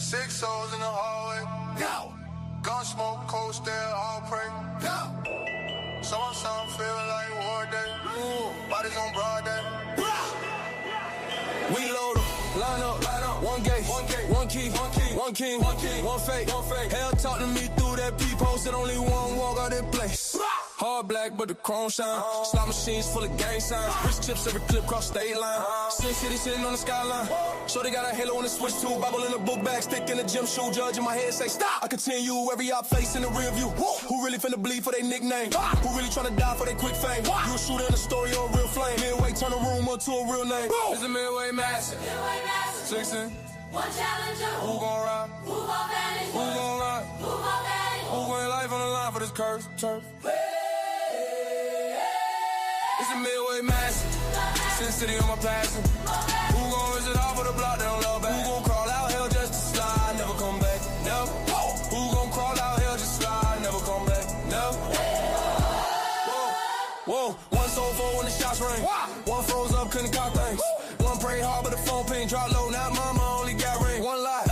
6 souls in the hallway. Go. Gun smoke, cold stare, all pray. Go. Some feel like war day. Bodies on broad day. We load them, line up, one gate, one key, one king, one fake. Hell talk to me through that peephole, said only one walk out that place. Hard black, but the chrome shine. Slot machines full of gang signs. Rich chips every clip cross state line. Sin City sitting on the skyline. Shorty got a halo on the switch too. Bible in a book bag, stick in a gym shoe. Judge in my head say stop. I continue every op face in the rear view. Who really finna bleed for their nickname? Who really tryna die for their quick fame? You a shooter in a story or a real flame. Midway turn a room up to a real name. It's a Midway massive. 16. One challenger. Who gon' ride? Who gon' vanish? Who gon' ride? Who gon' vanish? Who gon' life on the line for this curse turf? It's a Midway massive. Sin City on my passing. Who gon' risk it all for the block? They don't love back. Who gon' crawl out hell just to slide? Never come back. Never. Who gon' crawl out hell just slide? Never come back. Never. Whoa. One sold for when the shots ring. One froze up, couldn't cop things. One prayed hard, but the phone ping dropped low. Now mama only got ring. One lie.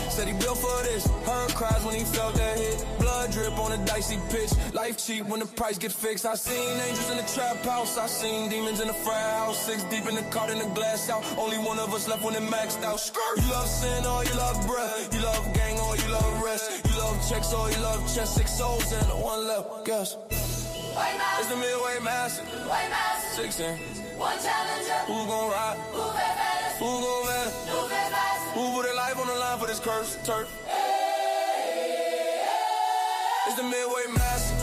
Said he built for this. Heard cries when he felt that hit. Blood drip on a dicey pitch. Life cheap when the price get fixed. I seen angels in the trap house. I seen demons in the frat house. 6 deep in the cart in the glass out. Only one of us left when it maxed out. Skirt. You love sin or you love breath. You love gang or you love rest. You love checks or you love chest. 6 souls and one left. Guess. It's the Midway massive. 16. One challenger. Who gon' ride? Who vanish? Who gon' vanish? Who vanish? Who put their life on the line for this curse turf? It's the Midway massive.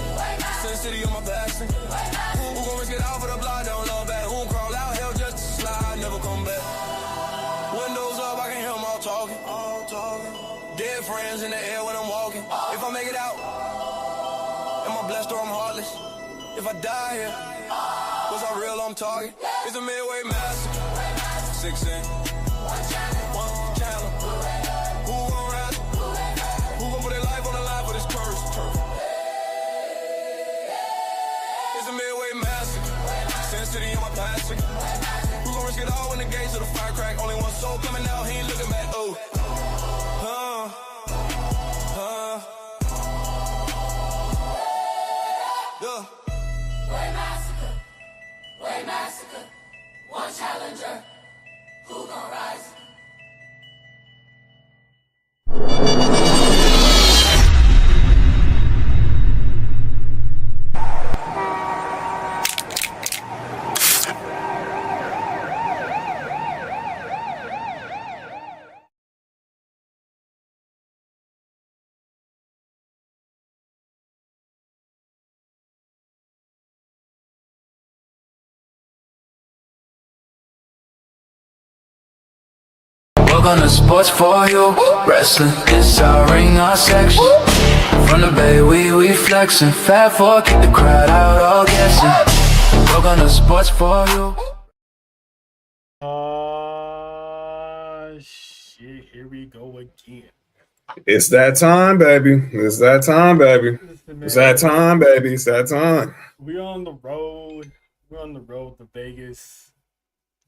Sin City on my passing. Who gon' risk it out for the block? They don't love back. Who crawl out hell just to slide? Never come back. Windows up, I can hear them all talking. Dead friends in the air when I'm walking. If I make it out, am I blessed or I'm heartless? If I die here, was I real? I'm talking. It's the Midway massive. 16. One challenge. Who gon' ride? Who gon' put their life on the line for this curse? It's the Midway massive. Sin City in my passing. Who gon' risk it all when the gates of the fire crack? Only one soul coming out, he ain't looking back. Oh. Yeah. Way massacre. One challenger. Who gon' rise? Welcome to Sports for You Wrestling. It's our ring, our section. From the bay, we flexing. Fat four, keep the crowd out, all guessing. Welcome to Sports for You. Shit, here we go again. It's that time, baby. It's that time, baby. It's that time, baby. It's that time. We're on the road. We're on the road to Vegas.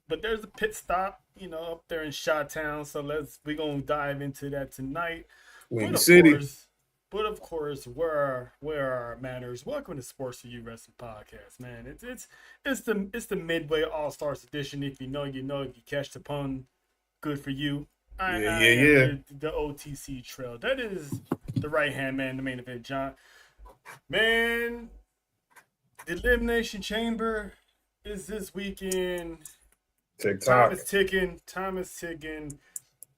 But there's a pit stop, up there in Chi-Town. So we're gonna dive into that tonight. Windy City. But of course, where are manners? Welcome to Sports for You Wrestling Podcast, man. It's the Midway All Stars edition. If you know, you know. If you catch the pun, good for you. Yeah. The OTC trail. That is the right hand man, the main event, John. Man, the Elimination Chamber is this weekend. TikTok. Time is ticking.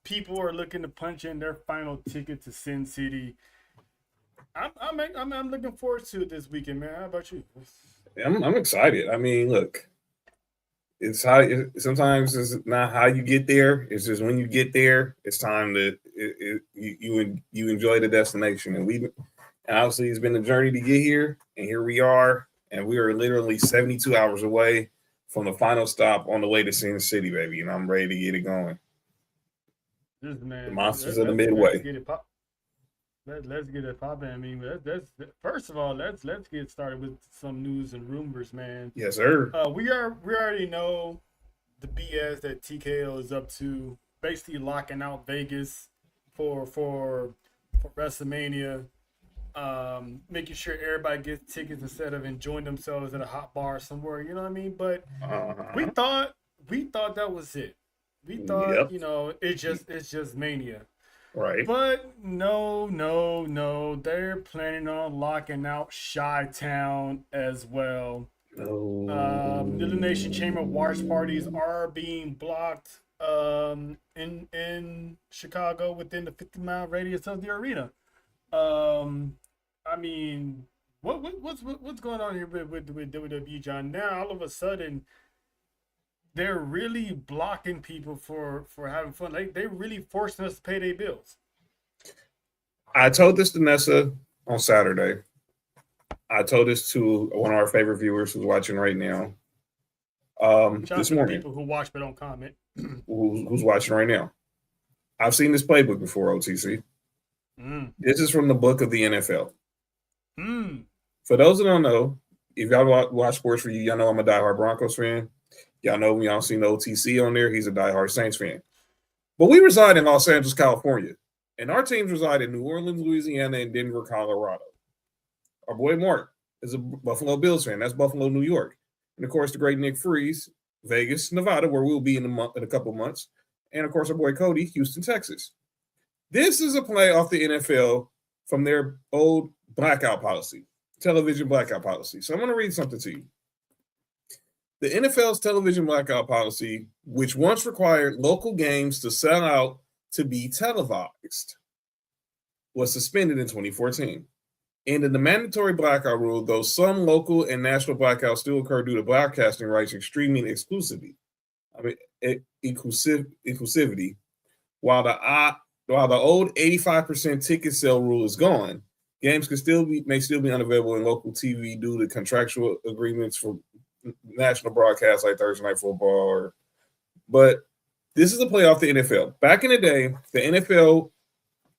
People are looking to punch in their final ticket to Sin City. I'm looking forward to it this weekend, man. How about you? I'm excited. I mean, look, it's sometimes it's not how you get there. It's just when you get there, it's time to you enjoy the destination. And obviously it's been a journey to get here, and here we are, and we are literally 72 hours away from the final stop on the way to Sin City, baby. And I'm ready to get it going. The monsters of the Midway. Let's get it popping. I mean, first of all, let's get started with some news and rumors, man. Yes, sir. We already know the BS that TKO is up to, basically locking out Vegas for WrestleMania. Making sure everybody gets tickets instead of enjoying themselves at a hot bar somewhere. You know what I mean? But we thought that was it. We thought, Yep. it's just Mania. Right. But no. They're planning on locking out Chi-Town as well. No. Elimination Chamber watch parties are being blocked in Chicago within the 50-mile radius of the arena. I mean, what's going on here with WWE, John? Now all of a sudden they're really blocking people for having fun. Like they're really forcing us to pay their bills. I told this to Nessa on Saturday. I told this to one of our favorite viewers who's watching right now. This morning, people who watch but don't comment. Who's watching right now? I've seen this playbook before, OTC. This is from the book of the NFL. For those that don't know, if y'all watch sports for you, y'all know I'm a diehard Broncos fan. Y'all know when y'all seen the OTC on there, he's a diehard Saints fan. But we reside in Los Angeles, California, and our teams reside in New Orleans, Louisiana, and Denver, Colorado. Our boy Mark is a Buffalo Bills fan. That's Buffalo, New York. And of course, the great Nick Freeze, Vegas, Nevada, where we'll be in a couple months. And of course, our boy Cody, Houston, Texas. This is a play off the NFL from their old blackout policy, television blackout policy. So I'm going to read something to you. The NFL's television blackout policy, which once required local games to sell out to be televised, was suspended in 2014. And the mandatory blackout rule, though some local and national blackouts still occur due to broadcasting rights and streaming exclusivity, inclusivity, while the old 85% ticket sale rule is gone, games may still be unavailable in local TV due to contractual agreements for national broadcasts like Thursday Night Football. But this is a play off the NFL. Back in the day, the NFL,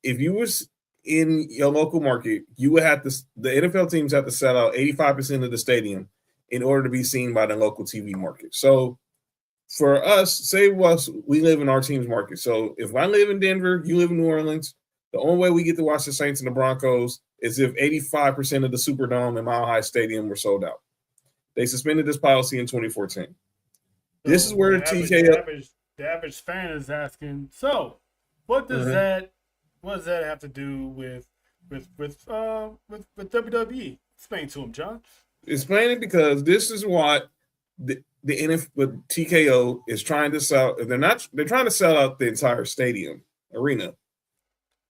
if you was in your local market, you would have to. The NFL teams have to sell out 85% of the stadium in order to be seen by the local TV market. So for us, say we live in our team's market. So if I live in Denver, you live in New Orleans, the only way we get to watch the Saints and the Broncos is if 85% of the Superdome and Mile High Stadium were sold out. They suspended this policy in 2014. So this is where the average fan is asking. So, what does that have to do with WWE? Explain to him, John. Explain it, because this is what the NFL TKO is trying to sell. They're trying to sell out the entire stadium arena,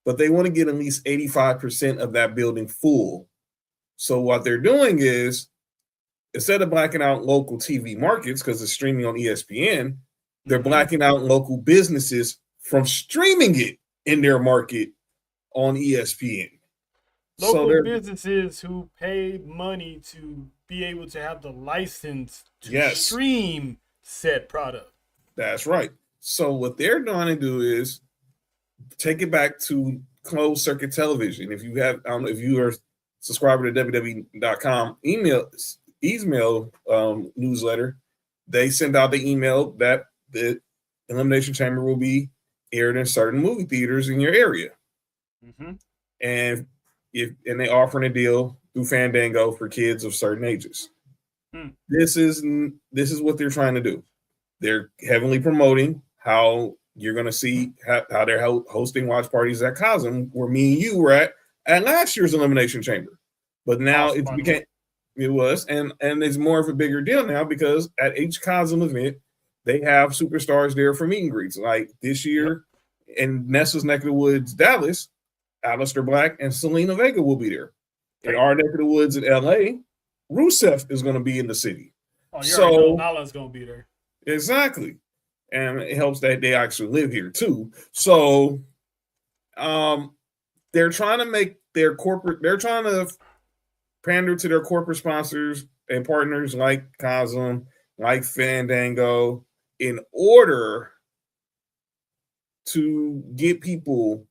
but they want to get at least 85% of that building full. So what they're doing is, instead of blacking out local TV markets because it's streaming on ESPN, they're blacking out local businesses from streaming it in their market on ESPN. Local businesses who pay money to be able to have the license to stream said product. That's right. So what they're trying to do is take it back to closed circuit television. If you have, if you are subscriber to WWE.com email newsletter, they send out the email that the Elimination Chamber will be aired in certain movie theaters in your area. And they offering a deal through Fandango for kids of certain ages. This is what they're trying to do. They're heavily promoting how you're going to see how they're hosting watch parties at Cosm, where me and you were at last year's Elimination Chamber. But now it was, and it's more of a bigger deal now, because at each Cosm event, they have superstars there for meet and greets. Like this year in Nessa's neck of the woods, Dallas, Aleister Black and Selena Vega will be there. In our neck of the woods in LA, Rusev is going to be in the city. Oh, so Nala's going to be there. Exactly. And it helps that they actually live here too. So they're trying to make they're trying to pander to their corporate sponsors and partners like Cosm, like Fandango, in order to get people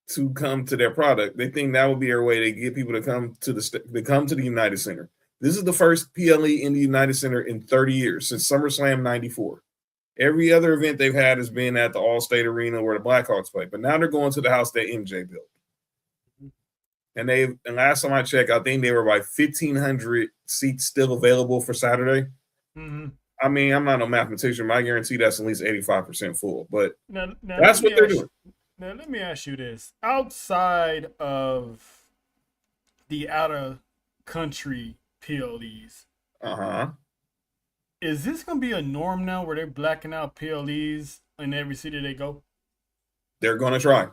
to come to their product. They think that would be their way to get people to come to the United Center. This is the first PLE in the United Center in 30 years, since SummerSlam '94. Every other event they've had has been at the All-State Arena where the Blackhawks play. But now they're going to the house that MJ built. And last time I checked, I think they were like 1,500 seats still available for Saturday. Mm-hmm. I mean, I'm not a mathematician, but I guarantee that's at least 85% full. But now that's what they're doing. Now, let me ask you this. Outside of the out-of-country PLEs, is this going to be a norm now where they're blacking out PLEs in every city they go? They're going to try.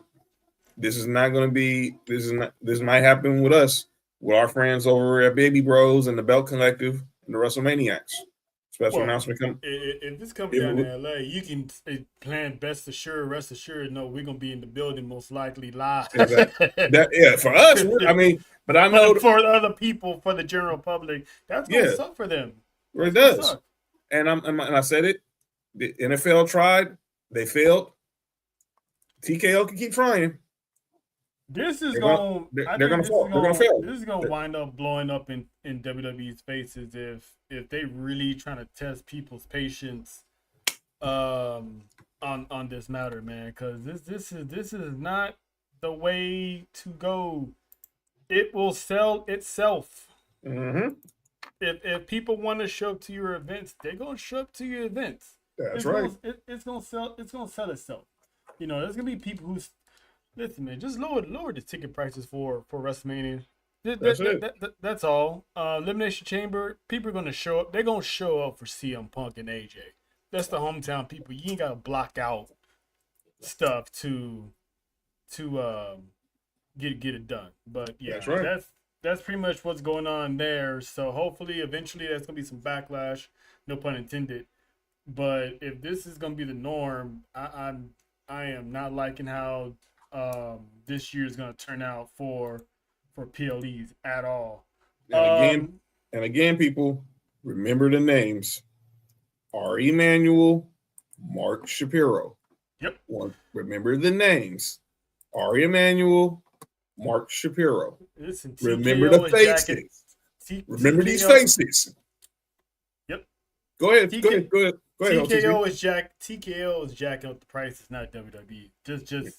This is not going to be – this might happen with us, with our friends over at Baby Bros and the Belt Collective and the WrestleManiacs. Special announcement coming. If this comes down to LA, you can plan rest assured, no, we're gonna be in the building most likely live. For us, I mean, but I know for other people, for the general public, that's gonna suck for them. It does. And I said it. The NFL tried, they failed. TKO can keep trying. This is they're gonna fail. They're gonna fail. This is gonna wind up blowing up in WWE's faces if they really trying to test people's patience on this matter, man. Because this is not the way to go. It will sell itself. Mm-hmm. If people want to show up to your events, they're gonna show up to your events. That's right. It's gonna sell. It's gonna sell itself. You know, there's gonna be people who's listen, man. Just lower the ticket prices for WrestleMania. That's all. Elimination Chamber. People are gonna show up. They're gonna show up for CM Punk and AJ. That's the hometown people. You ain't gotta block out stuff to get it done. But yeah, that's right. That's pretty much what's going on there. So hopefully, eventually, there's gonna be some backlash. No pun intended. But if this is gonna be the norm, I am not liking how this year is going to turn out for PLEs at all. And again, people, remember the names. Ari Emanuel, Mark Shapiro. Yep. Remember the names. Ari Emanuel, Mark Shapiro. Listen, remember the faces. Remember these faces. Yep. Go ahead. Go ahead. TKO is jacking up the prices, not WWE.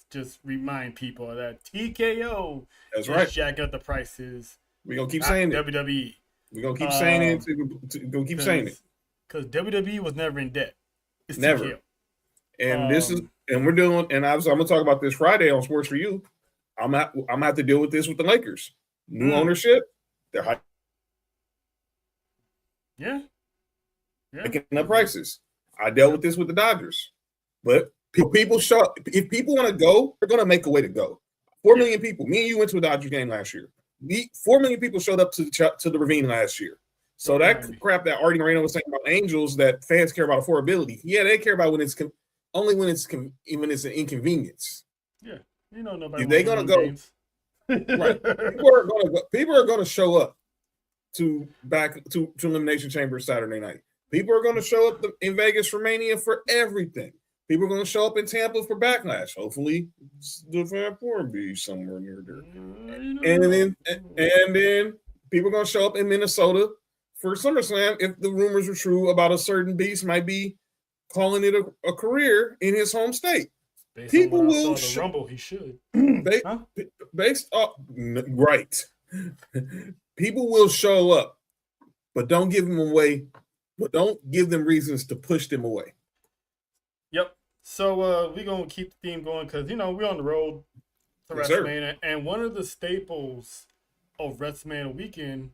Just remind people of that. TKO is jacking up the prices. We're gonna keep saying it. WWE. We're gonna keep saying it. We're gonna keep saying it. Because WWE was never in debt. It's never. TKO. And we're doing. And I'm gonna talk about this Friday on Sports for You. I'm gonna have to deal with this with the Lakers. New ownership. They're high. Yeah. Picking up prices. I dealt with this with the Dodgers, but people show up. If people want to go, they're going to make a way to go. 4 million people. Me and you went to a Dodgers game last year. 4 million people showed up to the Ravine last year. So that crap that Artie Moreno was saying about Angels, that fans care about affordability. Yeah, they care about when it's only when it's an inconvenience. Yeah, you know nobody. If they're going to go, right? People are going to show up to Elimination Chamber Saturday night. People are going to show up in Vegas for Mania for everything. People are going to show up in Tampa for Backlash. Hopefully, the Vapor be somewhere near there. And then people are going to show up in Minnesota for SummerSlam if the rumors are true about a certain beast might be calling it a career in his home state. People will show Rumble. He should. Based off right. People will show up, but don't give them away. But don't give them reasons to push them away. Yep. So we're going to keep the theme going because, we're on the road to WrestleMania. And one of the staples of WrestleMania weekend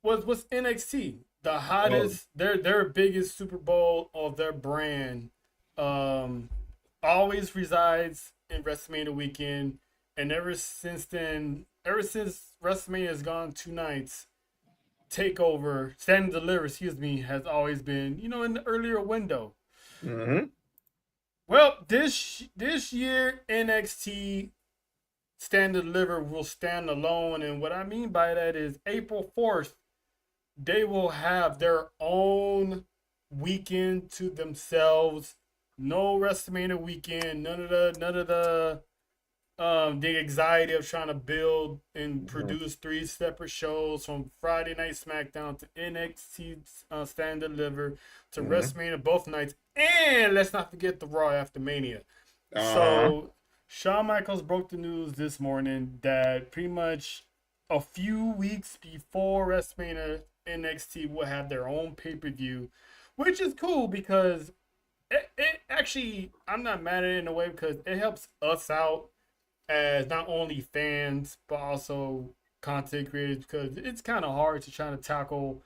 was NXT. The hottest, their biggest Super Bowl of their brand always resides in WrestleMania weekend. And ever since WrestleMania has gone 2 nights, TakeOver, Stand and Deliver, has always been, in the earlier window. Mm-hmm. Well, this year, NXT Stand and Deliver will stand alone. And what I mean by that is April 4th, they will have their own weekend to themselves. No WrestleMania weekend, none of the the anxiety of trying to build and produce 3 separate shows from Friday Night SmackDown to NXT Stand and Deliver to WrestleMania both nights, and let's not forget the Raw after Mania. So Shawn Michaels broke the news this morning that pretty much a few weeks before WrestleMania, NXT will have their own pay-per-view, which is cool because it actually, I'm not mad at it in a way because it helps us out as not only fans but also content creators, because it's kind of hard to try to tackle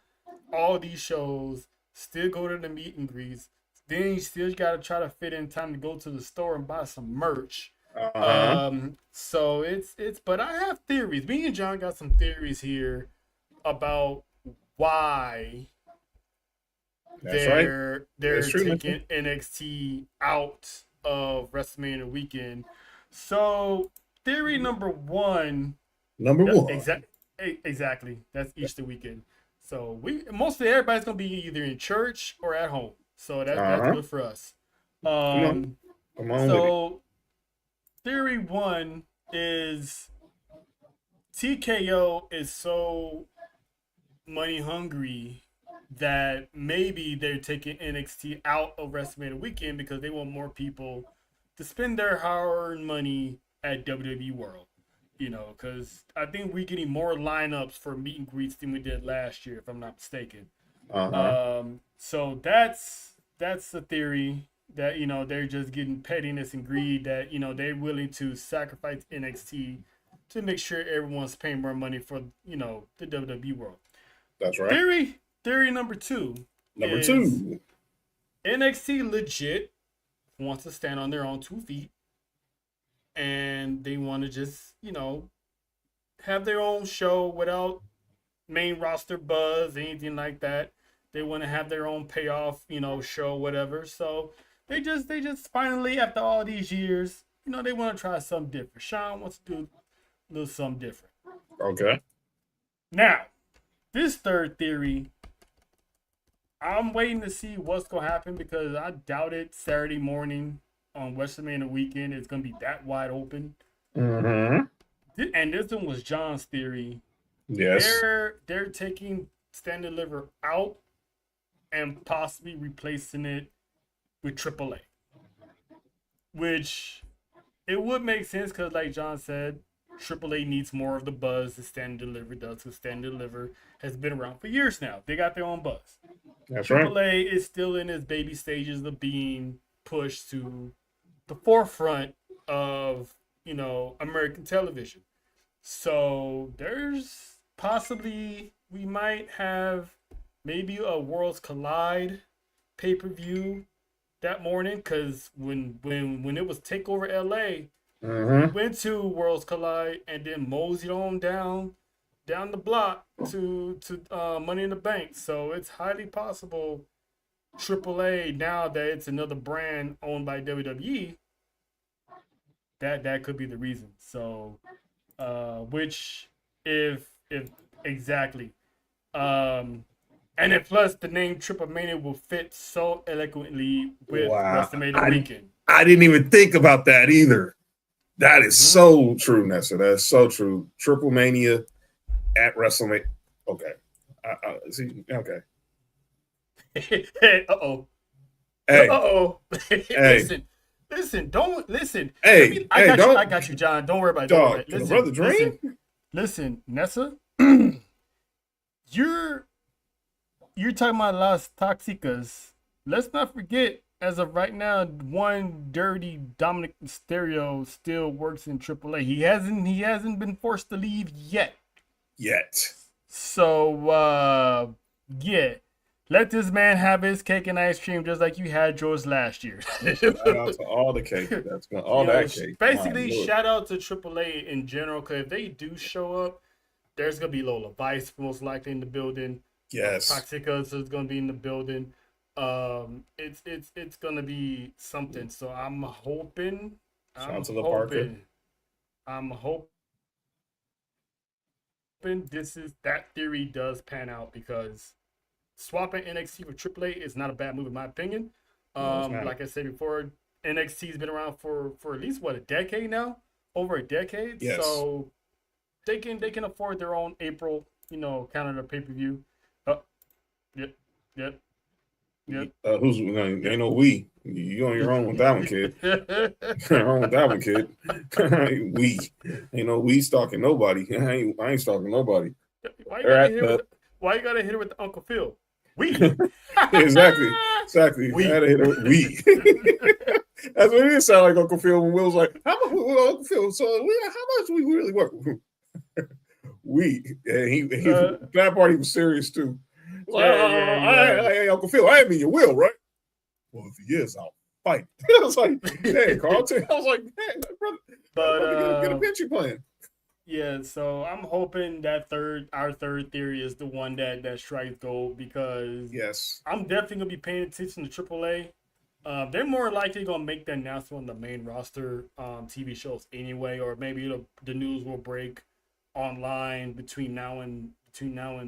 all these shows, still go to the meet and greets, then you still got to try to fit in time to go to the store and buy some merch. So it's but I have theories. Me and John got some theories here about why they're taking NXT out of WrestleMania weekend. So theory number one. Exactly. That's Easter weekend. So mostly everybody's gonna be either in church or at home. So that's good for us. Come on So theory one is TKO is so money hungry that maybe they're taking NXT out of WrestleMania weekend because they want more people to spend their hard-earned money at WWE World. Because I think we're getting more lineups for meet and greets than we did last year, if I'm not mistaken. So that's the theory that, they're just getting pettiness and greed, that, they're willing to sacrifice NXT to make sure everyone's paying more money for, the WWE World. That's right. Theory number two. NXT legit wants to stand on their own 2 feet, and they want to just, have their own show without main roster buzz, anything like that. They want to have their own payoff, show, whatever. So they just finally, after all these years, they want to try something different. Sean wants to do a little something different. Okay. Now, this third theory, I'm waiting to see what's going to happen because I doubt it Saturday morning on WrestleMania weekend it's going to be that wide open. And this one was John's theory. Yes. They're taking Stand and Deliver out and possibly replacing it with AAA. Which it would make sense because, like John said, AAA needs more of the buzz that Stand and Deliver does, because Stand and Deliver has been around for years now. They got their own buzz. That's AAA right. is still in its baby stages of being pushed to the forefront of, American television. So there's possibly, we might have maybe a Worlds Collide pay-per-view that morning, because when it was TakeOver LA, we went to Worlds Collide and then moseyed on down the block to Money in the Bank. So it's highly possible AAA, now that it's another brand owned by WWE, that could be the reason. So which if exactly and then plus the name Triple Mania will fit so eloquently with WrestleMania weekend. I didn't even think about that either. That is so true, Nessa. That's so true. Triple Mania at WrestleMania. Okay. See. Okay. Uh-oh. Hey. Uh-oh. Hey. Listen. Don't listen. Hey. I got you, John. Don't worry about it. Dog, can a brother dream? Listen, Nessa. You're talking about Las Toxicas. Let's not forget, as of right now, one dirty Dominic Mysterio still works in AAA. He hasn't been forced to leave yet. So yeah. Let this man have his cake and ice cream just like you had yours last year. Shout out to all the cake. That's all that cake. Basically, shout out to AAA in general, because if they do show up, there's gonna be Lola Vice most likely in the building. Yes. Toxicas is gonna be in the building. It's gonna be something. So I'm hoping. I'm hoping that theory does pan out, because swapping NXT for AAA is not a bad move in my opinion. Like I said before, NXT's been around for at least a decade now. over a decade. Yes. So they can afford their own April, calendar pay-per-view. Oh, yep, yep, yep. Who's ain't no we? You on your own with that one, kid. You're on with that one, kid. We ain't no we stalking nobody. I ain't stalking nobody. Why you gotta hit it with the Uncle Phil? We exactly. We. I had to hit it with we. That's what it did sound like, Uncle Phil, when Will was like, how much Uncle Phil? So how much we really work? We. And that party was serious too. Hey, Uncle Phil, I ain't mean you will, right? Well, if he is, I'll fight. I was like, hey, Carlton. I was like, hey, brother, get a pension plan. Yeah, so I'm hoping that our third theory is the one that strikes gold, because yes, I'm definitely gonna be paying attention to AAA. They're more likely gonna make the announcement on the main roster TV shows anyway, or maybe the news will break online between now and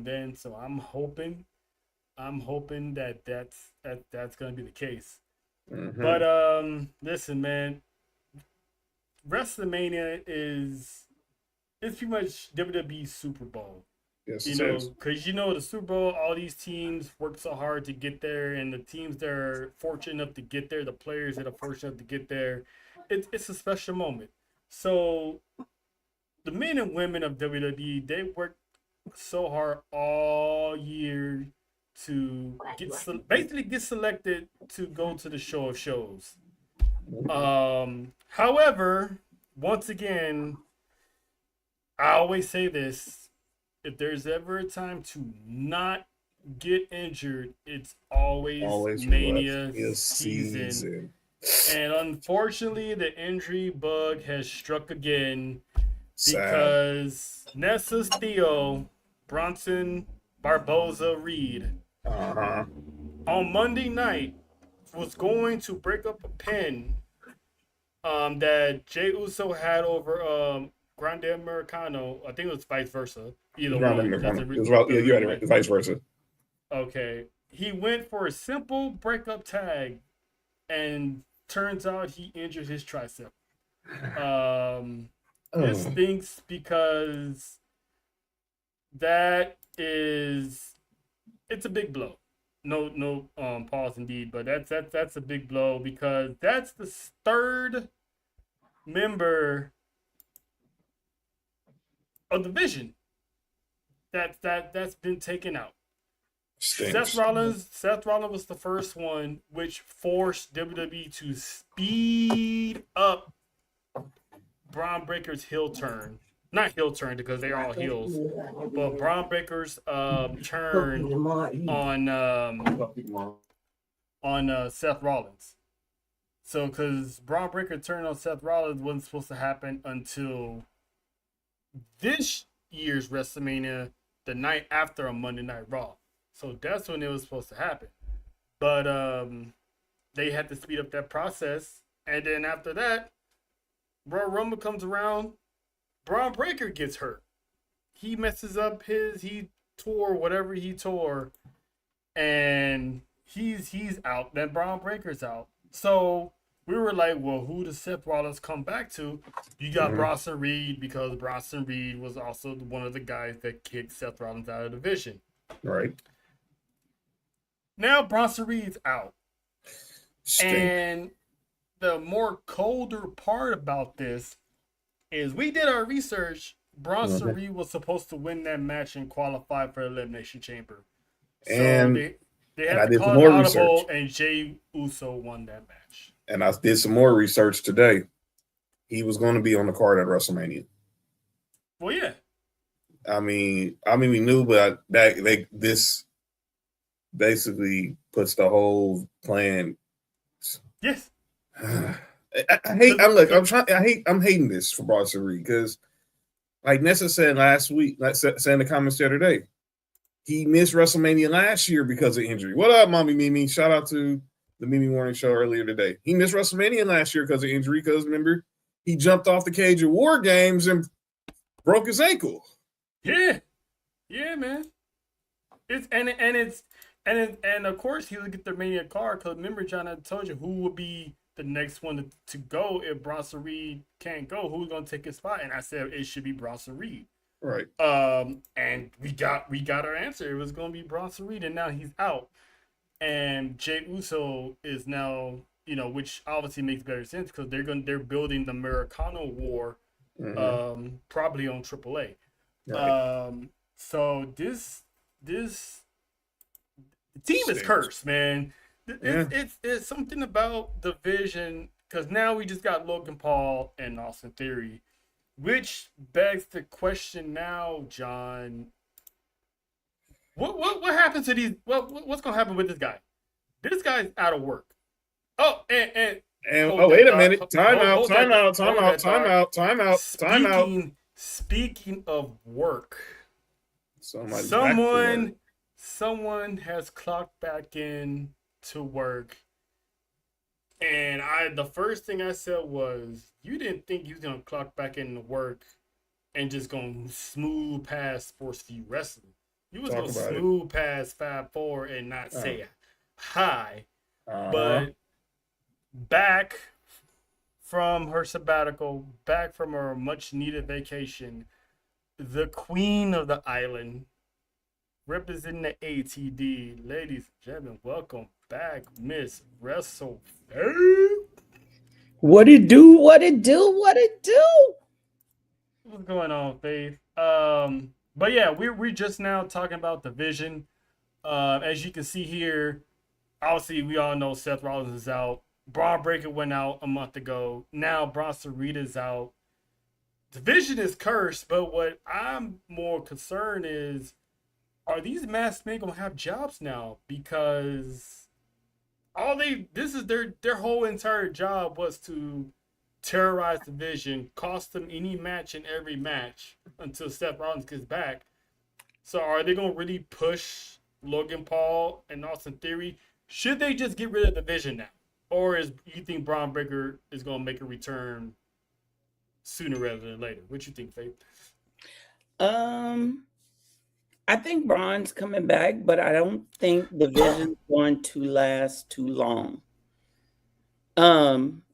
then. So I'm hoping that's gonna be the case. Mm-hmm. But listen, man, WrestleMania it's pretty much WWE Super Bowl. Yes, because the Super Bowl, all these teams work so hard to get there, and the teams that are fortunate enough to get there, the players that are fortunate enough to get there, it's a special moment. So the men and women of WWE, they work so hard all year to basically get selected to go to the show of shows. However, once again, I always say this: if there's ever a time to not get injured, it's always Mania season. And unfortunately, the injury bug has struck again. Because Nessa Theo, Bronson Barboza Reed, on Monday night was going to break up a pin that Jey Uso had over Grande Americano. I think it was vice versa. Either one. You had it vice versa. Okay. He went for a simple breakup tag, and turns out he injured his tricep. It stinks because it's a big blow. No pause indeed, but that's a big blow, because that's the third member of the Vision that's been taken out. Stinks. Seth Rollins was the first one, which forced WWE to speed up Braun Breaker's heel turn. Not heel turn, because they're all heels, but Braun Breaker's turn on Seth Rollins. So, because Braun Breaker turn on Seth Rollins wasn't supposed to happen until this year's WrestleMania, the night after a Monday Night Raw. So that's when it was supposed to happen. But they had to speed up that process. And then after that, Royal Rumble comes around, Braun Breaker gets hurt. He messes up he tore whatever he tore, and he's out. Then Braun Breaker's out. So we were like, well, who does Seth Rollins come back to? You got Bronson Reed, because Bronson Reed was also one of the guys that kicked Seth Rollins out of the Vision. Right. Now Bronson Reed's out. Stink. And the more colder part about this is we did our research. Bronson Reed was supposed to win that match and qualify for Elimination Chamber. So and they had to call an audible, and Jey Uso won that match. And I did some more research today. He was going to be on the card at WrestleMania. Well, yeah. I mean, we knew, but this basically puts the whole plan. Yes. I'm hating this for Bronson Reed, because, like Nessa said last week, said in the comments the other day, he missed WrestleMania last year because of injury. What up, Mommy Mimi? Shout out to the Mimi Morning Show earlier today. He missed WrestleMania last year because of injury, because remember, he jumped off the cage at War Games and broke his ankle. Yeah, man. It's And of course he would get the Mania card because remember, John, I told you who would be the next one to go if Bronson Reed can't go. Who's gonna take his spot? And I said it should be Bronson Reed. Right. And we got our answer. It was gonna be Bronson Reed, and now he's out. And Jey Uso is now, which obviously makes better sense because they're building the Americano War, probably on AAA. Right. So this team is cursed, man. It's something about the vision because now we just got Logan Paul and Austin Theory, which begs the question now, John. What happens to these? What's gonna happen with this guy? This guy's out of work. Oh, and wait a minute. Time out. Speaking of work, Someone has clocked back in to work, and the first thing I said was, you didn't think you was gonna clock back into work and just gonna smooth past SportsView Wrestling. You was gonna smooth past 5-4 and not say hi. But back from her sabbatical, back from her much needed vacation, the queen of the island, representing the ATD, ladies and gentlemen, welcome back, Miss Wrestle. What it do? What it do? What it do? What's going on, Faith? But yeah, we're just now talking about the vision. As you can see here, obviously we all know Seth Rollins is out. Braun Breaker went out a month ago. Now Bronson Reed is out. The vision is cursed, but what I'm more concerned is, are these masked men gonna have jobs now? Because this is their whole entire job was to terrorize the division, cost them any match in every match until Seth Rollins gets back. So are they gonna really push Logan Paul and Austin Theory? Should they just get rid of the division now? Or you think Braun Breaker is gonna make a return sooner rather than later? What you think, Faith? I think Braun's coming back, but I don't think the vision's going to last too long.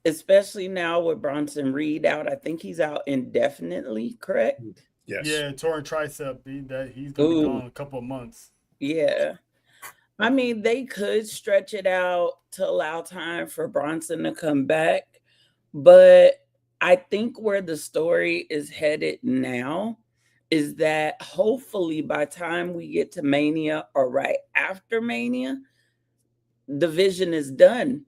Especially now with Bronson Reed out. I think he's out indefinitely, correct? Yes. Yeah, torn tricep. He's gonna be gone a couple of months. Yeah. I mean, they could stretch it out to allow time for Bronson to come back, but I think where the story is headed now is that hopefully by the time we get to Mania or right after Mania, the vision is done.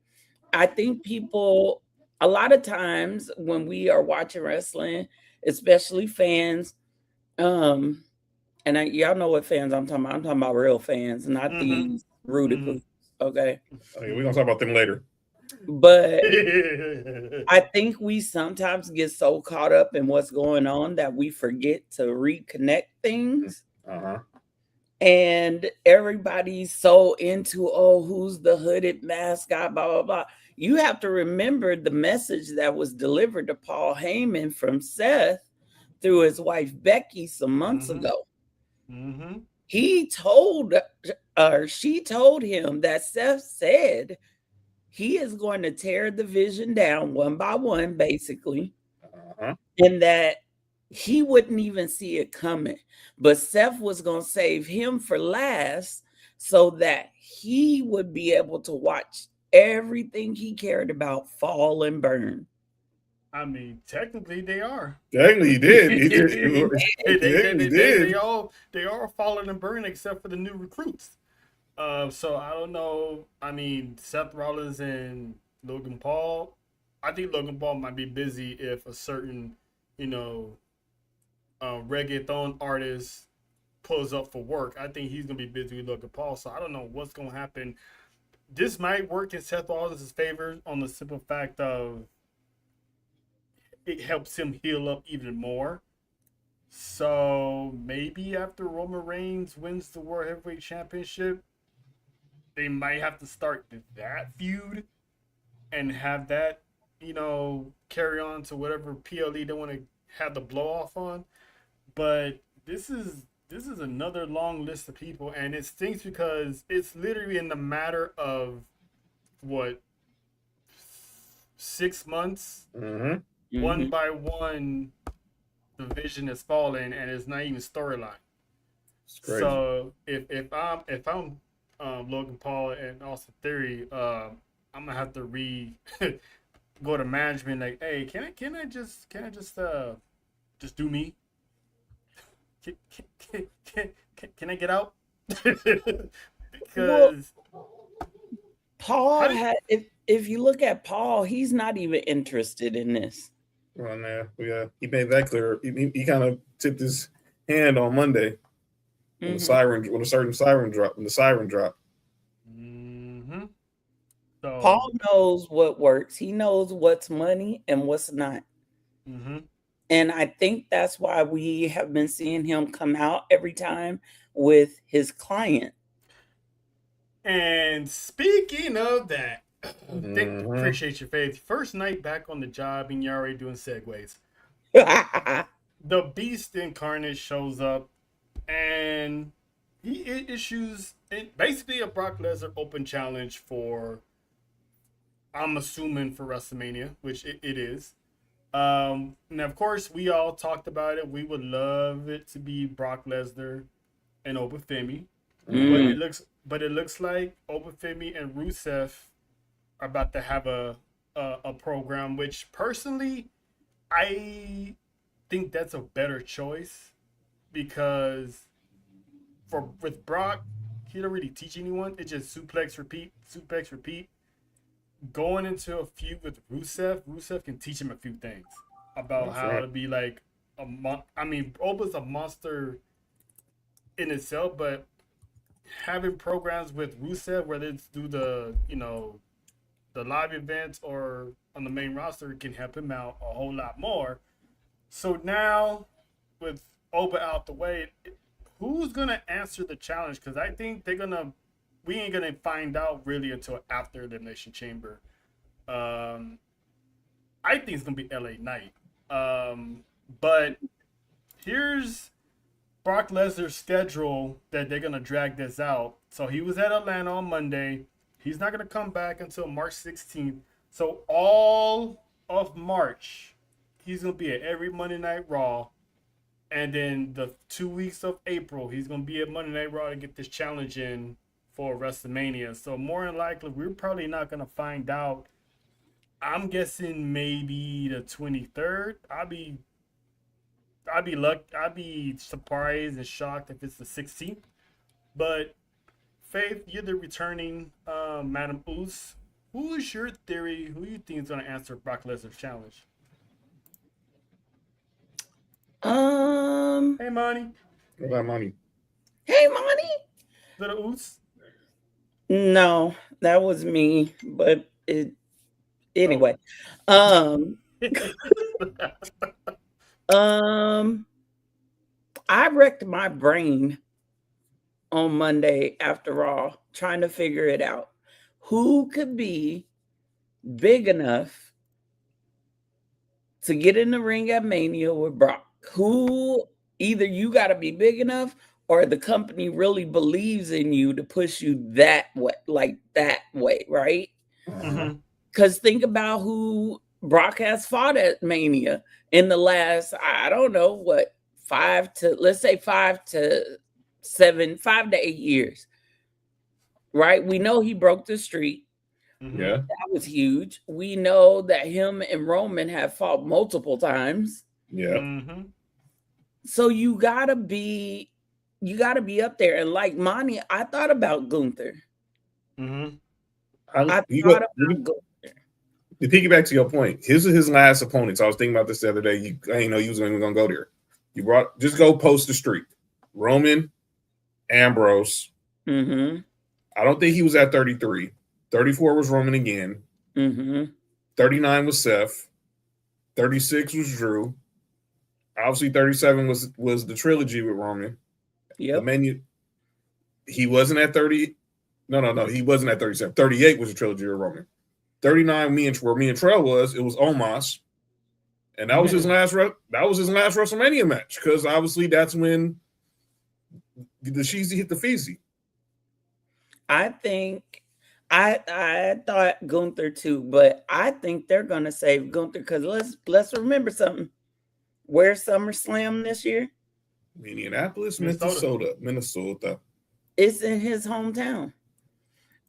I think people, a lot of times when we are watching wrestling, especially fans, and y'all know what fans I'm talking about. I'm talking about real fans, not these rooted okay? We're going to talk about them later. But I think we sometimes get so caught up in what's going on that we forget to reconnect things. And everybody's so into, who's the hooded mascot, blah, blah, blah. You have to remember the message that was delivered to Paul Heyman from Seth through his wife, Becky, some months ago. She told him that Seth said he is going to tear the vision down one by one, basically, and that he wouldn't even see it coming. But Seth was going to save him for last so that he would be able to watch everything he cared about fall and burn. I mean, technically they are. Technically, he did. They are falling and burning except for the new recruits. So I don't know. I mean, Seth Rollins and Logan Paul. I think Logan Paul might be busy if a certain, reggaeton artist pulls up for work. I think he's gonna be busy with Logan Paul. So I don't know what's gonna happen. This might work in Seth Rollins' favor on the simple fact of it helps him heal up even more. So maybe after Roman Reigns wins the World Heavyweight Championship, they might have to start that feud and have that, carry on to whatever PLE they want to have the blow off on. But this is this is another long list of people, and it stinks because it's literally in the matter of what 6 months, one Mhm. by one, the vision is falling, and it's not even storyline. It's crazy. So if I'm Logan Paul and Austin Theory, I'm gonna have to go to management like, hey, can I just do me? Can, can I get out? Because Paul how did- had if you look at Paul, he's not even interested in this. Well, man, yeah, he made that clear. He kind of tipped his hand on Monday when the siren dropped. Mm-hmm. So Paul knows what works. He knows what's money and what's not. mm-hmm. And I think that's why we have been seeing him come out every time with his client. And speaking of that, Mhm. appreciate your faith. First night back on the job, and you're already doing segues. Mhm. The Beast Incarnate shows up, and he issues basically a Brock Lesnar open challenge for, I'm assuming, for WrestleMania, which it is. And of course, we all talked about it. We would love it to be Brock Lesnar and Obafemi. But it looks like Obafemi and Rusev are about to have a program, which personally I think that's a better choice, because with Brock, he don't really teach anyone. It's just suplex repeat. Going into a feud with Rusev can teach him a few things about That's how right. to be like I mean, Oba's a monster in itself, but having programs with Rusev, whether it's through the the live events or on the main roster, can help him out a whole lot more. So now, with Oba out the way, who's gonna answer the challenge? Because I think we ain't gonna find out really until after Elimination Chamber. I think it's gonna be LA Knight. But here's Brock Lesnar's schedule that they're gonna drag this out. So he was at Atlanta on Monday. He's not gonna come back until March 16th. So all of March, he's gonna be at every Monday Night Raw. And then the 2 weeks of April, he's gonna be at Monday Night Raw to get this challenge in for WrestleMania. So more than likely, we're probably not gonna find out. I'm guessing maybe the 23rd. I'd be surprised and shocked if it's the 16th. But Faith, you're the returning Madam Oos. Who is your theory? Who do you think is going to answer Brock Lesnar's challenge? Hey, Monty. What about money? Hey, Monty. Little Oos. No, that was me, but anyway. I wrecked my brain on Monday after all, trying to figure it out. Who could be big enough to get in the ring at Mania with Brock? Who, either you got to be big enough or the company really believes in you to push you that way, right? Mm-hmm. Because think about who Brock has fought at Mania in the last, I don't know, what, 5 to 8 years, right? We know he broke the streak. Mm-hmm. Yeah. That was huge. We know that him and Roman have fought multiple times. Yeah. Mm-hmm. So you gotta be up there. And like Monty, I thought about Gunther. Mm-hmm. To piggyback to your point, his is his last opponents. I was thinking about this the other day. I didn't know you was even going to go there. Just go post the streak. Roman, Ambrose. Mm-hmm. I don't think he was at 33. 34 was Roman again. Mm-hmm. 39 was Seth. 36 was Drew. Obviously, 37 was the trilogy with Roman. Yep. The menu. He wasn't at 30. No. He wasn't at 37. 38 was the trilogy with Roman. 39, where me and Trell was Omos, and that was his last WrestleMania match, because obviously that's when the Sheezy hit the Feezy. I think I thought Gunther too, but I think they're gonna save Gunther because let's remember something. Where's SummerSlam this year? Minneapolis, Minnesota. Minnesota. It's in his hometown.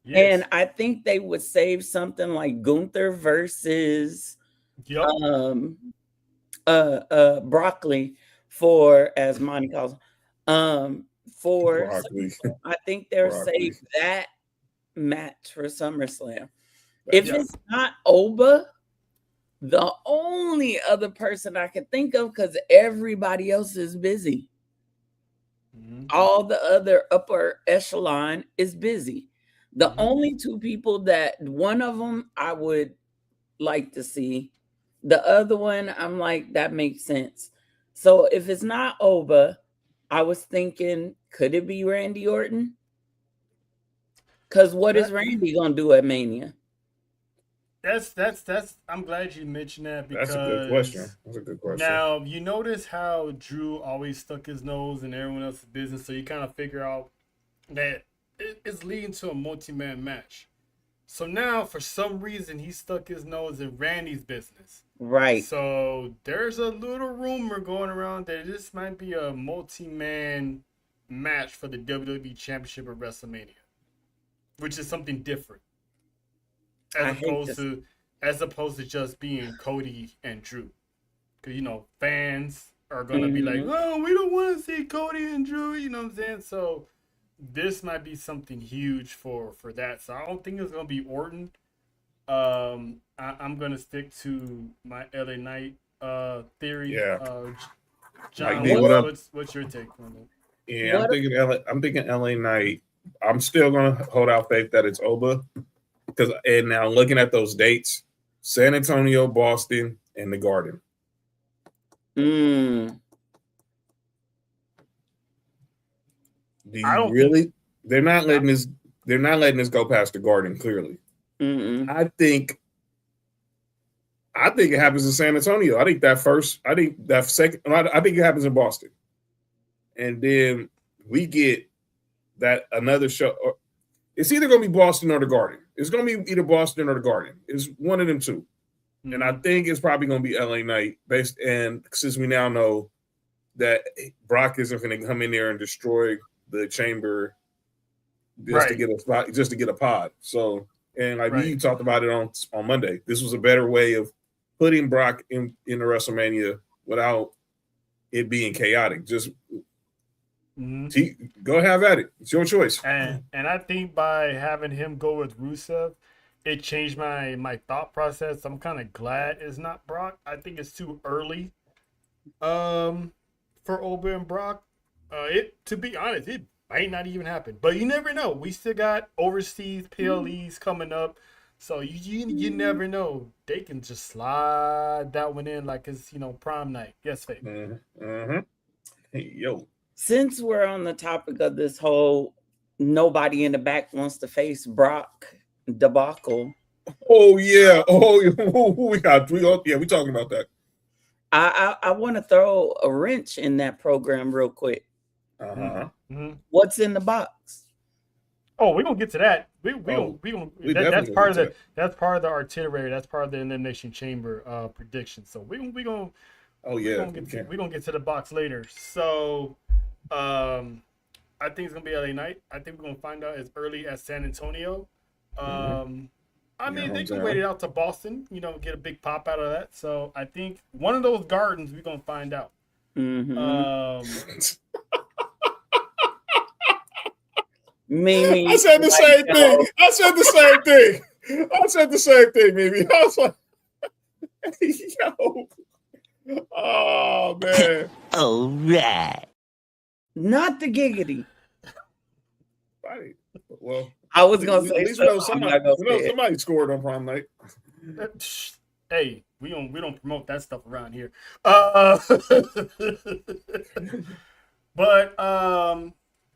Yes. And I think they would save something like Gunther versus Yep. Broccoli for, as Monty calls for Broccoli. I think they'll Broccoli. save that match for SummerSlam. If Yeah. it's not Oba, the only other person I can think of, because everybody else is busy. Mhm. All the other upper echelon is busy. The Mhm. only two people that one of them I would like to see, the other one I'm like, that makes sense. So if it's not Oba, I was thinking, could it be Randy Orton? Because what is Randy gonna do at Mania? That's. I'm glad you mentioned that because That's a good question. That's a good question. now you notice how Drew always stuck his nose in everyone else's business, so you kind of figure out that it's leading to a multi-man match. So now, for some reason, he stuck his nose in Randy's business. Right. So there's a little rumor going around that this might be a multi-man match for the WWE Championship at WrestleMania, which is something different, I hate this. as opposed to just being Cody and Drew, because fans are gonna be like, oh, we don't want to see Cody and Drew, you know what I'm saying? So this might be something huge for that. So I don't think it's gonna be Orton. I'm gonna stick to my LA Knight theory. Yeah. John, Mike D, what up? what's your take on it? Yeah, I'm thinking LA Knight. I'm still gonna hold out faith that it's Oba. And now looking at those dates, San Antonio, Boston, and the Garden. Mm. Do you really? They're not letting this. They're not letting this go past the Garden. Clearly, Mm-mm. I think it happens in San Antonio. I think that first. I think that second. I think it happens in Boston, and then we get that another show. It's either going to be Boston or the Garden. It's going to be either Boston or the Garden. It's one of them two. Mm-hmm. And I think it's probably going to be LA Knight and since we now know that Brock isn't going to come in there and destroy the chamber just to get a spot, just to get a pod. So, and like you talked about it on Monday, this was a better way of putting Brock in the WrestleMania without it being chaotic. Just go have at it. It's your choice. And I think by having him go with Rusev, it changed my thought process. I'm kind of glad it's not Brock. I think it's too early for Oba and Brock. To be honest, it might not even happen. But you never know. We still got overseas PLEs coming up. So you never know. They can just slide that one in like it's prom night. Yes, Faith. Mm-hmm. Hey, yo. Since we're on the topic of this whole nobody in the back wants to face Brock debacle. Oh yeah. We talking about that. I want to throw a wrench in that program real quick. Mm-hmm. What's in the box? Oh, we're gonna get to that. That's part of the artillery. That's part of the Elimination Chamber prediction. So we gonna. Oh yeah. We're gonna get to the box later. So I think it's gonna be LA Knight. I think we're gonna find out as early as San Antonio. I mean, they can wait it out to Boston, get a big pop out of that. So I think one of those gardens we're gonna find out. Mimi, I said the same thing. I said the same thing, Mimi. I was like, yo. Oh man. All right. Not the giggity. Right. Well, I was gonna say at least we know somebody scored on prom night. Hey, we don't promote that stuff around here. But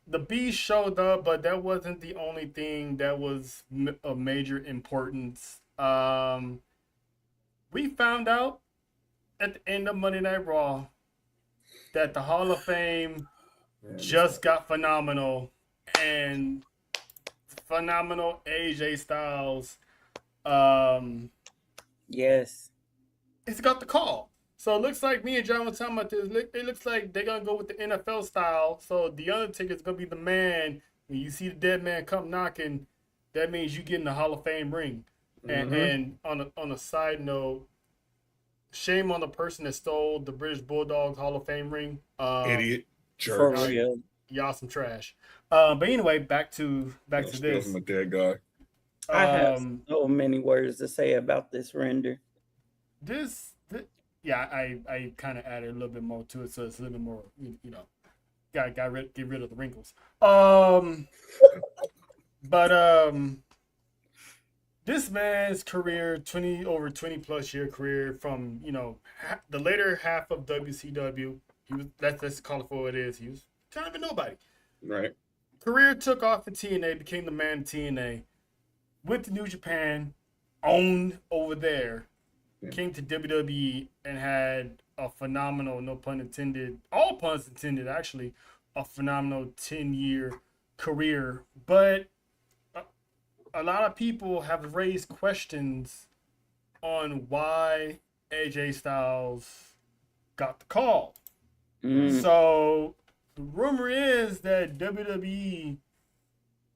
the Beast showed up, but that wasn't the only thing that was of major importance. We found out at the end of Monday Night Raw that the Hall of Fame just got phenomenal, and phenomenal AJ Styles. Yes. It's got the call. So it looks like me and John were talking about this. It looks like they're gonna go with the NFL style. So the Undertaker's gonna be the man. When you see the dead man come knocking, that means you get in the Hall of Fame ring. And on a side note, shame on the person that stole the British Bulldogs Hall of Fame ring. Idiot. For Jerk. real. Y'all some trash. But anyway, back to Steal this. from a dead guy. I have so many words to say about this render. Yeah, I kind of added a little bit more to it, so it's a little bit more, you know, get rid of the wrinkles. But this man's career, over 20 plus year career from, you know, the later half of WCW, let's call it for what it is. He was kind of a nobody. Right. Career took off in TNA, became the man in TNA, went to New Japan, owned over there. Came to WWE and had a phenomenal, no pun intended, all puns intended actually, a phenomenal 10-year career. But a lot of people have raised questions on why AJ Styles got the call. So the rumor is that WWE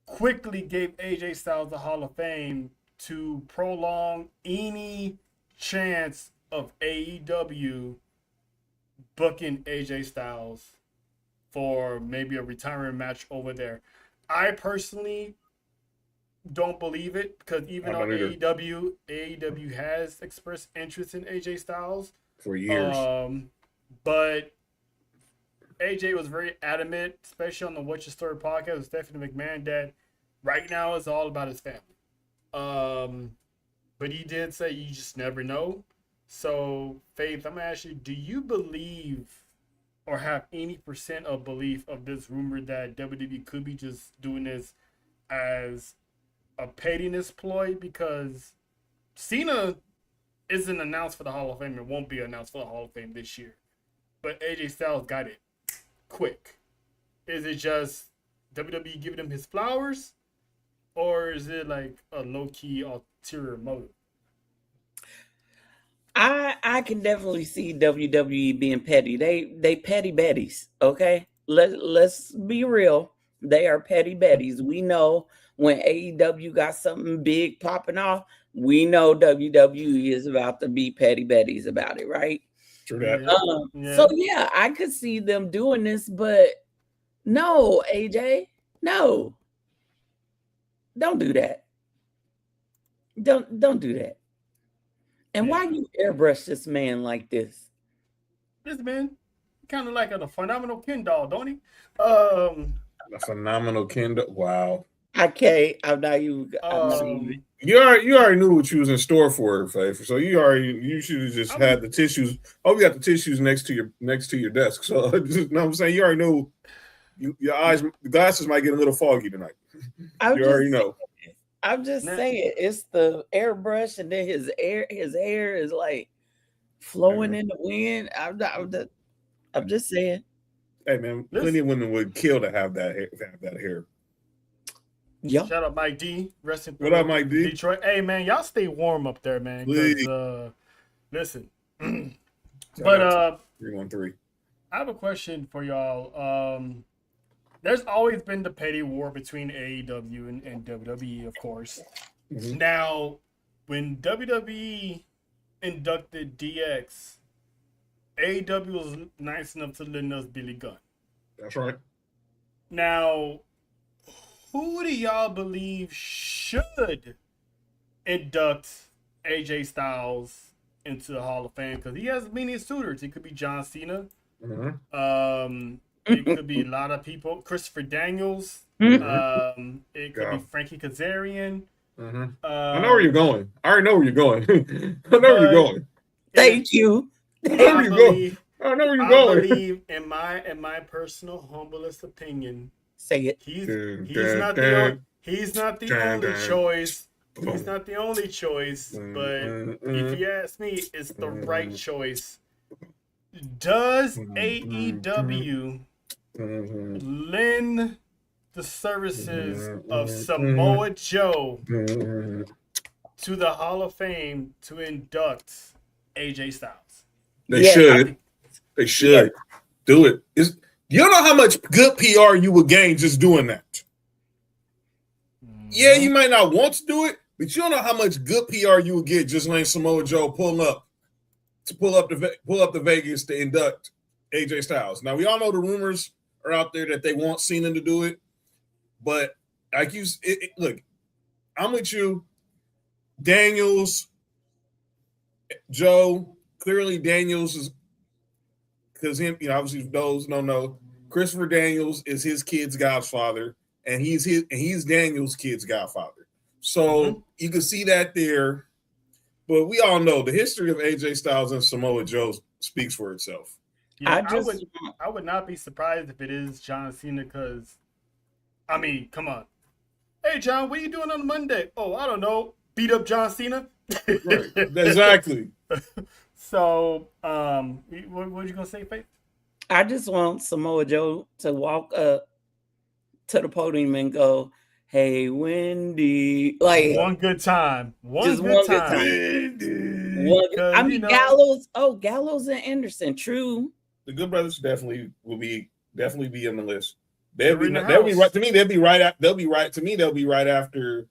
quickly gave AJ Styles the Hall of Fame to prolong any chance of AEW booking AJ Styles for maybe a retirement match over there. I personally don't believe it, because even though AEW has expressed interest in AJ Styles for years, but AJ was very adamant, especially on the What's Your Story podcast with Stephanie McMahon, that right now it's all about his family. But he did say you just never know. So, Faith, I'm going to ask you, do you believe or have any % of belief of this rumor that WWE could be just doing this as a pettiness ploy? Because Cena isn't announced for the Hall of Fame and won't be announced for the Hall of Fame this year. But AJ Styles got it quick. Is it just WWE giving him his flowers? Or is it like a low-key ulterior motive? I can definitely see WWE being petty. They petty betties, okay? Let's be real. They are petty betties. We know when AEW got something big popping off, we know WWE is about to be petty betties about it, right? True that. So yeah, I could see them doing this, but no, AJ, no. Don't do that. Don't do that. And why you airbrush this man like this? This man kind of like a phenomenal Ken doll, don't he? A phenomenal Ken doll. Wow. Okay, I'm not even. You already knew what you was in store for, Faith. So you should have just had the tissues. Oh, you got the tissues next to your desk. So you know what I'm saying? You already know. Your eyes, the glasses might get a little foggy tonight. You already know. I'm just saying, it's the airbrush, and then his hair is like flowing in the wind. I'm just saying. Hey man, plenty of women would kill to have that hair. Yeah. Shout out Mike D. Resting. What up, Mike D? Detroit. Hey man, y'all stay warm up there, man. Listen. But 313. I have a question for y'all. There's always been the petty war between AEW and WWE, of course. Mm-hmm. Now, when WWE inducted DX, AEW was nice enough to lend us Billy Gunn. That's right. Now, who do y'all believe should induct AJ Styles into the Hall of Fame? Because he has many suitors. It could be John Cena. Mm-hmm. It could be a lot of people. Christopher Daniels. Mm-hmm. It could be Frankie Kazarian. Mm-hmm. I know where you're going. I already know where you're going. I know where you're going. Thank you. I know where you're going. I believe, in my personal humblest opinion, say it. He's not the only choice. He's not the only choice, but if you ask me, it's the right choice. Does AEW lend the services of Samoa Joe to the Hall of Fame to induct AJ Styles. They Yeah, should. They should do it. You don't know how much good PR you would gain just doing that. Yeah, you might not want to do it, but you don't know how much good PR you would get just letting Samoa Joe pull up the Vegas to induct AJ Styles. Now we all know the rumors are out there that they want Cena to do it, but like look, I'm with you, Daniels, Joe. Clearly, Daniels is because him. Obviously, those don't know. Christopher Daniels is his kid's godfather, and he's Daniels' kid's godfather. So you can see that there. But we all know the history of AJ Styles and Samoa Joe speaks for itself. Yeah, I would not be surprised if it is John Cena because, I mean, come on. Hey, John, what are you doing on Monday? Oh, I don't know. Beat up John Cena? Right. Exactly. So, what were you going to say, Faith? I just want Samoa Joe to walk up to the podium and go, "Hey, Wendy." Like one good time. One good time. I mean, Gallows. Oh, Gallows and Anderson. True. The Good Brothers definitely be on the list. They'll be right to me. They'll be right after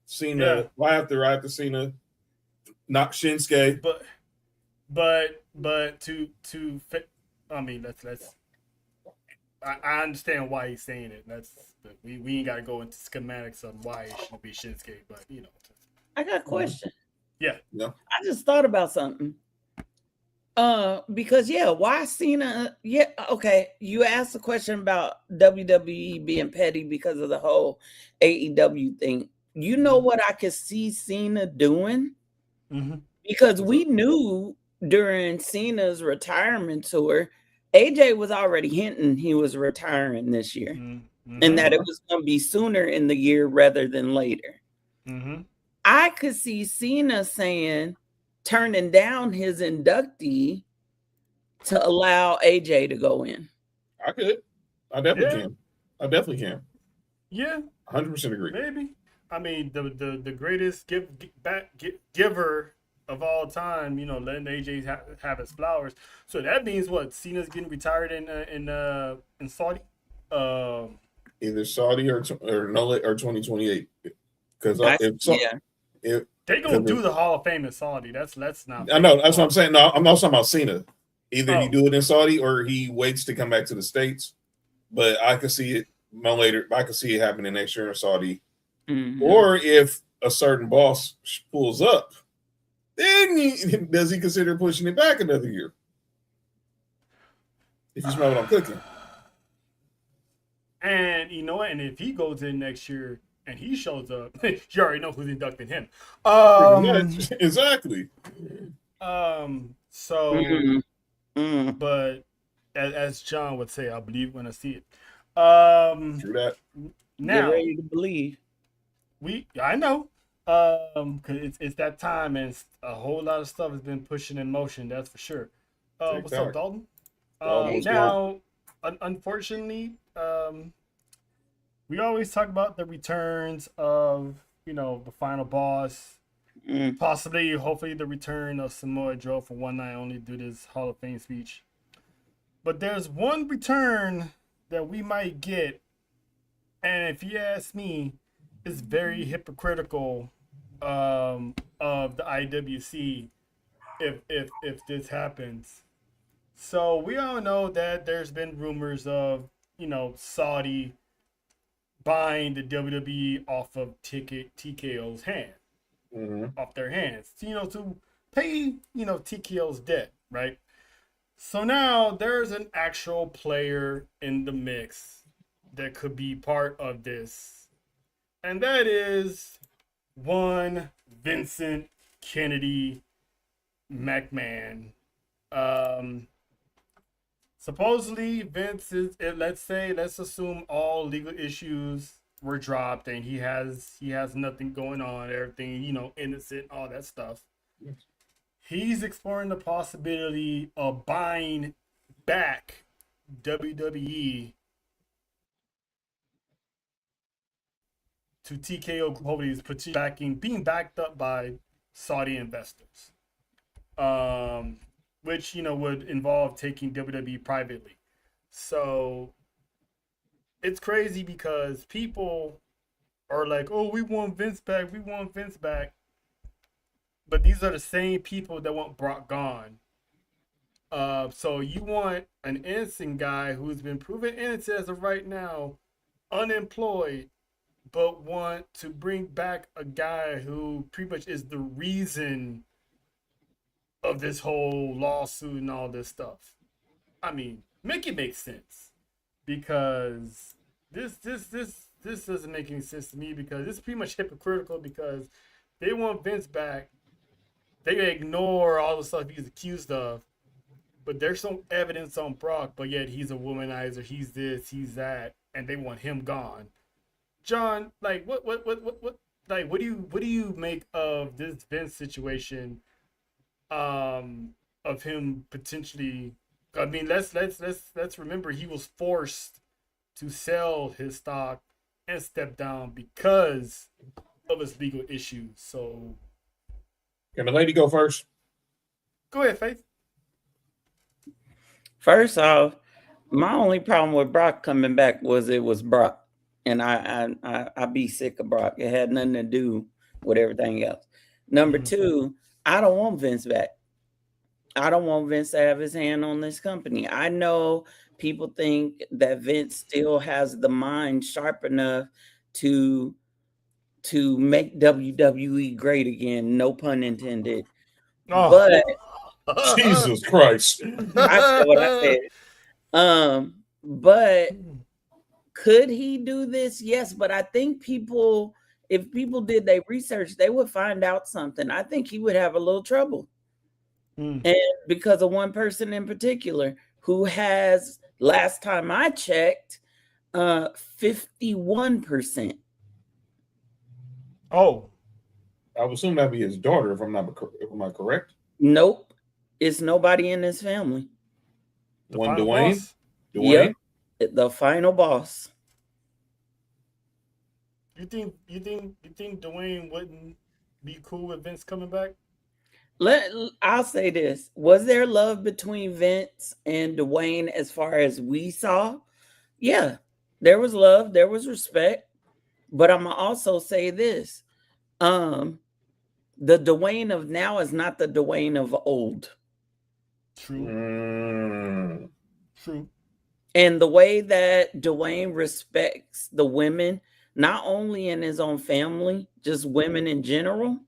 Cena. Yeah. Right after Cena, not Shinsuke. But I mean, let's. I understand why he's saying it. We ain't got to go into schematics on why it should be Shinsuke, but I got a question. Yeah. I just thought about something. Because why Cena? Yeah, okay. You asked a question about WWE being petty because of the whole AEW thing. You know what I could see Cena doing? Because we knew during Cena's retirement tour, AJ was already hinting he was retiring this year, and that it was going to be sooner in the year rather than later. I could see Cena turning down his inductee to allow AJ to go in. I could. I definitely can. Yeah. 100% agree. Maybe. I mean, the greatest giver of all time, letting AJ have his flowers. So that means what? Cena's getting retired in Saudi? Either Saudi or 2028. Because they're gonna do the Hall of Fame in Saudi. That's not. I know. That's what I'm saying. No, I'm not talking about Cena. Either he do it in Saudi or he waits to come back to the States. But I could see it later. I could see it happening next year in Saudi. Or if a certain boss pulls up, then does he consider pushing it back another year? If you smell what I'm cooking. And you know what? And if he goes in next year and he shows up, you already know who's inducting him. Exactly. But as John would say, I'll believe when I see it. True that. Now, get ready to believe. I know. Because it's that time and a whole lot of stuff has been pushing in motion. That's for sure. What's up, Dalton? Now, unfortunately, we always talk about the returns of the final boss, possibly, hopefully, the return of Samoa Joe for one night only do this Hall of Fame speech. But there's one return that we might get, and if you ask me, it's very hypocritical of the IWC if this happens. So we all know that there's been rumors of Saudi buying the WWE off of TKO's hand, off their hands, to pay TKO's debt, right? So now there's an actual player in the mix that could be part of this. And that is one Vincent Kennedy McMahon. Supposedly Vince let's assume all legal issues were dropped and he has nothing going on, everything, innocent, all that stuff. He's exploring the possibility of buying back WWE to TKO Holdings being backed up by Saudi investors, which would involve taking WWE privately. So it's crazy because people are like, "Oh, we want Vince back. We want Vince back," but these are the same people that want Brock gone. So you want an innocent guy who's been proven innocent as of right now, unemployed, but want to bring back a guy who pretty much is the reason of this whole lawsuit and all this stuff. I mean, make it make sense, because this doesn't make any sense to me, because it's pretty much hypocritical, because they want Vince back, they ignore all the stuff he's accused of, but there's some evidence on Brock, but yet he's a womanizer, he's this, he's that, and they want him gone. John, like, what do you make of this Vince situation? Of him potentially. I mean, let's remember, he was forced to sell his stock and step down because of his legal issues. So, Can the lady go first? go ahead, Faith. First off, my only problem with Brock coming back was it was Brock, and I be sick of Brock. It had nothing to do with everything else. Number two, I don't want Vince back. I don't want Vince to have his hand on this company. I know people think that Vince still has the mind sharp enough to make WWE great again. No pun intended. Oh. But Jesus Christ. I said what I said. But could he do this? Yes, but I think if people did their research, they would find out something. I think he would have a little trouble. And because of one person in particular who has, last time I checked, 51%. Oh, I would assume that'd be his daughter, if am I correct? Nope. It's nobody in his family. One final Dwayne? boss? Dwayne? Yep. The final boss. You think Dwayne wouldn't be cool with Vince coming back? I'll say this. Was there love between Vince and Dwayne as far as we saw? Yeah. There was love. There was respect. But I'm going to also say this. The Dwayne of now is not the Dwayne of old. True. True. And the way that Dwayne respects the women, not only in his own family, just women in general,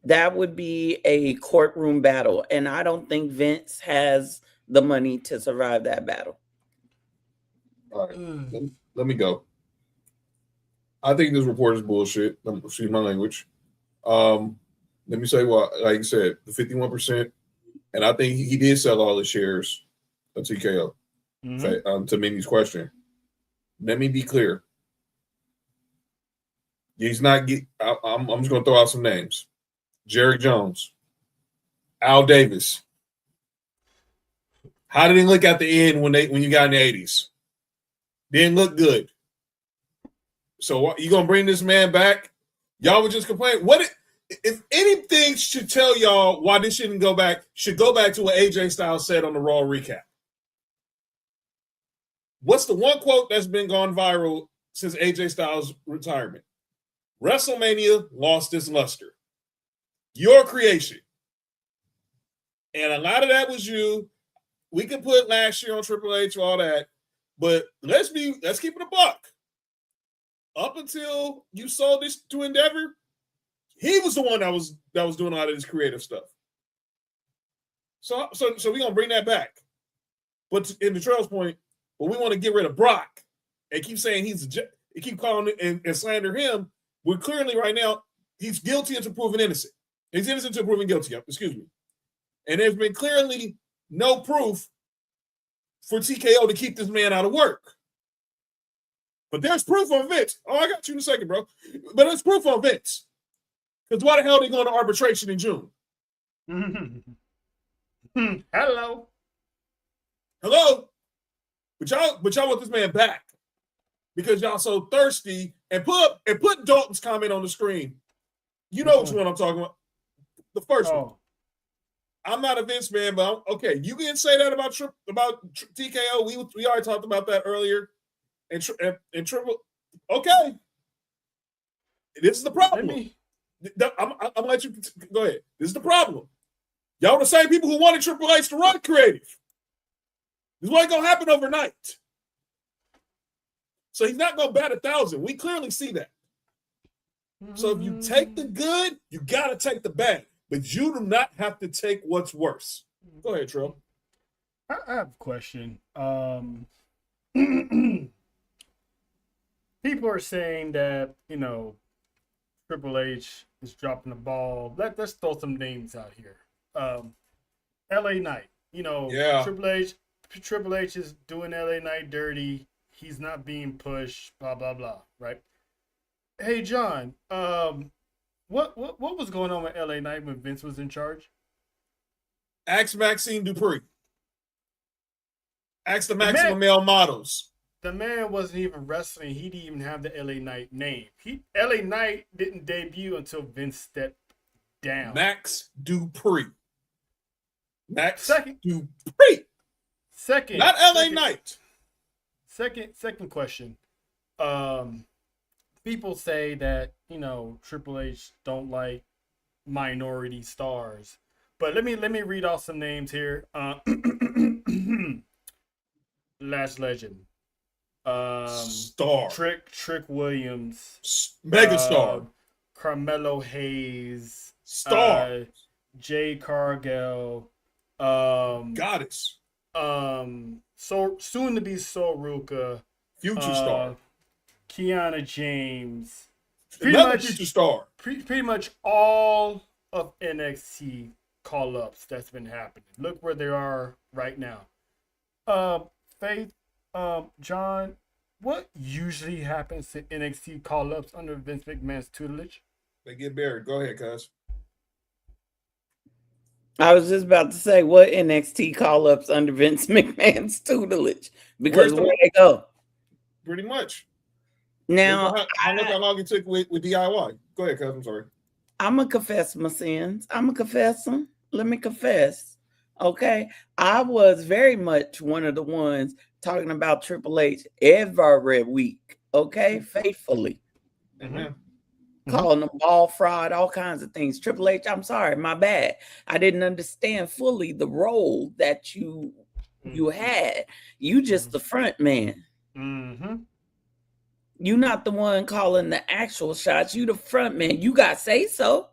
that would be a courtroom battle. And I don't think Vince has the money to survive that battle. All right. Let me go. I think this report is bullshit. Excuse my language. Let me say what, like you said, the 51%, and I think he did sell all his shares of TKO. To Minnie's question, let me be clear. He's not. I'm just going to throw out some names: Jerry Jones, Al Davis. How did it look at the end when you got in the 80s? Didn't look good. So you gonna bring this man back? Y'all would just complain. If anything should tell y'all why this should go back to what AJ Styles said on the Raw recap. What's the one quote that's been gone viral since AJ Styles' retirement? WrestleMania lost its luster. Your creation. And a lot of that was you. We could put last year on Triple H, all that, but let's keep it a buck. Up until you sold this to Endeavor, he was the one that was doing a lot of this creative stuff. So we're gonna bring that back. But in the Trail's point, we want to get rid of Brock and keep saying keep calling it and slander him. We're clearly right now he's guilty until proven innocent. He's innocent until proven guilty. Excuse me. And there's been clearly no proof for TKO to keep this man out of work. But there's proof on Vince. Oh, I got you in a second, bro. But there's proof on Vince. Because why the hell are they going to arbitration in June? Hello. But y'all want this man back. because y'all so thirsty, and put Dalton's comment on the screen. You know which one I'm talking about. The first one. I'm not a Vince man, but okay. You can say that about TKO. We already talked about that earlier. And Triple. Okay, this is the problem. I'm gonna let you go ahead. This is the problem. Y'all the same people who wanted Triple H to run creative. This ain't gonna happen overnight. So he's not gonna bat 1,000. We clearly see that. So if you take the good, you gotta take the bad. But you do not have to take what's worse. Go ahead, Trill. I have a question. People are saying that, Triple H is dropping the ball. Let's throw some names out here. LA Knight. Yeah. Triple H is doing LA Knight dirty. He's not being pushed, blah, blah, blah, right? Hey, John, what was going on with LA Knight when Vince was in charge? Ask Maxine Dupree. Ask the Maximum Male Models. The man wasn't even wrestling. He didn't even have the LA Knight name. LA Knight didn't debut until Vince stepped down. Max Dupree. Dupree. Second. Not LA Knight. Second question. People say that, Triple H don't like minority stars. But let me read off some names here. Lash Legend. Star. Trick Williams. Megastar. Carmelo Hayes. Star. Jay Cargill. Goddess. So soon to be Soruka. Future star. Kiana James. Another future star. Pretty much all of NXT call-ups that's been happening. Look where they are right now. Faith, John, what usually happens to NXT call-ups under Vince McMahon's tutelage? They get buried. Go ahead, cuz. I was just about to say, what NXT call-ups under Vince McMahon's tutelage? Because where they go? Pretty much. Now, look how long it took with DIY. Go ahead, cuz. I'm sorry. I'm going to confess my sins. I'm going to confess them. Let me confess. Okay. I was very much one of the ones talking about Triple H every week. Okay. Faithfully. Mm-hmm. Calling them ball fraud, all kinds of things. Triple H, I'm sorry, my bad. I didn't understand fully the role that you had. You just the front man. Mm-hmm. You're not the one calling the actual shots. You the front man. You got say so.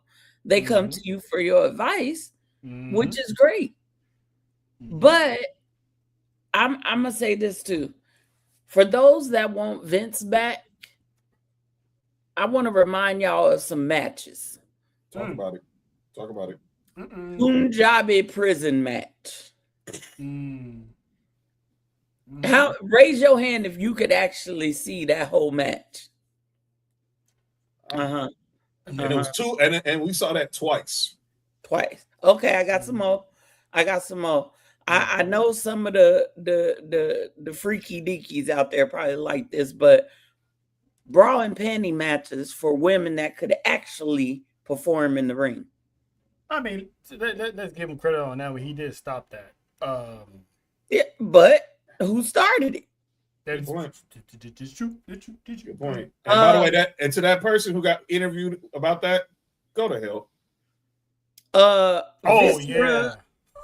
They come to you for your advice, which is great. But I'm gonna say this too. For those that want Vince back, I want to remind y'all of some matches. Talk about it. Punjabi prison match. How? Raise your hand if you could actually see that whole match. And it was two, and we saw that twice. Okay, I got some more. I know some of the freaky deakies out there probably like this, but bra and panty matches for women that could actually perform in the ring. I mean, let's give him credit on that one. He did stop that. Yeah, but who started it? That's true. Good point. And by the way, to that person who got interviewed about that, go to hell.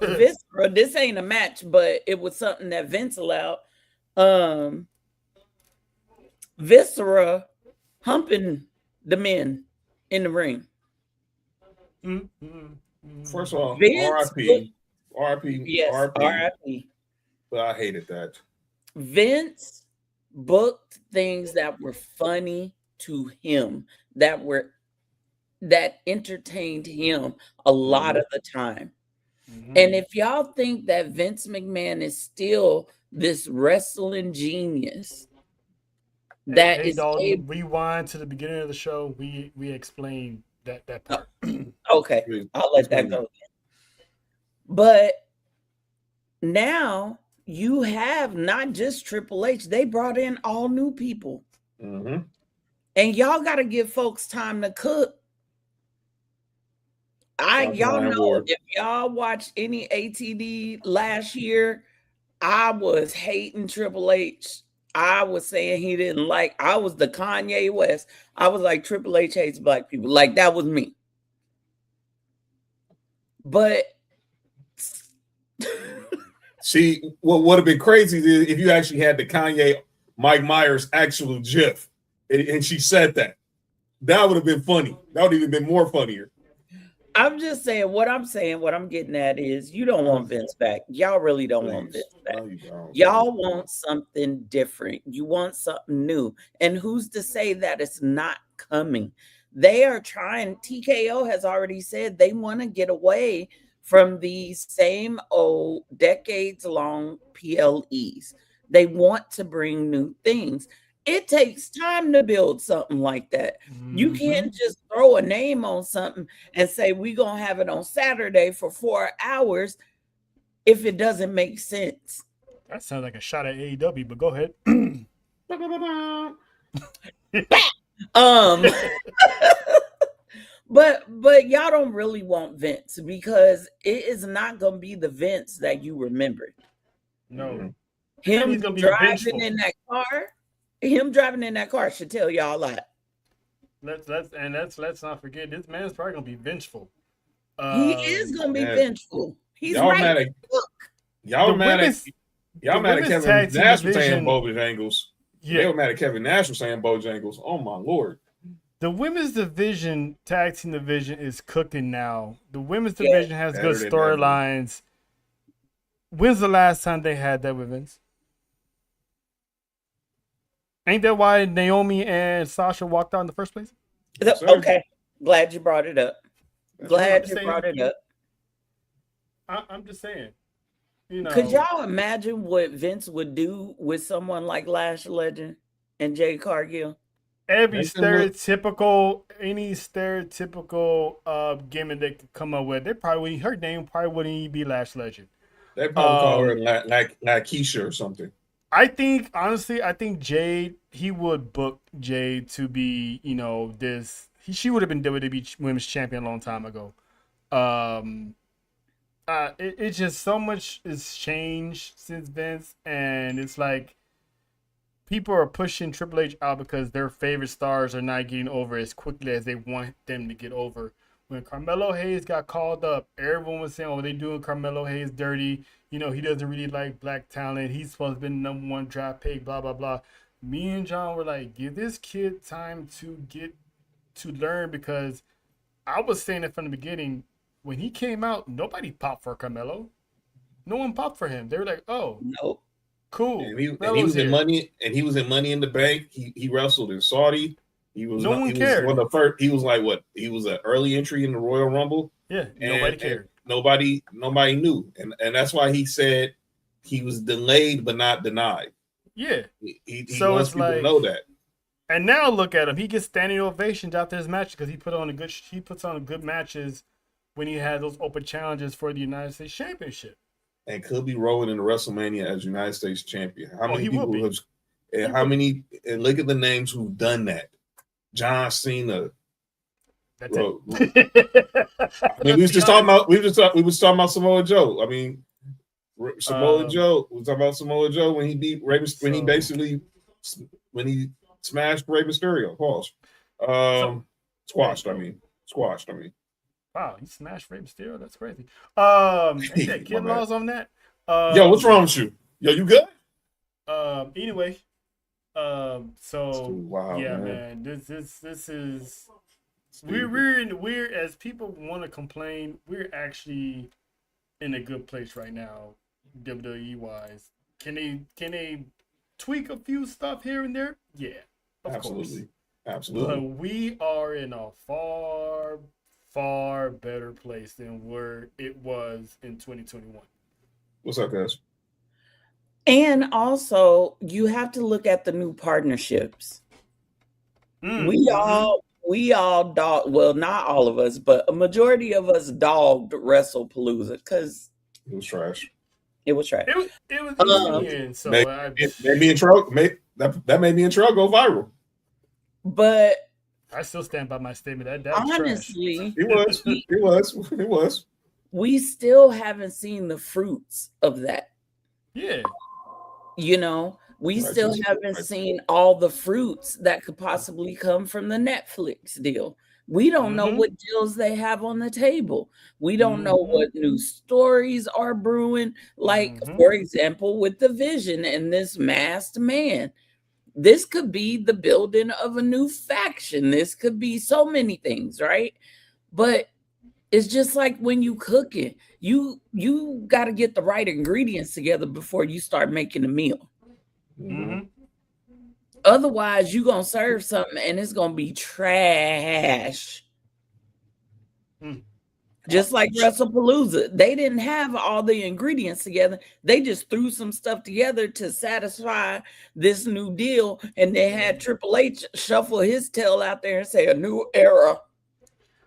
Viscera, this ain't a match, but it was something that Vince allowed. Viscera humping the men in the ring. First of all, Vince, RIP. Yes, RIP. But I hated that. Vince booked things that were funny to him, that entertained him a lot of the time. And if y'all think that Vince McMahon is still this wrestling genius, rewind to the beginning of the show. We explained that part. Okay, I'll let that go. But now you have not just Triple H; they brought in all new people. Mm-hmm. And y'all got to give folks time to cook. Y'all know if y'all watched any ATD last year, I was hating Triple H. I was saying he didn't like. I was the Kanye West. I was like, Triple H hates black people. Like, that was me. But see, what would have been crazy is if you actually had the Kanye Mike Myers actual GIF, and she said that. That would have been funny. That would have even been more funnier. I'm just saying, what I'm getting at is you don't want Vince back. Y'all really don't want Vince back. No, y'all want something different. You want something new. And who's to say that it's not coming? They are trying. TKO has already said they want to get away from these same old decades-long PLEs. They want to bring new things. It takes time to build something like that. Mm-hmm. You can't just throw a name on something and say we're going to have it on Saturday for 4 hours if it doesn't make sense. That sounds like a shot at AEW, but go ahead. But y'all don't really want Vince because it is not going to be the Vince that you remember. No. Him driving in that car. Him driving in that car should tell y'all a lot. Let's not forget this man's probably gonna be vengeful. He is gonna be vengeful. He's right. Y'all mad at Kevin Nash for saying Bojangles. Yeah, they were mad at Kevin Nash for saying Bojangles. Oh my lord. The women's division, tag team division, is cooking now. The women's division has good storylines. When's the last time they had that with Vince? Ain't that why Naomi and Sasha walked out in the first place? Okay. Glad you brought it up. Glad you brought it up. I'm just saying. You know, could y'all imagine what Vince would do with someone like Lash Legend and Jade Cargill? Any stereotypical gimmick they could come up with, her name probably wouldn't even be Lash Legend. They probably call her like Keisha or something. I think Jade, he would book Jade to be, she would have been WWE Women's Champion a long time ago. It's just so much has changed since Vince, and it's like people are pushing Triple H out because their favorite stars are not getting over as quickly as they want them to get over. When Carmelo Hayes got called up, everyone was saying, they're doing Carmelo Hayes dirty. He doesn't really like black talent. He's supposed to be the number one draft pick, blah, blah, blah. Me and John were like, give this kid time to learn, because I was saying it from the beginning. When he came out, nobody popped for Carmelo. No one popped for him. They were like, oh, nope. Cool. And he was in Money in the Bank. He wrestled in Saudi. He was no one cared. Was one of the first. He was like what? He was an early entry in the Royal Rumble. Yeah, nobody cared. Nobody knew, and that's why he said he was delayed but not denied. Yeah, he wants people to know that. And now look at him; he gets standing ovations after his match because he puts on good matches when he had those open challenges for the United States Championship. And could be rolling into WrestleMania as United States Champion. How many people have? And And look at the names who've done that. John Cena. That's it. We was talking about Samoa Joe. I mean, Samoa Joe. We was talking about Samoa Joe when he beat Rey Mysterio. When he smashed Rey Mysterio. Pause. Squashed. I mean. Wow, he smashed Rey Mysterio. That's crazy. Ain't that kid laws on that? Yo, what's wrong with you? Yo, you good? Anyway. Wow, man. This is we're as people want to complain, we're actually in a good place right now, WWE wise. Can they tweak a few stuff here and there? Yeah, of course. Absolutely. But we are in a far, far better place than where it was in 2021. What's up, guys? And also, you have to look at the new partnerships. We all dogged, well, not all of us, but a majority of us dogged WrestlePalooza because it was trash. It was trash. It was that made me in trouble go viral. But I still stand by my statement. That was trash. honestly, It was. we still haven't seen the fruits of that. Yeah. You know, we Right, still just- haven't right. seen all the fruits that could possibly come from the Netflix deal. We don't know Mhm. what deals they have on the table. We don't know what new stories are brewing. Like, for example, with the Vision and this masked man. This could be the building of a new faction. This could be so many things, right? But it's just like when you cook it, you got to get the right ingredients together before you start making a meal. Mhm. Otherwise, you're going to serve something and it's going to be trash. Mm. Just like WrestlePalooza. They didn't have all the ingredients together. They just threw some stuff together to satisfy this new deal. And they had Triple H shuffle his tail out there and say, a new era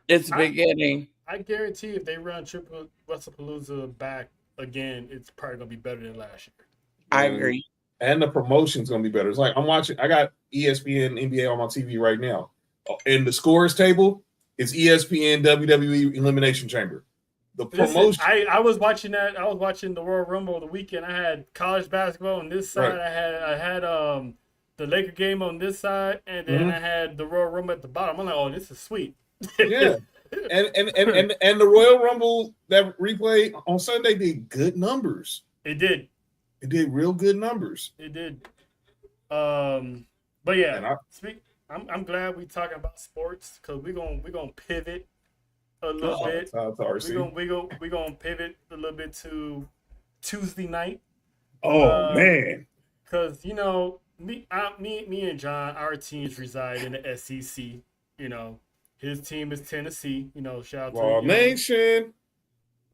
is beginning. I guarantee if they run Triple WrestlePalooza back again, it's probably gonna be better than last year. I agree. And the promotion's gonna be better. It's like I'm watching. I got ESPN NBA on my TV right now. In the scores table, it's ESPN WWE Elimination Chamber. The promotion. Listen, I was watching that. I was watching the Royal Rumble the weekend. I had college basketball on this side. Right. I had the Laker game on this side, and then I had the Royal Rumble at the bottom. I'm like, oh, this is sweet. Yeah. And the Royal Rumble that replay on Sunday did good numbers. It did. It did real good numbers. It did. But yeah, And I'm glad we talking about sports because we're gonna pivot a little bit. We're gonna pivot a little bit to Tuesday night. Man. Because you know me and John, our teams reside in the SEC. You know, his team is Tennessee. You know, shout out Raw to Nation.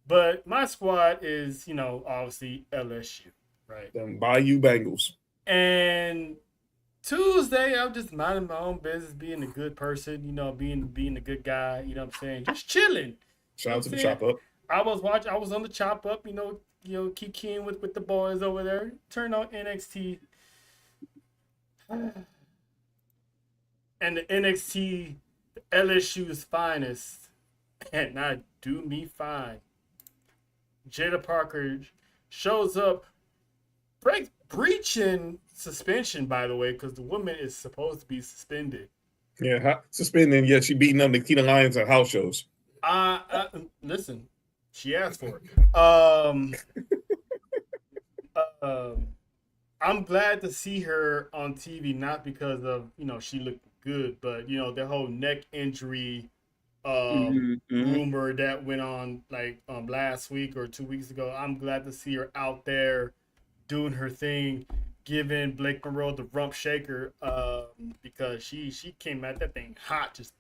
But my squad is, you know, obviously LSU, right? Them Bayou Bengals. And Tuesday, I'm just minding my own business, being a good person, you know, being a good guy, you know what I'm saying? Just chilling. Shout out to the Chop Up. I was on the Chop Up, you know, keep keying with the boys over there. Turn on NXT. And the NXT, the LSU's finest, and not do me fine. Jada Parker shows up, breaching suspension, by the way, because the woman is supposed to be suspended. Yeah, suspending, yet she beating up Nikita Lyons at house shows. Listen, she asked for it. I'm glad to see her on TV, not because of, you know, she looked good, but, you know, the whole neck injury rumor that went on like last week or 2 weeks ago. I'm glad to see her out there doing her thing, giving Blake Monroe the rump shaker because she came at that thing hot, just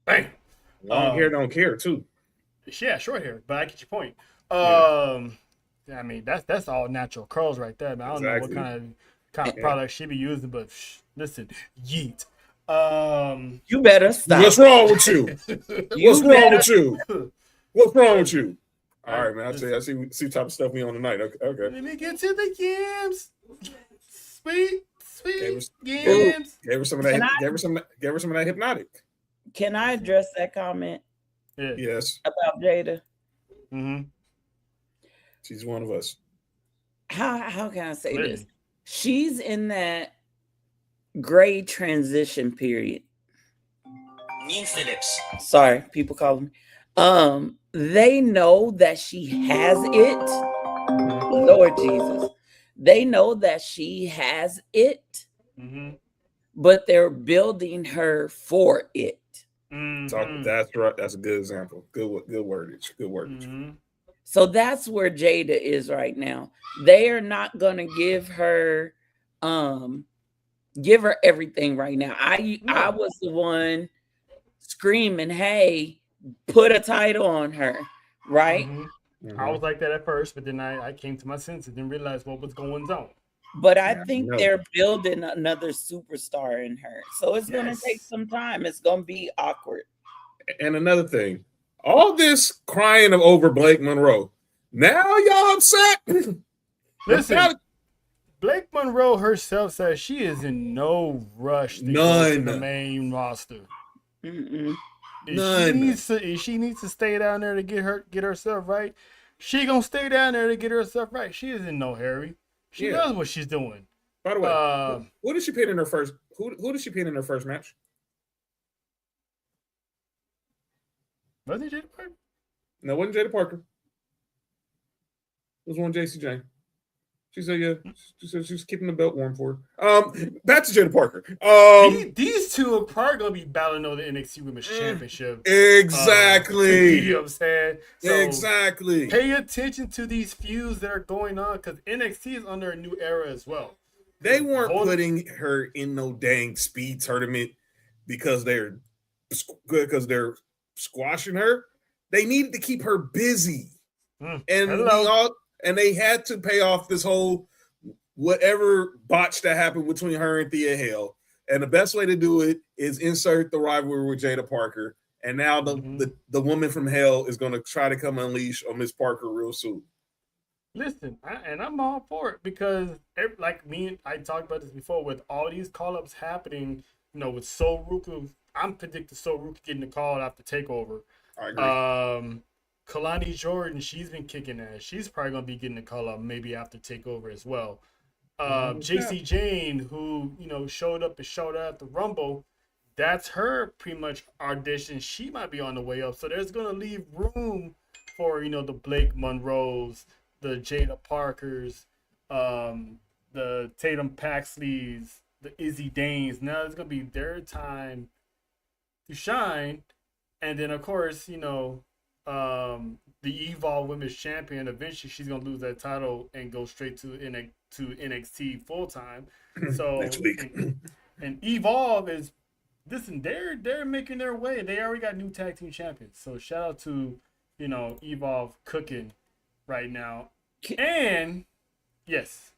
bang. Long hair don't care too. Yeah, short hair, but I get your point. I mean that's all natural curls right there, man. I don't know what kind of product she be using, but listen, yeet. You better stop. What's wrong with you? What's wrong with you? What's wrong with you? All right, man. I see type of stuff we on tonight. Okay. Let me get to the games. Sweet games. Gave her some of that. Gave her some of that hypnotic. Can I address that comment? Yeah. Yes. About Jada. Mm-hmm. She's one of us. How can I say this? She's in that gray transition period. New Phillips. Sorry, people call me. They know that she has it. Lord Jesus. They know that she has it, but they're building her for it. That's right. That's a good example. Good wordage. Good wordage. So that's where Jada is right now. They are not going to give her everything right now. I was the one screaming, "Hey, put a title on her," right? I was like that at first, but then I came to my senses and realized what was going on. But I think they're building another superstar in her. So it's going to take some time. It's going to be awkward. And another thing, all this crying over Blake Monroe. Now y'all upset? Listen, Blake Monroe herself says she is in no rush to go to the main roster. Mm-mm. If she needs to stay down there to get herself right, she gonna stay down there to get herself right. She is in no hurry. She knows what she's doing. By the way, who did she pin in her first? Who did she pin in her first match? Was it Jada Parker? No, it wasn't Jada Parker. It was one JC Jane. She said, yeah. She said she was keeping the belt warm for her. Back to Jada Parker. These two are probably going to be battling over the NXT Women's Championship. Exactly. You know what I'm saying? So exactly. Pay attention to these feuds that are going on because NXT is under a new era as well. They weren't putting her in no dang speed tournament because they're squashing her. They needed to keep her busy. And they had to pay off this whole whatever botch that happened between her and Thea Hale. And the best way to do it is insert the rivalry with Jada Parker. And now the woman from Hell is going to try to come unleash on Miss Parker real soon. Listen, I'm all for it because, like me and I talked about this before, with all these call-ups happening, with Sol Ruka, I'm predicting Sol Ruka getting the call after TakeOver. I agree. Kalani Jordan, she's been kicking ass. She's probably going to be getting a call up maybe after TakeOver as well. JC Jane, who, showed up at the Rumble, that's her pretty much audition. She might be on the way up. So there's going to leave room for, the Blake Monroes, the Jada Parkers, the Tatum Paxleys, the Izzy Danes. Now it's going to be their time to shine. And then, of course, the Evolve Women's Champion, eventually she's gonna lose that title and go straight to NXT full time. So next week. And Evolve is they're making their way. They already got new tag team champions. So shout out to Evolve cooking right now. And yes.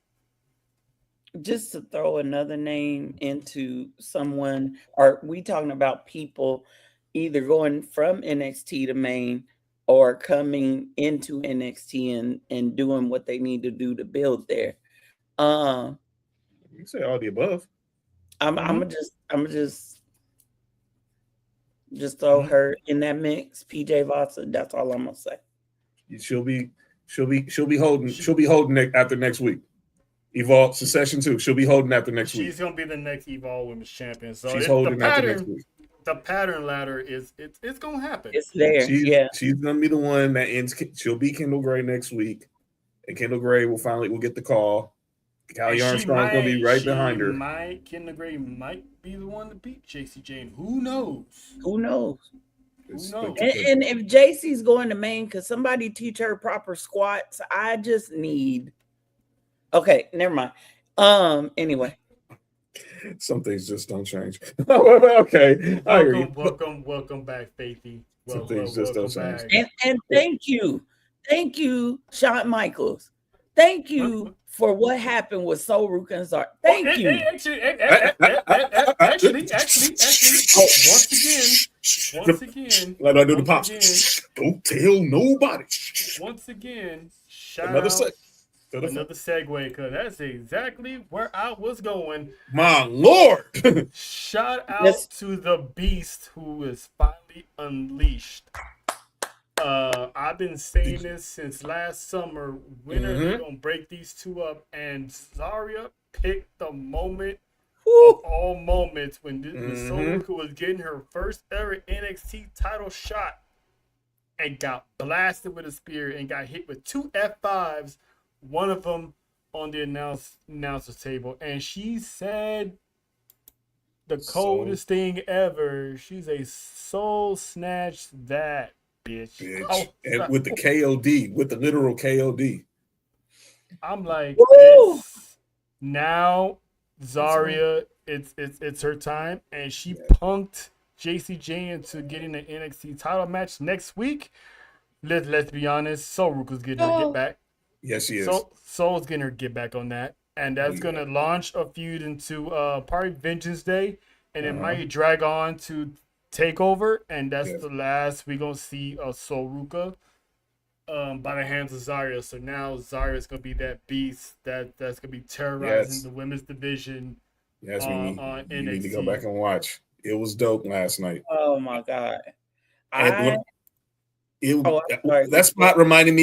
Just to throw another name into someone, are we talking about people either going from NXT to main or coming into NXT and doing what they need to do to build there? You say all the above. I'm gonna just throw her in that mix. PJ Vossa. That's all I'm gonna say. She'll be holding after next week. Evolve Succession 2. She'll be holding after next week. She's gonna be the next Evolve Women's Champion. So she's holding after next week. The pattern ladder it's gonna happen. It's there. She's gonna be the one that ends. She'll be Kendall Gray next week, and Kendall Gray will get the call. Callie Armstrong's gonna be right behind her. Kendall Gray might be the one to beat JC Jane. Who knows? And if JC's going to main, could somebody teach her proper squats? I just need. Okay, never mind. Anyway. Some things just don't change. Okay. Welcome back, Faithy. Some things just don't change. And thank you, Shawn Michaels. Thank you for what happened with Sol Ruka and Zar. Thank you. Actually, once again, like I do the pops. Don't tell nobody. Once again, another segue, because that's exactly where I was going. My Lord! Shout out to the Beast who is finally unleashed. I've been saying this since last summer. When are they gonna break these two up? And Zarya picked the moment of all moments when Sol Ruka was getting her first ever NXT title shot and got blasted with a spear and got hit with two F5s. One of them on the announcer's table, and she said the coldest thing ever. She's a soul snatch that bitch. And with the KOD, with the literal KOD. I'm like, now Zarya, it's her time, and she punked JC Jane into getting an NXT title match next week. Let's be honest, Sol Ruka's getting her get back. Yes, she is. Sol's getting her get back on that. And that's going to launch a feud into probably Vengeance Day. And it might drag on to TakeOver. And that's the last we're going to see of Sol Ruka. by the hands of Zarya. So now Zarya is gonna be that beast that's gonna be terrorizing the women's division. Yes, on you need to NXT. go back and watch. It was dope last night. Oh my God. And sorry. that spot reminded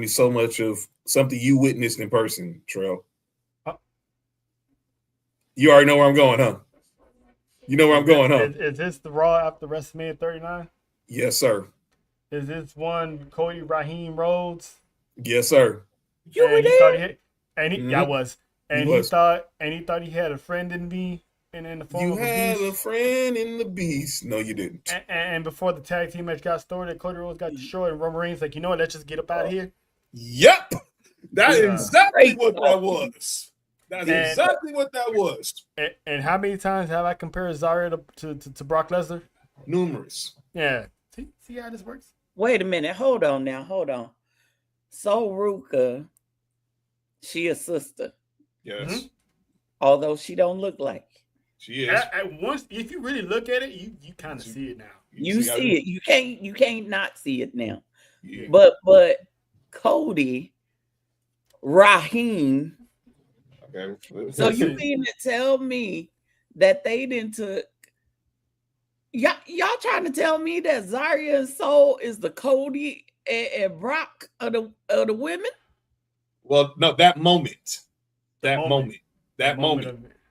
me so much of something you witnessed in person, Trell. You already know where I'm going, huh? You know where I'm going, huh? Is this the Raw after WrestleMania 39? Yes, sir. Is this one Cody Raheem Rhodes? Yes, sir. You were there? I was. And he thought he had a friend in me and in the form of a beast. You had a friend in the beast. No, you didn't. And before the tag team match got started, Cody Rhodes got destroyed, and Roman Reigns like, you know what? Let's just get up out of here. Yep, that's exactly what that was. That's exactly what that was. And how many times have I compared Zarya to Brock Lesnar? Numerous. Yeah. See how this works? Wait a minute. Hold on now. Hold on. So Ruka, she a sister. Yes. Mm-hmm. Although she don't look like. She is. At once, if you really look at it, you kind of see it now. You see it. You can't not see it now. Yeah. But Cody, Raheem. Okay. So you mean to tell me that they didn't took y'all trying to tell me that Zarya and Soul is the Cody and Brock of the women? Well, no, that moment.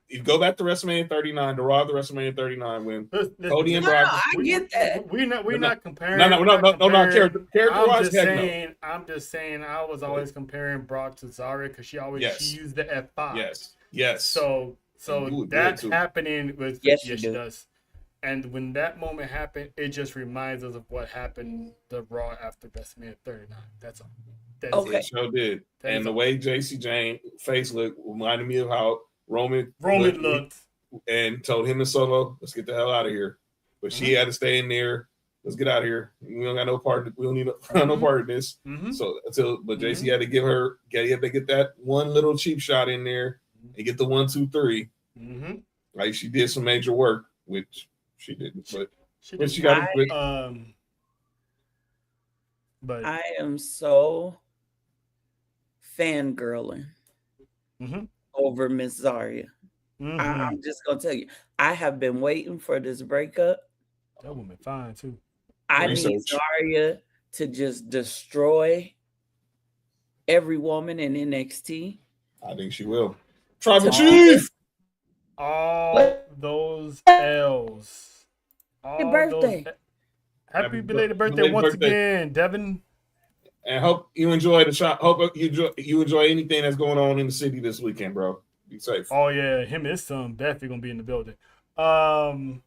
You go back to WrestleMania 39, the Raw of the WrestleMania 39 when Cody and Brock. I get that. We're not comparing. Character-wise. I'm just saying. I was always comparing Brock to Zarya because she used the F5. Yes. So that happening was she does. And when that moment happened, it just reminds us of what happened the Raw after WrestleMania 39. That's all. Okay. It sure did. And the way JC Jane face looked reminded me of how Roman looked and told him and Solo, let's get the hell out of here. But she had to stay in there. Let's get out of here. We don't got no part. We don't need no part of this. Mm-hmm. So JC had to get that one little cheap shot in there and get the 1, 2, 3. Mm-hmm. Like she did some major work, which she didn't. But she got it. But I am so fangirling over Miss Zarya. I'm just gonna tell you, I have been waiting for this breakup. That woman fine too. I need Zarya to just destroy every woman in NXT. I think she will. Tribal Chief. All those L's. Happy birthday. Happy belated birthday once again, Devin. And hope you enjoy the shot. Hope you enjoy anything that's going on in the city this weekend, bro. Be safe. Oh yeah, him and his son definitely gonna be in the building. But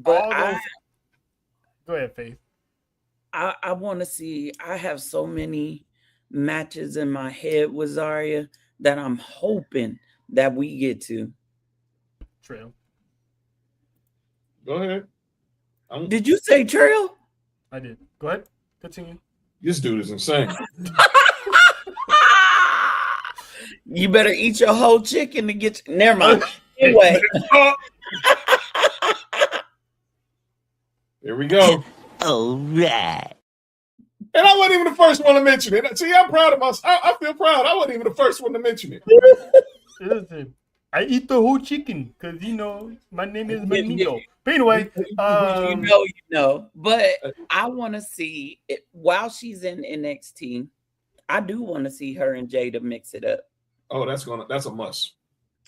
all those. Go ahead, Faith. I want to see. I have so many matches in my head with Zarya that I'm hoping that we get to. Trail. Go ahead. Did you say Trail? I did. Go ahead. Continue. This dude is insane. You better eat your whole chicken to get. Never mind. Anyway. Here we go. All right. And I wasn't even the first one to mention it. See, I'm proud of myself. I feel proud. I wasn't even the first one to mention it. Listen, I eat the whole chicken because my name is Manito. But anyway, you know. But I want to see it while she's in NXT. I do want to see her and Jada mix it up. Oh, that's a must.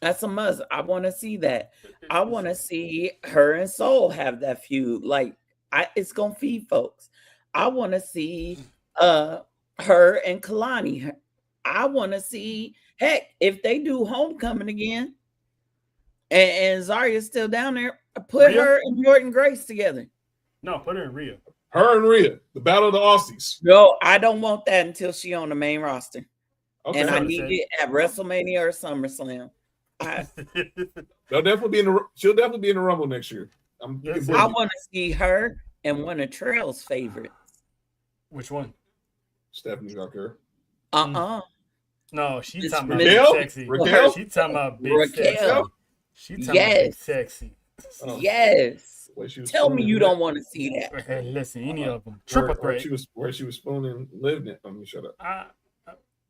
That's a must. I want to see that. I want to see her and Soul have that feud. Like, it's gonna feed folks. I want to see her and Kalani. I want to see, heck, if they do Homecoming again, and Zarya's still down there, put her and Jordan Grace together. No, put her in Rhea. Her and Rhea, the battle of the Aussies. No, I don't want that until she on the main roster. Okay. And I need it at WrestleMania or SummerSlam. She'll definitely be in the Rumble next year. I want to see her and one of Trail's favorites. Which one? Stephanie Tucker. No, she's talking about Raquel? big sexy. Raquel? She's talking about big Raquel. sexy. She's talking about big sexy. Yes. Where she was Tell me spooning you Liv. don't want to see that. Hey, listen, any of them. Triple Where threat. she was spooning Liv. Let me shut up.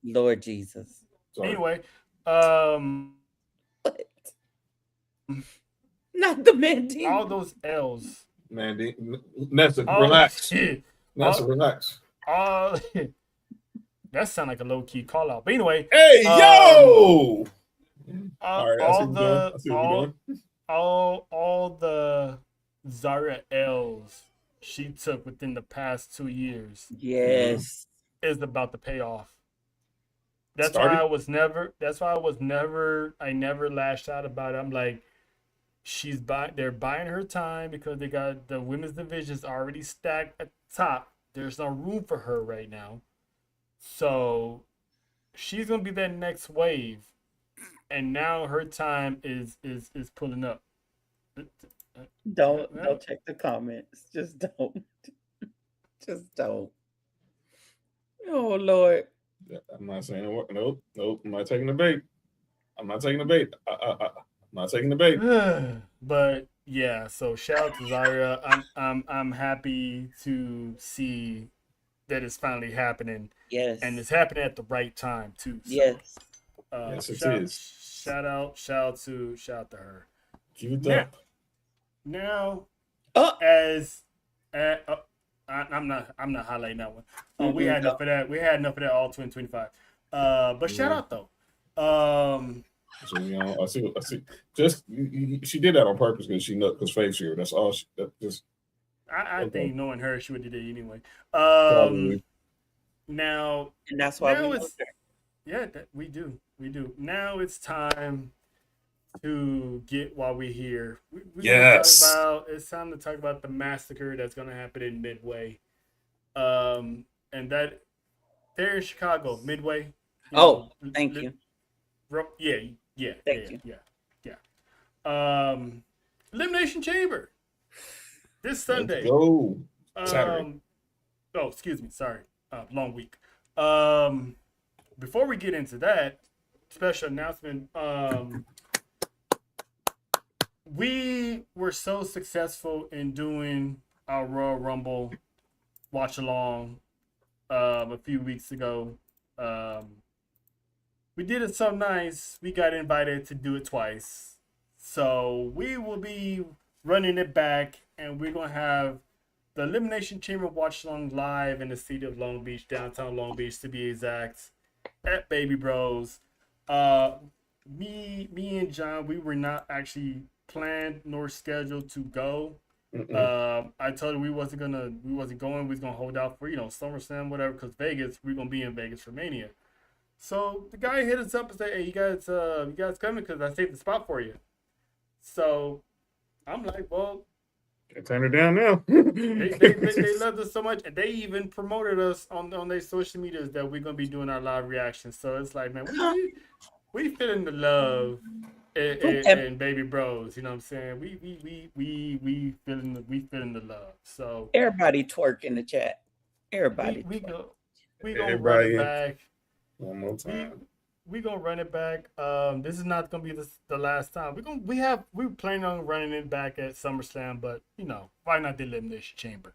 Lord Jesus. Sorry. Anyway, What? Not the man all demon. those L's. Man, Nessa, All relax. shit. Nessa, relax. All that sound like a low key call out. But anyway, Hey, yo! All right, I see what you're doing. I see what you're doing. all the Zarya L's she took within the past 2 years Yes. is about to pay off. That's Started? why I never lashed out about it. I'm like, they're buying her time because they got the women's divisions already stacked at the top. There's no room for her right now. So she's gonna be that next wave. And now her time is pulling up. Don't check the comments. Just don't. Just don't. Oh Lord. I'm not saying it. Nope. I'm not taking the bait. I'm not taking the bait. I'm not taking the bait. But yeah, so shout out to Zarya. I'm happy to see that it's finally happening. Yes. And it's happening at the right time too. So, yes. Yes, it is. Shout out to her. Keep it up. Now, Oh. I'm not highlighting that one. We had enough of that. We had enough of that all 2025. But shout out though. So, I see. Just she did that on purpose because she knows because Faith's here. That's all. I think knowing her, she would do that anyway. Probably. And that's why we know her. Yeah, we do. Now it's time to get while we're here. Yes. It's time to talk about the massacre that's going to happen in Midway. And that they're in Chicago, Midway. Thank you. Yeah. Thank you. Yeah. Elimination Chamber this Sunday. Let's go. Saturday. Excuse me. Sorry. Long week. Before we get into that special announcement, we were so successful in doing our Royal Rumble watch along a few weeks ago. We did it so nice, we got invited to do it twice. So we will be running it back, and we're going to have the Elimination Chamber watch along live in the city of Long Beach, downtown Long Beach to be exact, at Baby Bros. Me and John, we were not actually planned nor scheduled to go. I told him we wasn't going. We was gonna hold out for SummerSlam, whatever, because we're gonna be in Vegas for Mania. So the guy hit us up and said, "Hey, you guys coming? Because I saved the spot for you." So I'm like, "Well, Can't turn it down now." they loved us so much, and they even promoted us on their social medias that we're gonna be doing our live reactions. So it's like, man, we feeling the love and Baby Bros. You know what I'm saying? We feeling the love. So everybody twerk in the chat. Everybody. We gonna run it back. One more time. We gonna run it back. This is not gonna be the last time. We planning on running it back at SummerSlam, but why not the Elimination Chamber?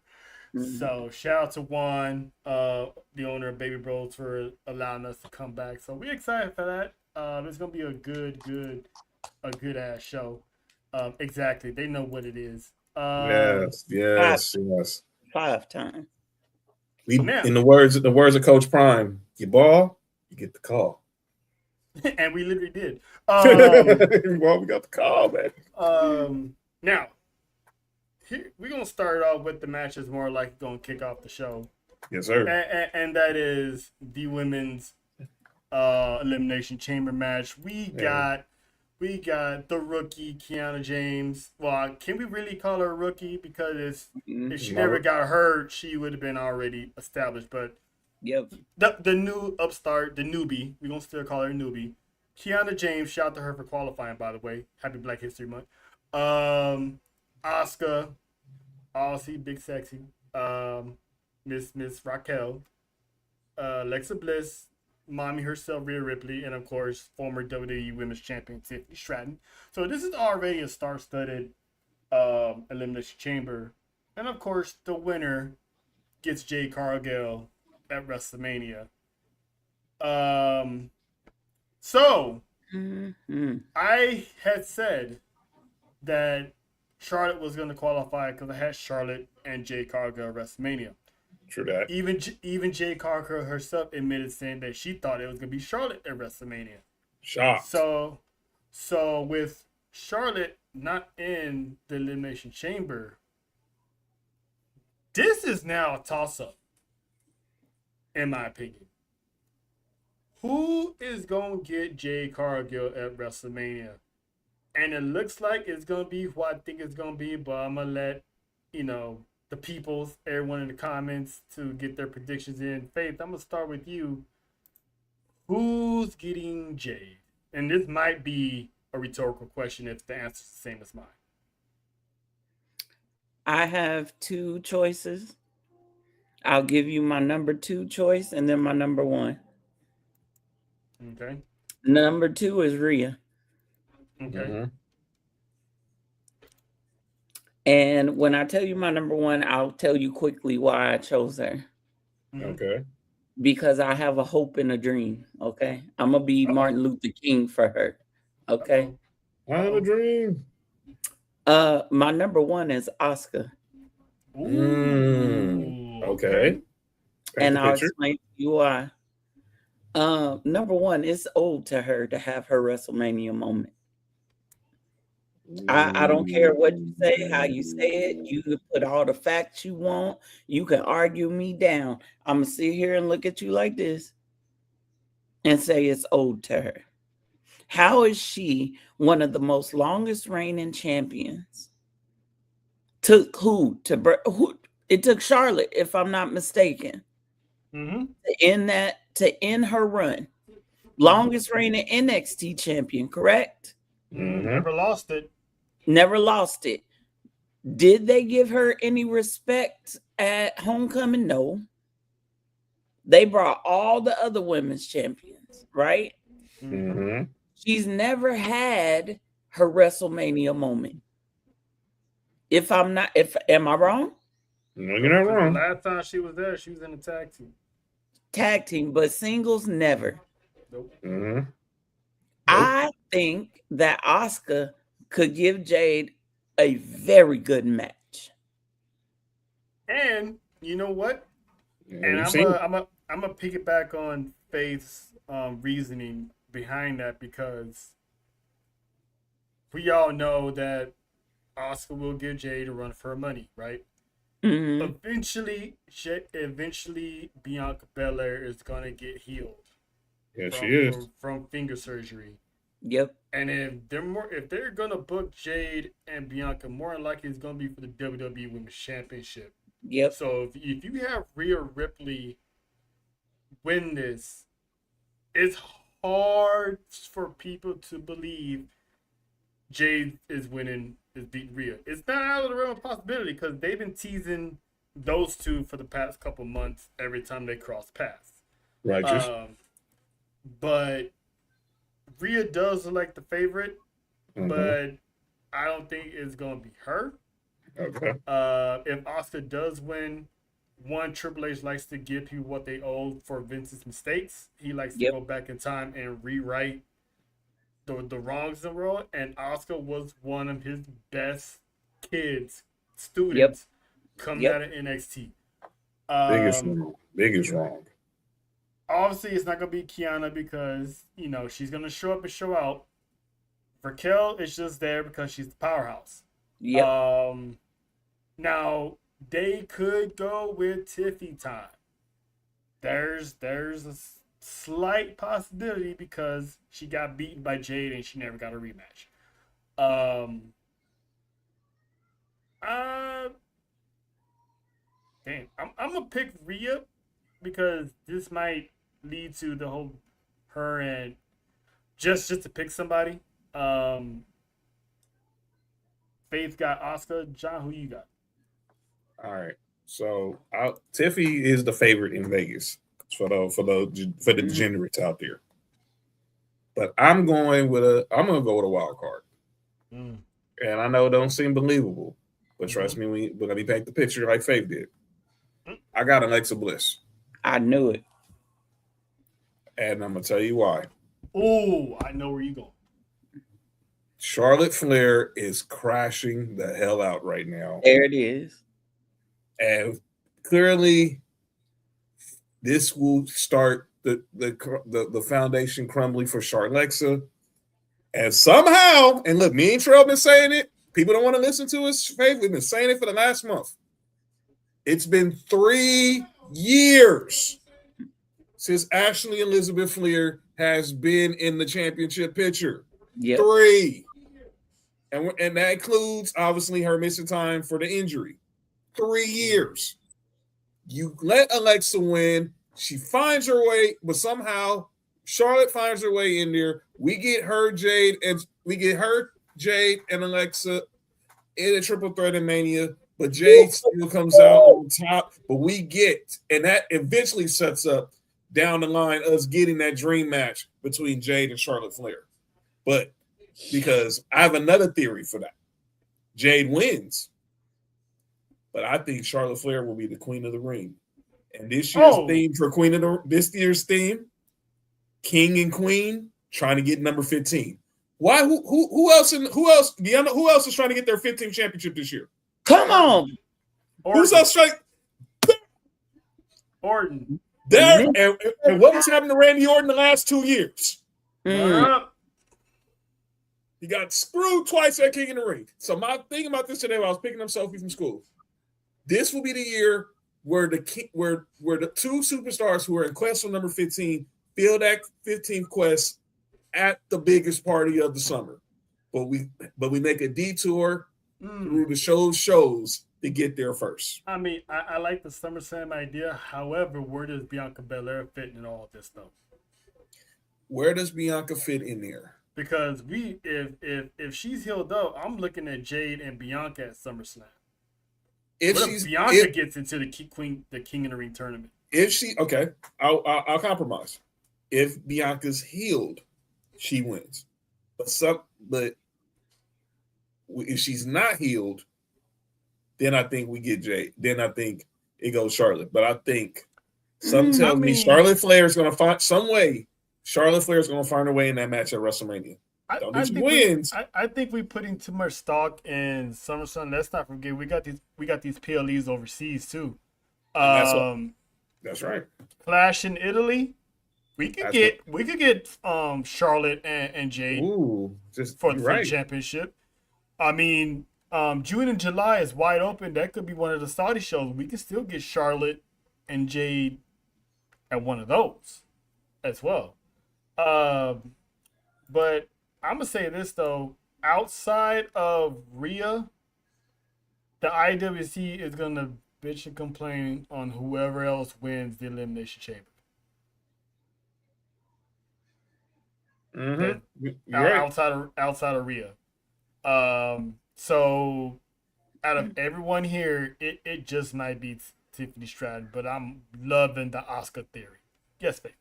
Mm-hmm. So shout out to Juan, the owner of Baby Bros, for allowing us to come back. So we're excited for that. It's gonna be a good ass show. Exactly. They know what it is. Yes. 5 times. In the words of Coach Prime, you ball, you get the call. And we literally did. Well, we got the call, man. Now, we're gonna start off with the matches more like gonna kick off the show. Yes, sir. And that is the women's Elimination Chamber match. We got the rookie Kiana James. Well, can we really call her a rookie? Because if she never got hurt, she would have been already established. But yep, the new upstart, the newbie, we're gonna still call her a newbie. Kiana James, shout out to her for qualifying, by the way. Happy Black History Month. Asuka, Aussie, Big Sexy, Miss Raquel, Alexa Bliss, Mommy herself, Rhea Ripley, and of course, former WWE Women's Champion Tiffany Stratton. So this is already a star-studded Elimination Chamber. And of course, the winner gets Jade Cargill at WrestleMania. So I had said that Charlotte was going to qualify because I had Charlotte and Jade Cargill at WrestleMania. True that. Even Jade Cargill herself admitted saying that she thought it was going to be Charlotte at WrestleMania. Shocked. So with Charlotte not in the Elimination Chamber, this is now a toss-up, in my opinion. Who is going to get Jade Cargill at WrestleMania? And it looks like it's going to be who I think it's going to be, but I'm going to let, the peoples, everyone in the comments to get their predictions in. Faith, I'm going to start with you. Who's getting Jade? And this might be a rhetorical question if the answer is the same as mine. I have two choices. I'll give you my number 2 choice and then my number 1. Okay. Number 2 is Rhea. Okay. Mm-hmm. And when I tell you my number 1, I'll tell you quickly why I chose her. Okay. Because I have a hope and a dream. Okay. I'm going to be Martin Luther King for her. Okay. I have a dream. My number 1 is Asuka. Okay. And I'll explain to you why. Number 1, it's old to her to have her WrestleMania moment. I don't care what you say, how you say it. You can put all the facts you want. You can argue me down. I'm going to sit here and look at you like this and say it's old to her. How is she one of the most longest reigning champions? Took who? It took Charlotte, if I'm not mistaken, to end her run. Longest reigning NXT champion, correct? Never lost it. Never lost it. Did they give her any respect at Homecoming? No. They brought all the other women's champions, right? Mm-hmm. She's never had her WrestleMania moment. Am I wrong? No, you're not wrong. The last time she was there, she was in a tag team. Tag team, but singles never. Nope. Mm-hmm. I think that Asuka could give Jade a very good match. And you know what? Yeah, And I'm gonna piggyback on Faith's reasoning behind that, because we all know that Asuka will give Jade a run for her money, right? Mm-hmm. Eventually, Bianca Belair is gonna get healed. Yeah, she is from finger surgery. Yep. And if they're gonna book Jade and Bianca, more than likely it's gonna be for the WWE Women's Championship. Yep. So if you have Rhea Ripley win this, it's hard for people to believe Jade is beating Rhea. It's not out of the realm of possibility, because they've been teasing those two for the past couple months every time they cross paths. righteous. But Rhea does look like the favorite, but I don't think it's gonna be her. Okay. If Asuka does win, Triple H likes to give people what they owe for Vince's mistakes. He likes to go back in time and rewrite the wrongs in the world. And Asuka was one of his best students coming out of NXT. Biggest wrong. Obviously, it's not gonna be Kiana, because she's gonna show up and show out. Raquel is just there because she's the powerhouse. Yep. Now they could go with Tiffy time. There's a slight possibility, because she got beaten by Jade and she never got a rematch. I'm gonna pick Rhea, because this might lead to the whole her and just to pick somebody. Faith got Asuka. John, who you got? All right. So Tiffy is the favorite in Vegas for the degenerates out there. But I'm gonna go with a wild card. and I know it don't seem believable, but trust me, when let me paint the picture like Faith did. I got Alexa Bliss, I knew it. and I'm gonna tell you why. Oh, I know where you going. Charlotte Flair is crashing the hell out right now, There it is. and clearly, this will start the foundation crumbling for Charlexa. And somehow, and look, me and Trell been saying it. People don't want to listen to us. Faith, we've been saying it for the last month. It's been 3 years since Ashley Elizabeth Flair has been in the championship picture. Yep. 3. And that includes, obviously, her missing time for the injury. 3 years. You let Alexa win. She finds her way, but somehow Charlotte finds her way in there. We get her, Jade, and Alexa in a triple threat in Mania, but Jade still comes out on top. But we get, and that eventually sets up down the line us getting that dream match between Jade and Charlotte Flair. But because I have another theory for that. Jade wins, but I think Charlotte Flair will be the queen of the ring. And this year's theme for this year's theme, King and Queen, trying to get number 15. Why? Who else? Deanna, who else is trying to get their 15th championship this year? Come on. Who's else trying? Orton. There. And what has happened to Randy Orton the last 2 years? He got screwed twice at King in the Ring. So my thing about this today, when I was picking up Sophie from school, this will be the year where the two superstars who are in quest for number 15 feel that 15th quest at the biggest party of the summer. But we make a detour through the shows to get there first. I mean, I like the SummerSlam idea. However, where does Bianca Belair fit in all of this stuff? Where does Bianca fit in there? Because if she's healed up, I'm looking at Jade and Bianca at SummerSlam. If Bianca gets into the King in the Ring tournament, I'll compromise. If Bianca's healed, she wins. But if she's not healed, then I think we get Jade. Then I think it goes Charlotte. But I think tells me Charlotte Flair is going to find some way. Charlotte Flair is going to find her way in that match at WrestleMania. I think we're putting too much stock in SummerSlam. Let's not forget we got these PLEs overseas too. That's right. Clash in Italy. We could get Charlotte and Jade for the championship. I mean, June and July is wide open. That could be one of the Saudi shows. We can still get Charlotte and Jade at one of those as well. But I'm gonna say this though, outside of Rhea, the IWC is gonna bitch and complain on whoever else wins the Elimination Chamber. Outside of Rhea. So out of everyone here, it just might be Tiffany Stratton, but I'm loving the Asuka theory. Yes, babe.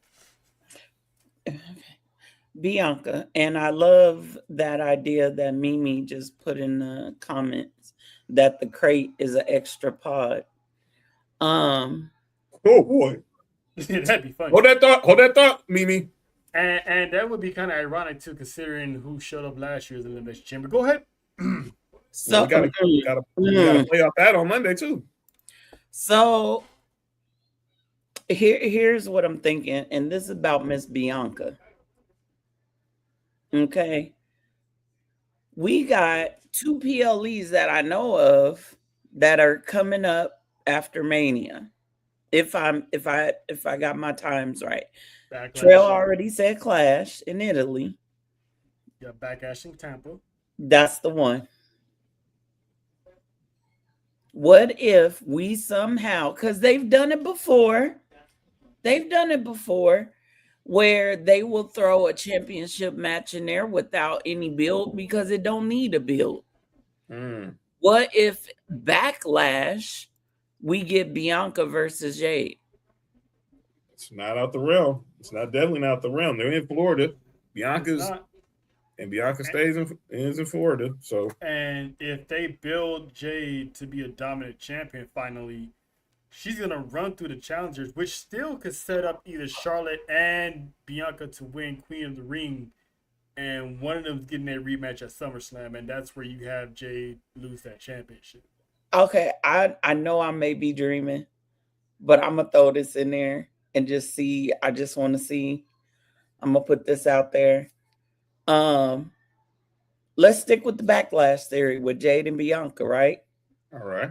Bianca, and I love that idea that Mimi just put in the comments that the crate is an extra pod. Oh boy, that'd be funny. Hold that thought, Mimi. And that would be kind of ironic too, considering who showed up last year's Elimination Chamber. Go ahead. So we gotta play off that on Monday too. So here's what I'm thinking, and this is about Miss Bianca. Okay, we got 2 PLEs that I know of that are coming up after Mania. If I got my times right. Backlash. Trail already said Clash in Italy. Yeah, Backlash in Tampa. That's the one. What if we somehow, because they've done it before, where they will throw a championship match in there without any build because it don't need a build. What if Backlash, we get Bianca versus Jade? It's not out the realm. It's definitely not out the realm. They're in Florida. Bianca's And Bianca ends in Florida. So, and if they build Jade to be a dominant champion finally, she's gonna run through the challengers, which still could set up either Charlotte and Bianca to win Queen of the Ring, and one of them's getting a rematch at SummerSlam, and that's where you have Jade lose that championship. Okay, I know I may be dreaming, but I'm gonna throw this in there and just see. I just want to see. I'm gonna put this out there. Let's stick with the backlash theory with Jade and Bianca, right? all right.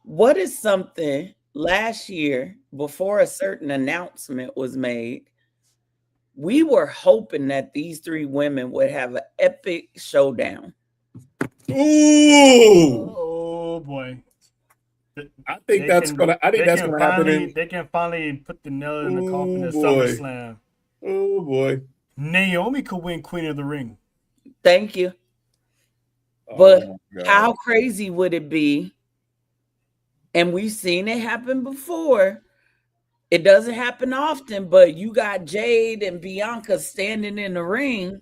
What is something last year before a certain announcement was made? We were hoping that these three women would have an epic showdown. Ooh, Oh boy. I think that's gonna happen. They can finally put the nail in the coffin at Oh, boy. SummerSlam. Oh boy. Naomi could win Queen of the Ring. Thank you. But Oh, my God. how crazy would it be? And we've seen it happen before. It doesn't happen often, but you got Jade and Bianca standing in the ring,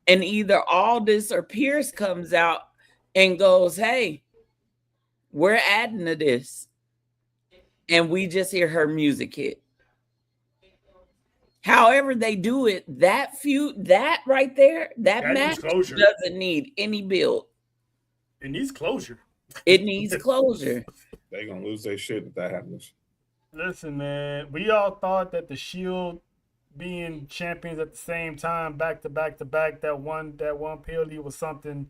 and either Aldis or Pierce comes out and goes, "Hey, we're adding to this." And we just hear her music hit. However they do it, that feud, that right there, that That match needs closure. doesn't need any build. It needs closure. It needs closure. They gonna lose their shit if that happens. Listen, man, we all thought that the Shield being champions at the same time, back to back to back, that one PLE was something.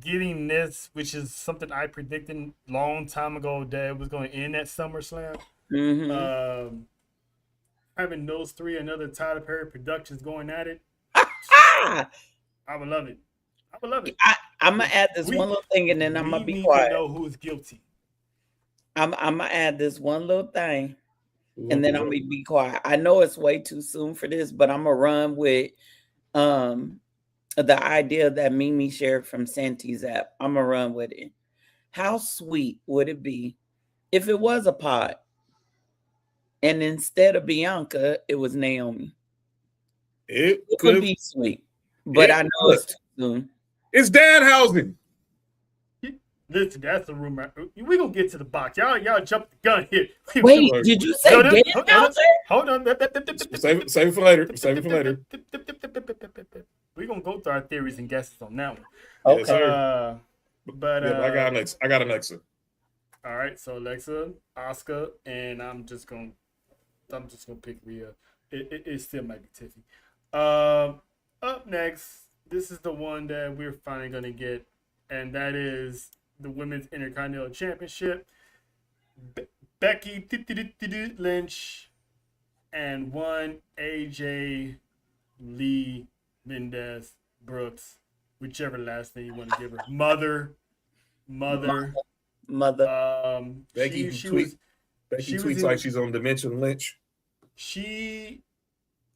Getting this, which is something I predicted long time ago that it was going to end at SummerSlam. Mhm. Having those three and other Tyler Perry Productions going at it, Ah! I would love it. I would love it. I'm gonna add this one little thing, and then I'm gonna We be need quiet. to know who's guilty. I'm gonna add this one little thing, and then I'm gonna be quiet. I know it's way too soon for this, but I'm gonna run with the idea that Mimi shared from Santi's app. I'm gonna run with it. How sweet would it be if it was a pod, and instead of Bianca, it was Naomi? It It could would be sweet, but It I know could. it's too soon. It's Danhausen. Listen, that's the rumor. We gonna get to the box. Y'all jumped the gun here. Wait, did you say Danhausen? Hold on. Save it for later. Save it for later. We're gonna go through our theories and guesses on that one. Okay. Yes, sir. But Yeah, I got Alexa. I got Alexa. all right, so Alexa, Oscar, and I'm just gonna pick Rhea. It still might be Tiffy. Up next, this is the one that we're finally gonna get, and that is the Women's Intercontinental Championship. Becky Lynch and one AJ Lee Mendez Brooks, whichever last name you want to give her. Mother. Becky She tweets was like in- she's on Dimension Lynch.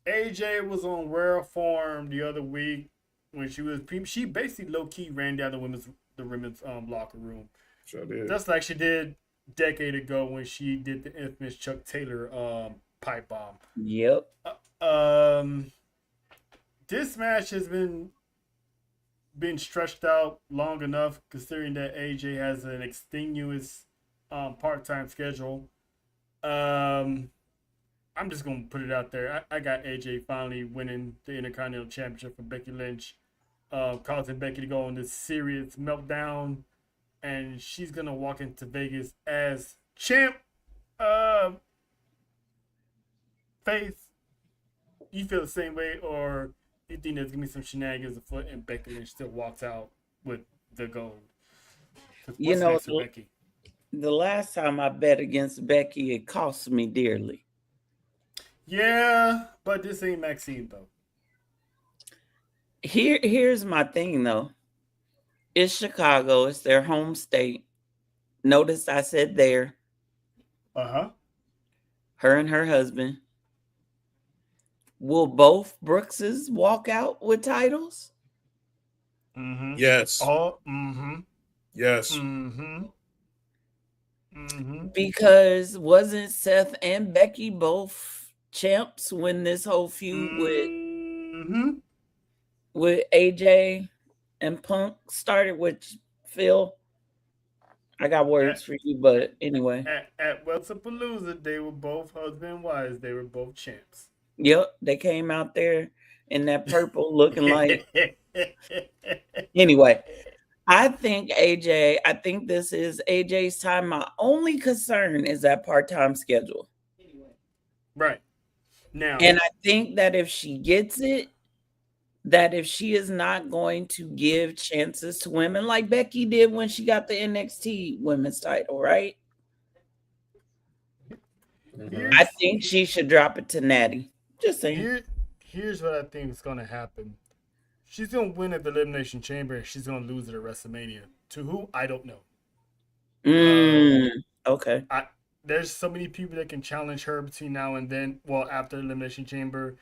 AJ was on Rare Form the other week when she basically low key ran down the women's locker room. Sure did. Just like she did a decade ago when she did the infamous Chuck Taylor pipe bomb. Yep. This match has been stretched out long enough, considering that AJ has an extenuous part-time schedule. I'm just gonna put it out there. I got AJ finally winning the Intercontinental Championship from Becky Lynch, causing Becky to go on this serious meltdown, and she's gonna walk into Vegas as champ. Faith, you feel the same way, or you think there's gonna be some shenanigans afoot and Becky Lynch still walks out with the gold? You know, next for Becky? the last time I bet against Becky, it cost me dearly. Yeah, but this ain't Maxine though. Here's my thing though. It's Chicago. It's their home state. Notice I said there. Her and her husband. Will both Brookses walk out with titles? Mm-hmm. Yes. Oh, mm-hmm. Yes. Mm-hmm. Mm-hmm. Because wasn't Seth and Becky both champs when this whole feud with with AJ and Punk started with Phil. I got words for you, but anyway. At Wrestlepalooza, they were both husband and wives. They were both champs. Yep, they came out there in that purple looking like. Anyway, I think this is AJ's time. My only concern is that part-time schedule. Right. Now, and I think that if she gets it, that if she is not going to give chances to women like Becky did when she got the NXT women's title, right? I think she should drop it to Natty. Just saying. Here's what I think is going to happen. She's going to win at the Elimination Chamber and she's going to lose it at WrestleMania. To who? I don't know. Okay. There's so many people that can challenge her between now and then. Well, after Elimination Chamber,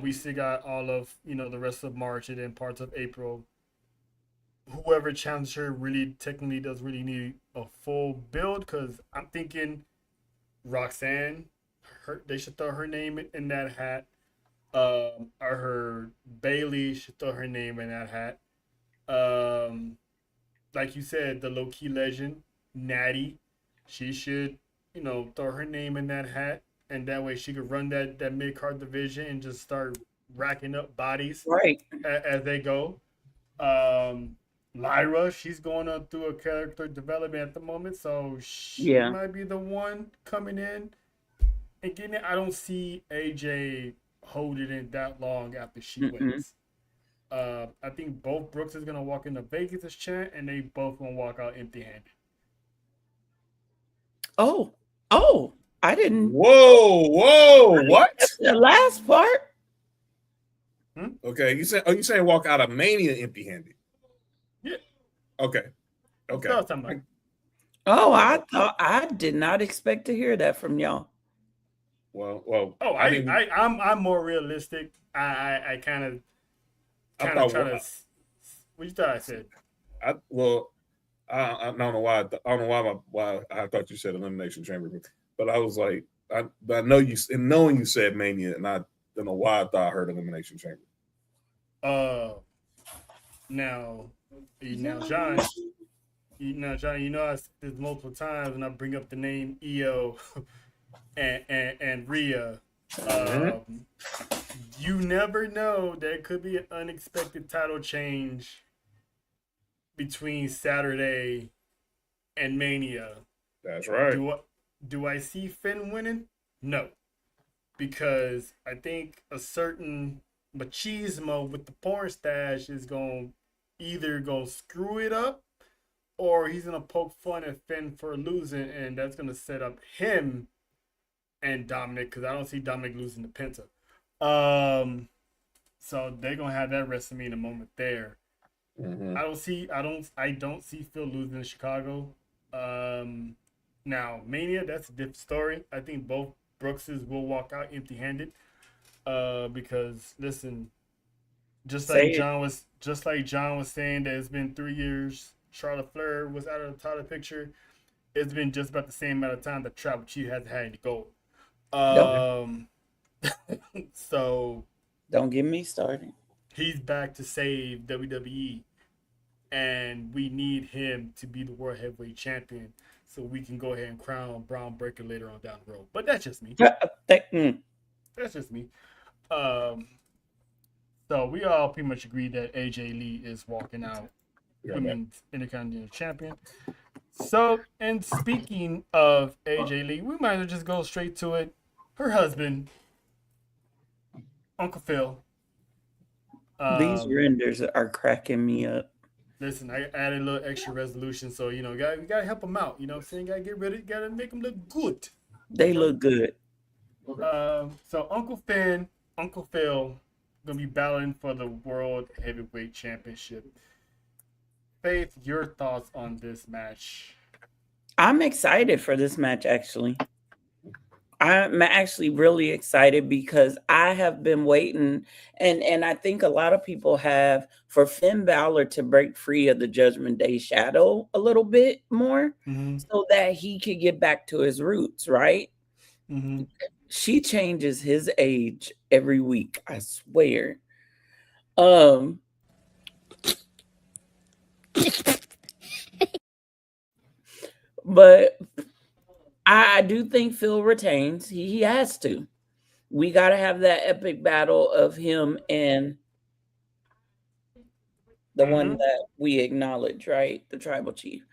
we still got all of, the rest of March and then parts of April. Whoever challenges her really technically does really need a full build, because I'm thinking Roxanne, they should throw her name in that hat. Or her Bailey should throw her name in that hat. Like you said, the low-key legend, Natty, she should, throw her name in that hat. And that way she could run that mid-card division and just start racking up bodies as they go. Lyra, she's going on through a character development at the moment, so she might be the one coming in and getting it. I don't see AJ holding it that long after she wins. I think both Brooks is going to walk into Vegas as champ, and they both going to walk out empty-handed. Oh, I didn't. Whoa! What? The last part. Okay, you saying walk out of Mania empty-handed? Yeah. Okay. I did not expect to hear that from y'all. Well. Oh, I'm more realistic. I kind of try to. What you thought I said? I don't know why. Why I thought you said Elimination Chamber, but I was like, I know you. And knowing you said Mania, and I don't know why I thought I heard Elimination Chamber. Now, John. John, I said this multiple times when I bring up the name Io and Rhea. You never know. There could be an unexpected title change between Saturday and Mania. That's right. Do I see Finn winning? No. Because I think a certain machismo with the porn stash is going to either go screw it up, or he's going to poke fun at Finn for losing, and that's going to set up him and Dominic, because I don't see Dominic losing to Penta. So they're going to have that WrestleMania moment there. I don't see Phil losing in Chicago. Now Mania, that's a different story. I think both Brookses will walk out empty-handed. Because listen, just like John was saying that it's been 3 years. Charlotte Flair was out of the title picture. It's been just about the same amount of time that Tribal Chief has had to go. So don't get me started. He's back to save WWE, and we need him to be the World Heavyweight Champion so we can go ahead and crown Braun Breaker later on down the road. But that's just me. That's just me. So we all pretty much agree that AJ Lee is walking out Women's Intercontinental Champion. So, and speaking of AJ Lee, we might as well just go straight to it. Her husband, Uncle Phil. These renders are cracking me up. Listen, I added a little extra resolution, so we gotta help them out. You know what I'm saying? Gotta make them look good. They look good. So Uncle Phil, gonna be battling for the World Heavyweight Championship. Faith, your thoughts on this match? I'm excited for this match, actually. I'm actually really excited because I have been waiting, and I think a lot of people have, for Finn Balor to break free of the Judgment Day shadow a little bit more so that he could get back to his roots, right? She changes his age every week, I swear. Um but I do think Phil retains. He has to. We got to have that epic battle of him and the one that we acknowledge, right? The tribal chief.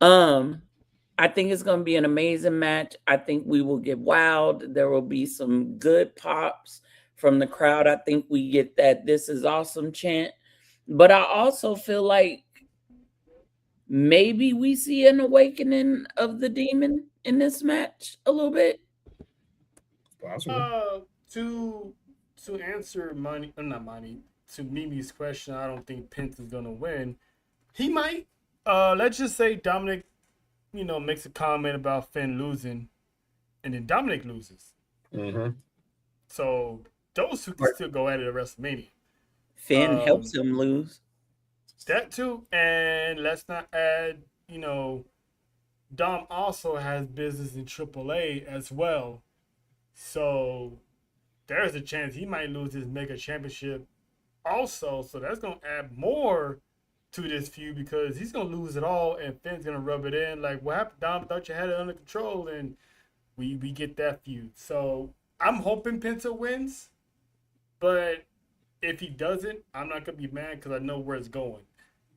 I think it's going to be an amazing match. I think we will get wild. There will be some good pops from the crowd. I think we get that "this is awesome" chant. But I also feel like maybe we see an awakening of the demon in this match a little bit. Possible. To answer not money, to Mimi's question, I don't think Pence is gonna win. He might. Let's just say Dominic, makes a comment about Finn losing, and then Dominic loses. Mm-hmm. So those two can still go at it at WrestleMania. Finn helps him lose. That too, and let's not add, Dom also has business in AAA as well. So there's a chance he might lose his mega championship also. So that's going to add more to this feud because he's going to lose it all and Finn's going to rub it in. Like, what happened, Dom? Thought you had it under control, and we get that feud. So I'm hoping Penta wins, but if he doesn't, I'm not going to be mad because I know where it's going.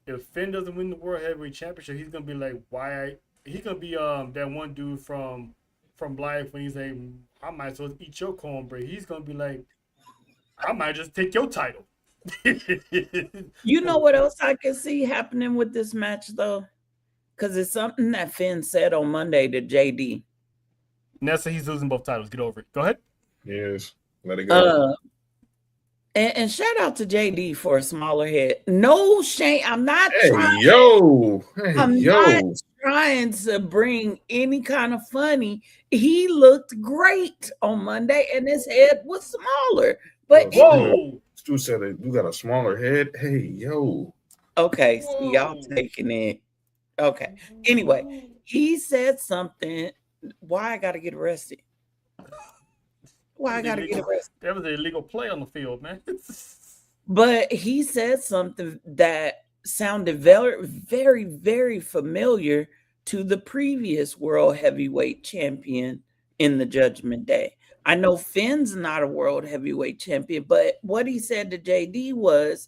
If Finn doesn't win the World Heavyweight Championship, he's going to be like, why? He's going to be that one dude from Life when he's like, I might as well eat your cornbread. He's gonna be like, I might just take your title. You know what else I can see happening with this match though? Because it's something that Finn said on Monday to JD. Nessa, he's losing both titles. Get over it. Go ahead. Yes. Let it go. And shout out to JD for a smaller head. No shame. I'm not trying. I'm not trying to bring any kind of funny. He looked great on Monday, and his head was smaller. But whoa, Stu said you got a smaller head. Hey, yo. Okay, so y'all taking it. Okay. Anyway, he said something. Why I got to get arrested? Why I gotta get arrested? That was an illegal play on the field, man. But he said something that sounded very, very, very familiar to the previous world heavyweight champion in the Judgment Day. I know Finn's not a world heavyweight champion, but what he said to JD was,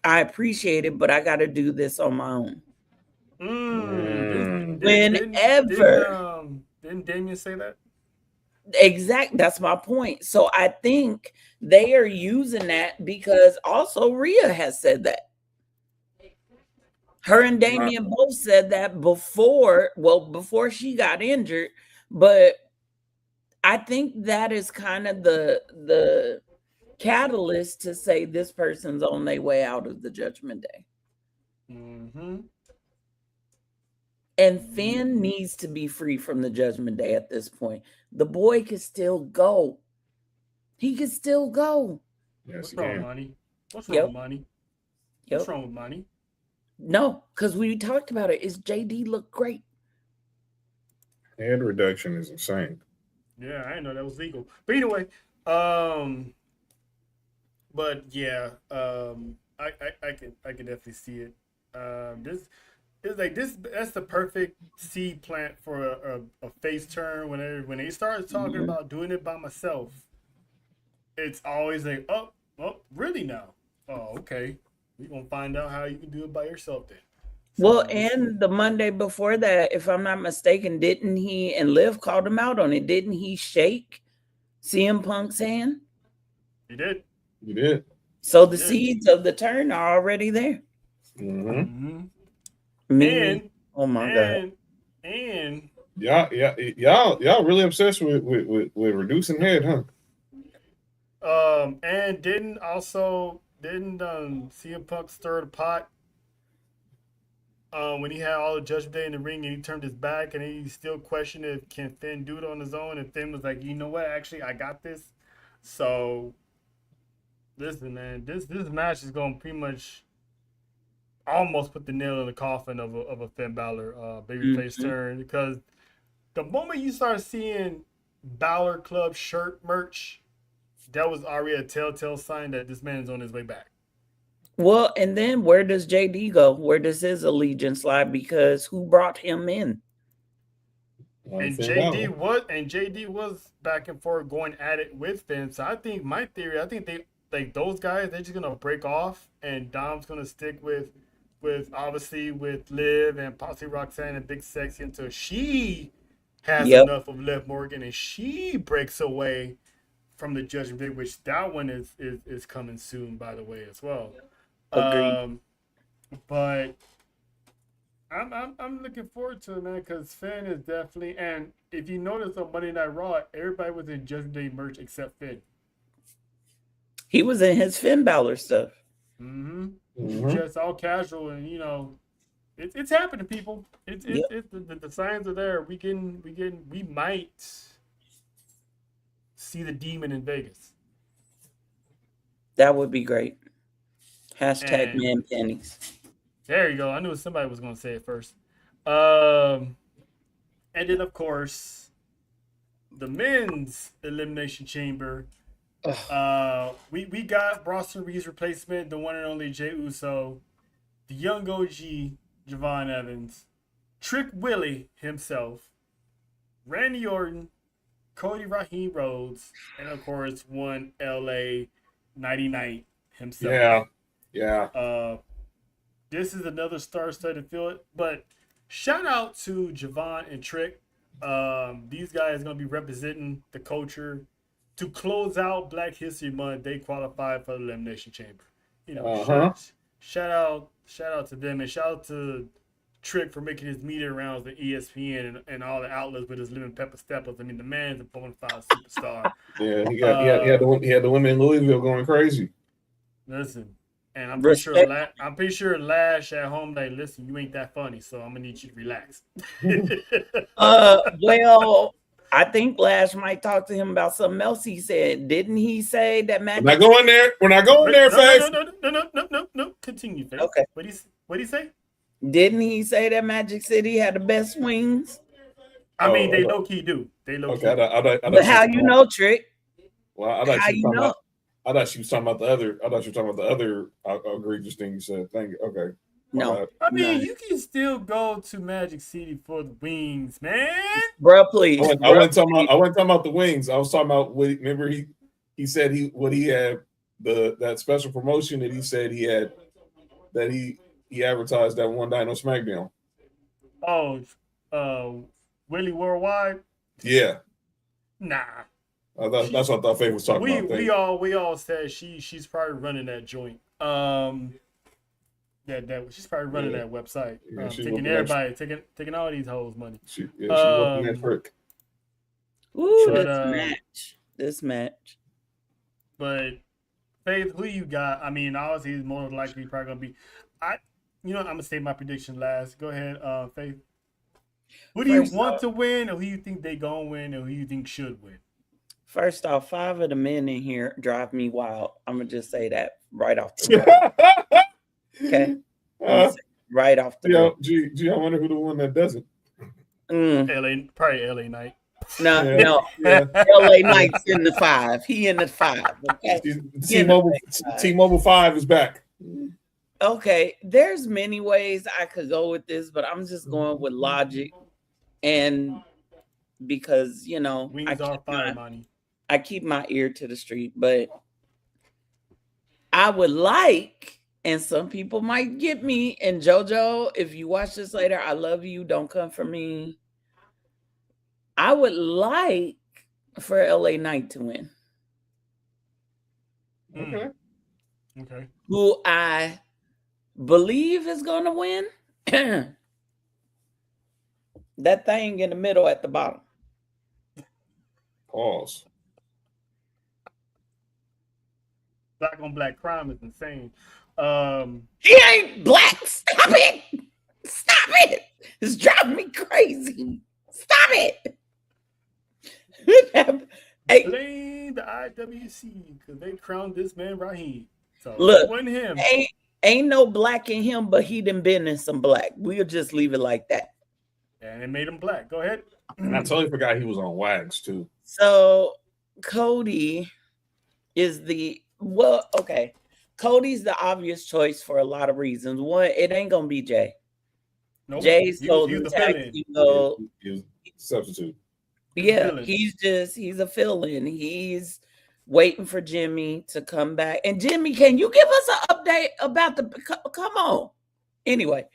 I appreciate it, but I got to do this on my own. Whenever. Didn't Damien say that? Exact. That's my point. So I think they are using that because also Rhea has said that. Her and Damien both said that before she got injured. But I think that is kind of the catalyst to say this person's on their way out of the Judgment Day. Mm-hmm. And Finn needs to be free from the Judgment Day at this point. The boy can still go. He can still go. Yes, What's wrong with money? What's wrong with money? Yep. What's wrong with money? No, because we talked about it. Is JD look great? Head reduction is insane. Yeah, I didn't know that was legal. But anyway, but yeah, I can definitely see it. That's the perfect seed plant for a face turn. When they start talking about doing it by myself, it's always like, oh, really now? Oh, okay. We're gonna find out how you can do it by yourself then. Well, and the Monday before that, if I'm not mistaken, didn't he and Liv called him out on it? Didn't he shake CM Punk's hand? He did. You did. So the seeds of the turn are already there. Mm-hmm. And oh my god! And y'all really obsessed with reducing head, huh? And didn't CM Punk stir the pot when he had all the Judgment Day in the ring and he turned his back and he still questioned if can Finn do it on his own, and Finn was like, you know what, actually I got this. So listen, man, this match is gonna pretty much almost put the nail in the coffin of a Finn Balor babyface turn, because the moment you start seeing Balor Club shirt merch, that was already a telltale sign that this man is on his way back. Well, and then where does JD go? Where does his allegiance lie? Because who brought him in? And JD was back and forth going at it with Finn. So I think they like those guys, they're just gonna break off, and Dom's gonna stick with obviously with Liv and possibly Roxanne and Big Sexy until she has enough of Liv Morgan and she breaks away from the Judgment Day, which that one is coming soon, by the way, as well. Agreed. But I'm looking forward to it, man, because Finn is definitely, and if you notice on Monday Night Raw, everybody was in Judgment Day merch except Finn. He was in his Finn Balor stuff. Just all casual, and you know, it's happening, people. The signs are there. We might see the demon in Vegas. That would be great. Hashtag man pennies. There you go. I knew somebody was going to say it first. And then, of course, the men's Elimination Chamber. We got Bronson Reed's replacement, the one and only Jey Uso, the young OG Javon Evans, Trick Willie himself, Randy Orton, Cody Raheem Rhodes, and of course one LA 99 himself. Yeah. This is another star-studded field, but shout out to Javon and Trick. These guys are gonna be representing the culture. To close out Black History Month, they qualified for the Elimination Chamber. You know, shout out to them, and shout out to Trick for making his media rounds with ESPN and all the outlets with his living pepper steppers. I mean, the man's a bona fide superstar. Yeah, he had the women in Louisville going crazy. Listen, and I'm pretty sure Lash at home, like, listen, you ain't that funny, so I'm gonna need you to relax. Well, I think Lash might talk to him about something else he said. Didn't he say that Magic? We're not going there, Faith. No. Continue, Faith. Okay. What'd he say? Didn't he say that Magic City had the best wings? I mean, they low-key do. They low-key do. But how you know, Trick? Well, I thought she was talking about the other egregious thing you said. Thank you. Okay. No. I mean, you can still go to Magic City for the wings, man. Bro, please. I wasn't talking about the wings. I was talking about remember he said he had that special promotion that he said he had that he advertised that one night on SmackDown. Oh, Willie Worldwide? Yeah. Nah. That's what I thought Faith was talking about. We all said she's probably running that joint. She's probably running that website. Taking everybody, taking all these hoes' money. She's looking at Frick. Ooh, this match. But Faith, who you got? I mean, obviously, he's more likely probably gonna be. I'm gonna say my prediction last. Go ahead, Faith. Who do you want to win, or who you think they gonna win, or who you think should win? First off, 5 of the men in here drive me wild. I'm gonna just say that right off the bat. Okay. Right off the bat. Gee, I wonder who the one that doesn't. Probably LA Knight. No. LA Knight's in the 5. He in the 5. Okay? T-Mobile 5 is back. Okay, there's many ways I could go with this, but I'm just going with logic, and because I keep my ear to the street, but I would like, and some people might get me, and JoJo, if you watch this later, I love you, don't come for me. I would like for LA Knight to win. Okay. Who I believe is going to win. That thing in the middle at the bottom. Pause. Black on black crime is insane. He ain't black. Stop it. It's driving me crazy. Stop it. Blame the IWC because they crowned this man Raheem. So look, it wasn't him. Ain't no black in him, but he done been in some black. We'll just leave it like that. And it made him black. Go ahead. And I totally forgot he was on wax too. So Cody is okay. Cody's the obvious choice for a lot of reasons. One, it ain't gonna be Jay. Nope. Jay's he was golden the tag fill-in. team goal. He was substitute. Yeah, fill-in. he's a fill-in. He's waiting for Jimmy to come back. And Jimmy, can you give us an update about come on? Anyway,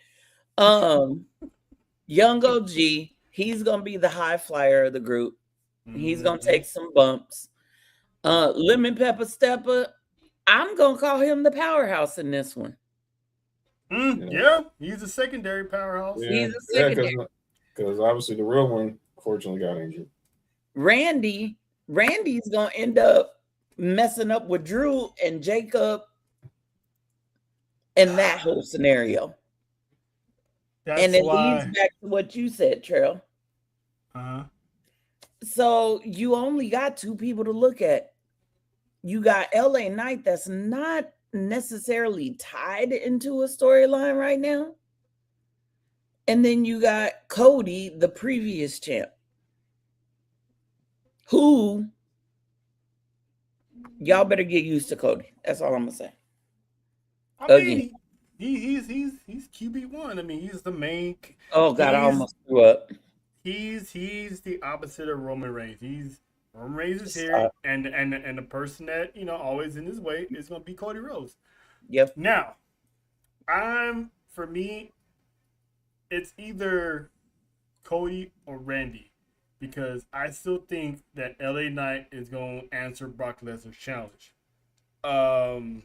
Young OG, he's gonna be the high flyer of the group. He's gonna take some bumps. Lemon Pepper Stepper, I'm gonna call him the powerhouse in this one. Yeah, he's a secondary powerhouse. Yeah, He's a secondary. because obviously the real one fortunately got injured. Randy's gonna end up messing up with Drew and Jacob in that whole scenario. That's and it why. leads back to what you said, Trail. So you only got two people to look at. You got LA Knight that's not necessarily tied into a storyline right now. And then you got Cody, the previous champ, who y'all better get used to Cody. That's all I'm gonna say. I mean, he's QB1. I mean, he's the main. Oh God, I almost threw up. He's the opposite of Roman Reigns. Roman Reigns is here, and the person that always in his way is gonna be Cody Rhodes. Yep. Now, for me, it's either Cody or Randy, because I still think that LA Knight is gonna answer Brock Lesnar's challenge. Why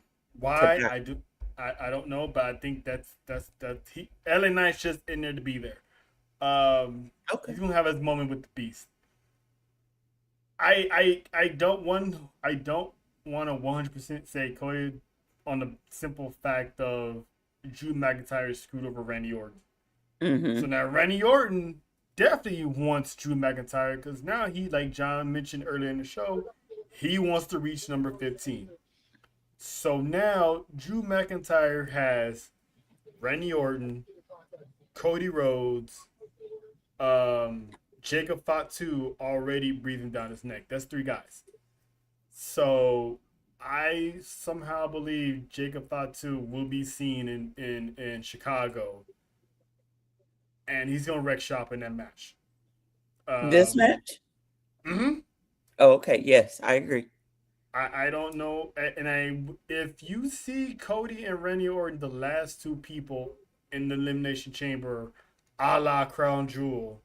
I don't know, but I think that's LA Knight's just in there to be there. Okay. He's gonna have his moment with the Beast. I don't want to 100% say Cody on the simple fact of Drew McIntyre screwed over Randy Orton. Mm-hmm. So now Randy Orton definitely wants Drew McIntyre, because now he, like John mentioned earlier in the show, he wants to reach number 15. So now Drew McIntyre has Randy Orton, Cody Rhodes, Jacob Fatu already breathing down his neck. That's 3 guys. So I somehow believe Jacob Fatu will be seen in Chicago, and he's gonna wreck shop in that match. This match? Mm-hmm. Oh, okay. Yes, I agree. I don't know, and if you see Cody and Randy Orton, the last 2 people in the Elimination Chamber, a la Crown Jewel,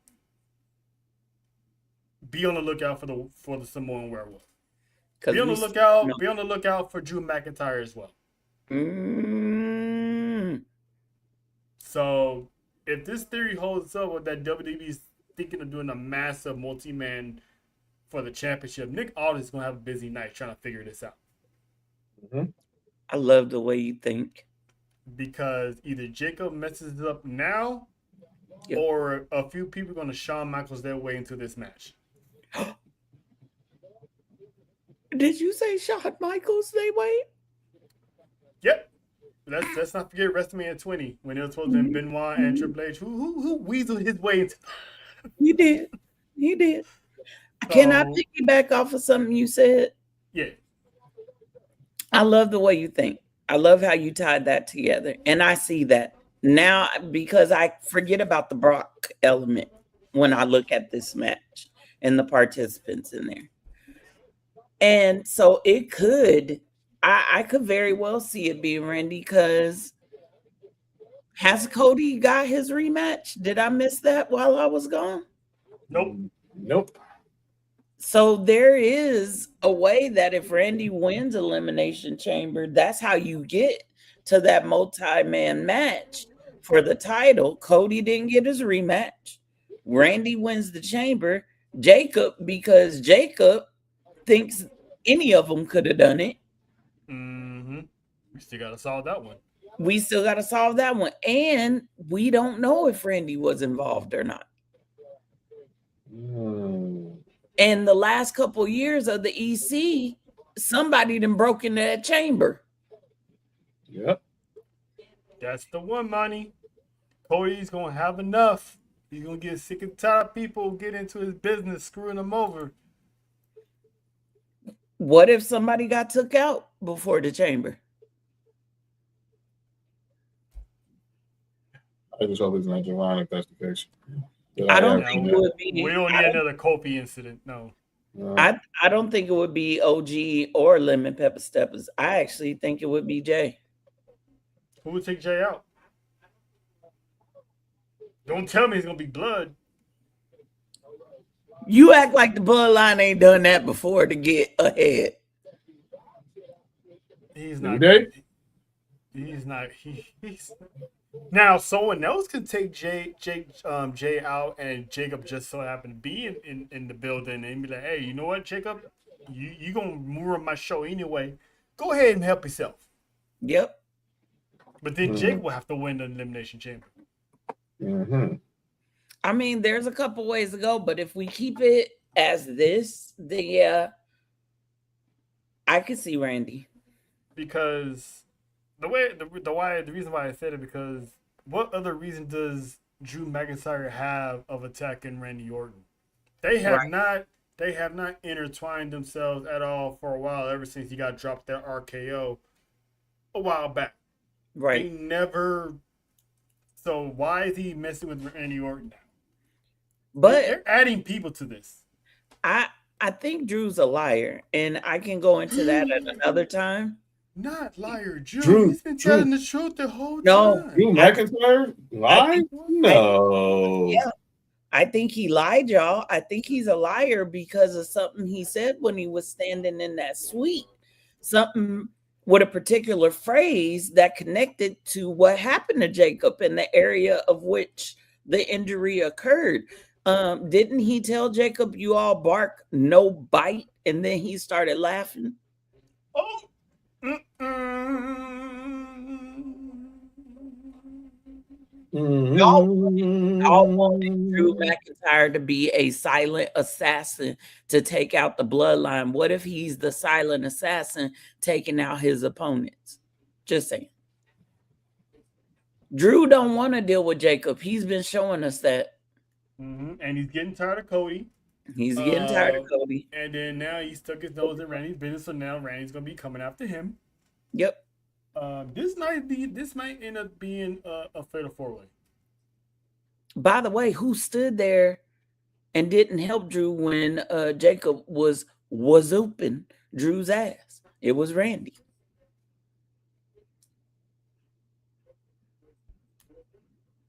be on the lookout for the Samoan Werewolf. Be on the lookout. Be on the lookout for Drew McIntyre as well. So if this theory holds up with that WWE is thinking of doing a massive multi-man for the championship, Nick Aldis is gonna have a busy night trying to figure this out. Mm-hmm. I love the way you think. Because either Jacob messes it up now, Yep. or a few people are going to Shawn Michaels their way into this match. Did you say Shawn Michaels they way? Yep. Let's not forget WrestleMania 20 when it was supposed to be Benoit and Triple H who weaseled his way into. He did. Can I piggyback off of something you said? Yeah. I love the way you think. I love how you tied that together. And I see that now, because I forget about the Brock element when I look at this match and the participants in there. And so it could, I could very well see it being Randy, because has Cody got his rematch? Did I miss that while I was gone? Nope. So there is a way that if Randy wins Elimination Chamber, that's how you get to that multi-man match for the title. Cody didn't get his rematch. Randy wins the chamber. Jacob, because Jacob thinks any of them could have done it. Mm-hmm. We still got to solve that one. And we don't know if Randy was involved or not. And the last couple of years of the EC, somebody done broke into that chamber. Yep. That's the one, Money. Cody's going to have enough He's gonna get sick and tired of people getting into his business, screwing him over. What if somebody got took out before the chamber? I just hope it's not Javon if that's the case. I don't Now, think it would we be. don't need another Kofi incident. No. I don't think it would be OG or Lemon Pepper Steppers. I actually think it would be Jay. Who would take Jay out? Don't tell me it's gonna be Blood. You act like the Bloodline ain't done that before to get ahead. He's not. Day? He's not. He's now. Someone else could take Jay out, and Jacob just so happened to be in the building, and be like, "Hey, you know what, Jacob? You gonna ruin my show anyway? Go ahead and help yourself." Yep. But then Jake will have to win the Elimination Chamber. Mm-hmm. I mean, there's a couple ways to go, but if we keep it as this, then yeah, I could see Randy. Because the reason why I said it, because what other reason does Drew McIntyre have of attacking Randy Orton? They have not intertwined themselves at all for a while, ever since he got dropped that RKO a while back. Right. They never. So why is he messing with Randy Orton now? But They're adding people to this. I think Drew's a liar, and I can go into that at another time. Not liar Drew. He's been telling the truth the whole time. Drew McIntyre lied? No. Yeah. I think he lied, y'all. I think he's a liar because of something he said when he was standing in that suite. Something with a particular phrase that connected to what happened to Jacob in the area of which the injury occurred. Didn't he tell Jacob, "You all bark, no bite"? And then he started laughing. Oh. Y'all wanted Drew McIntyre to be a silent assassin to take out the bloodline. What if he's the silent assassin taking out his opponents? Just saying. Drew don't want to deal with Jacob. He's been showing us that. And he's getting tired of Cody. He's getting tired of Cody. And then now he stuck his nose in Randy's business, so now Randy's gonna be coming after him. Yep. This might end up being a fatal 4-way. By the way, who stood there and didn't help Drew when Jacob was open Drew's ass? It was Randy.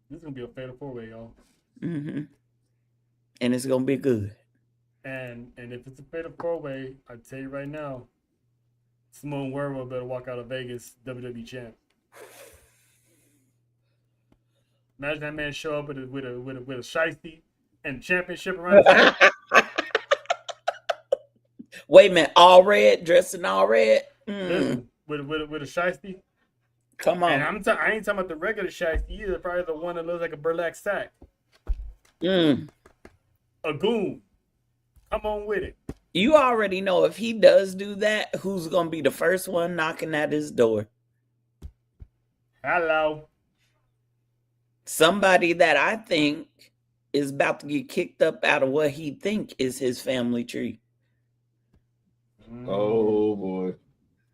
This is gonna be a fatal 4-way, y'all. Mm-hmm. And it's gonna be good. And if it's a fatal 4-way, I tell you right now, Simone Werewolf better walk out of Vegas WWE champ. Imagine that man show up with a shiesty and championship around his neck. Wait a minute, all red, dressed in all red. Listen, with a shiesty. Come on. And I ain't talking about the regular shiesty either. Probably the one that looks like a burlap sack. A goon. Come on with it. You already know if he does do that, who's gonna be the first one knocking at his door? Hello. Somebody that I think is about to get kicked up out of what he think is his family tree. Oh boy.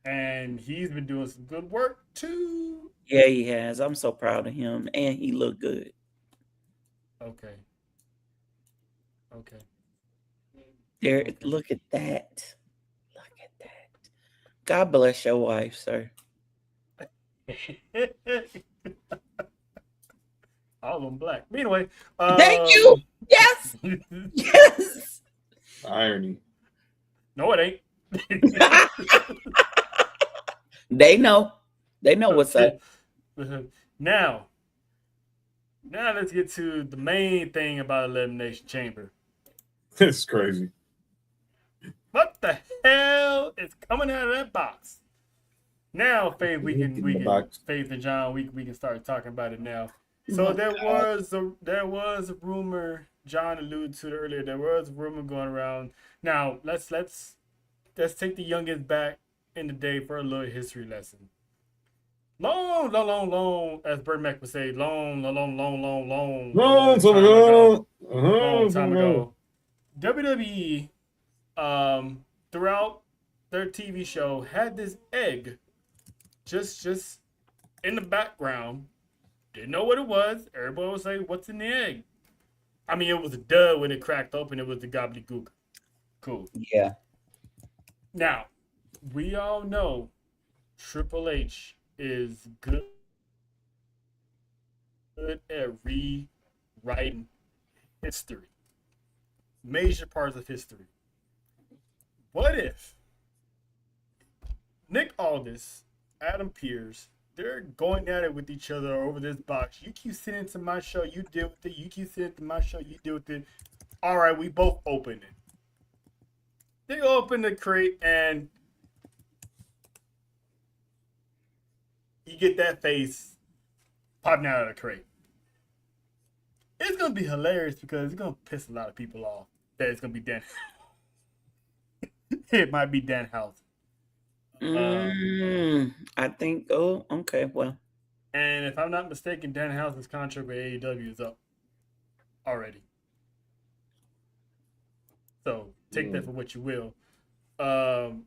And he's been doing some good work too. Yeah, he has. I'm so proud of him. And he looked good. Okay. There, look at that. Look at that. God bless your wife, sir. All of them black. But anyway. Thank you. Yes. Yes. Irony. No, it ain't. They know. They know what's up. Now let's get to the main thing about Elimination Chamber. It's crazy. What the hell is coming out of that box? Now, Faith, we can Faith and John, we can start talking about it now. So there was a rumor John alluded to it earlier. There was a rumor going around. Now let's take the youngest back in the day for a little history lesson. long, as Burt Mac would say, long No, time ago. Long time so ago. WWE, throughout their TV show, had this egg just in the background. Didn't know what it was. Everybody was like, "What's in the egg?" I mean, it was a duh when it cracked open. It was the gobbledygook. Cool. Yeah. Now, we all know Triple H is good at rewriting history, major parts of history. What if Nick Aldis, Adam Pearce, they're going at it with each other over this box? You keep sending it to my show, you deal with it. You keep sending it to my show, you deal with it. All right, we both open it. They open the crate and you get that face popping out of the crate. It's gonna be hilarious because it's gonna piss a lot of people off that it's gonna be Dan. It might be Dan House. I think. Oh, okay. Well, And if I'm not mistaken, Dan House's contract with AEW is up already. So take that for what you will. John,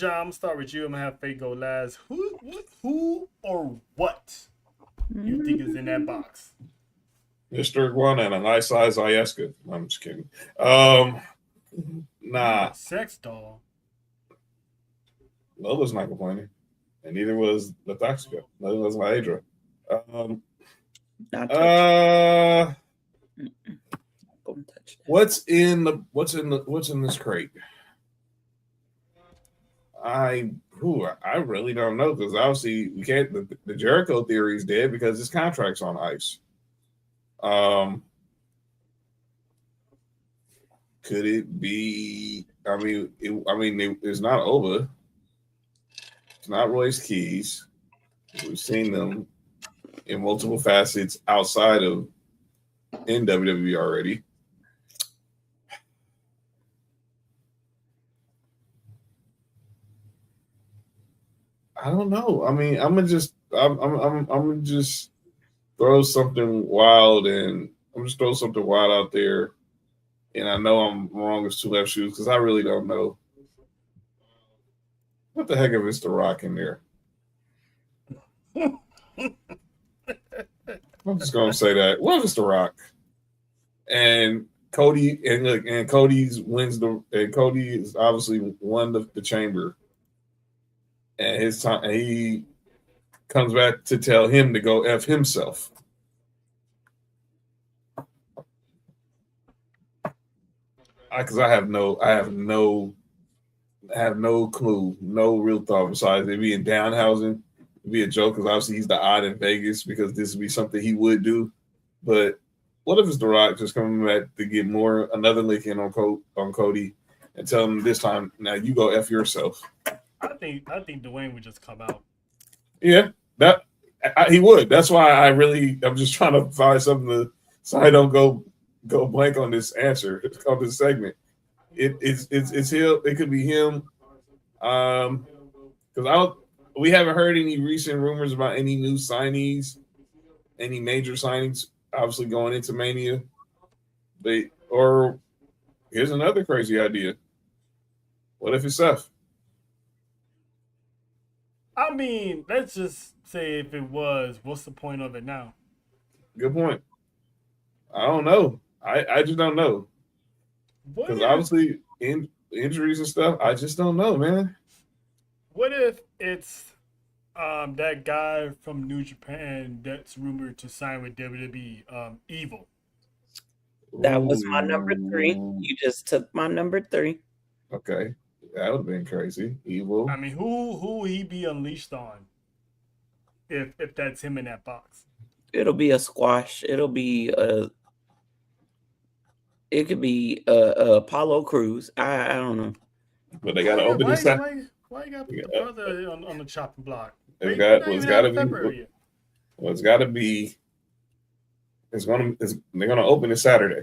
I'm gonna start with you. I'm gonna have Faye go last. Who or what you think is in that box? Mr. Iguana and a nice size Ieska. I'm just kidding. Nah, Sex doll. Lola's not complaining, and neither was Lataxica. Neither was Maedra. not touch. Don't touch that. What's in this crate? I really don't know because obviously we can't. The Jericho theory is dead because his contract's on ice. Could it be? It's not Oba. It's not Royce Keys. We've seen them in multiple facets outside of in WWE already. I don't know. I mean, I'm gonna just throw something wild and I'm just throw something wild out there. And I know I'm wrong as two left shoes because I really don't know. What the heck if it's The Rock in there? I'm just gonna say that. What if it's The Rock? And Cody and Cody's wins Cody is obviously won the chamber. And his time and he comes back to tell him to go F himself. Because I have no clue, no real thought besides it being Danhausen. It'd be a joke because obviously he's the odd in Vegas because this would be something he would do. But what if it's The Rock just coming back to get another lick in on Cody and tell him this time, now you go F yourself. I think Dwayne would just come out. Yeah, he would. That's why I'm just trying to find something so I don't go blank on this answer on this segment. It's him. It could be him. Because we haven't heard any recent rumors about any new signees, any major signings. Obviously going into Mania, or here's another crazy idea. What if it's Seth? I mean, let's just say if it was, what's the point of it now? Good point. I don't know. I just don't know. Because obviously injuries and stuff, I just don't know, man. What if it's that guy from New Japan that's rumored to sign with WWE, Evil? That was my number 3. You just took my number 3. Okay. That would have been crazy. Evil. I mean, who will he be unleashed on if that's him in that box? It'll be a squash. It'll be it could be Apollo Crews. I don't know. But they got to open this up. Why you got to put the brother on the chopping block? It's got to be. They're gonna open it Saturday.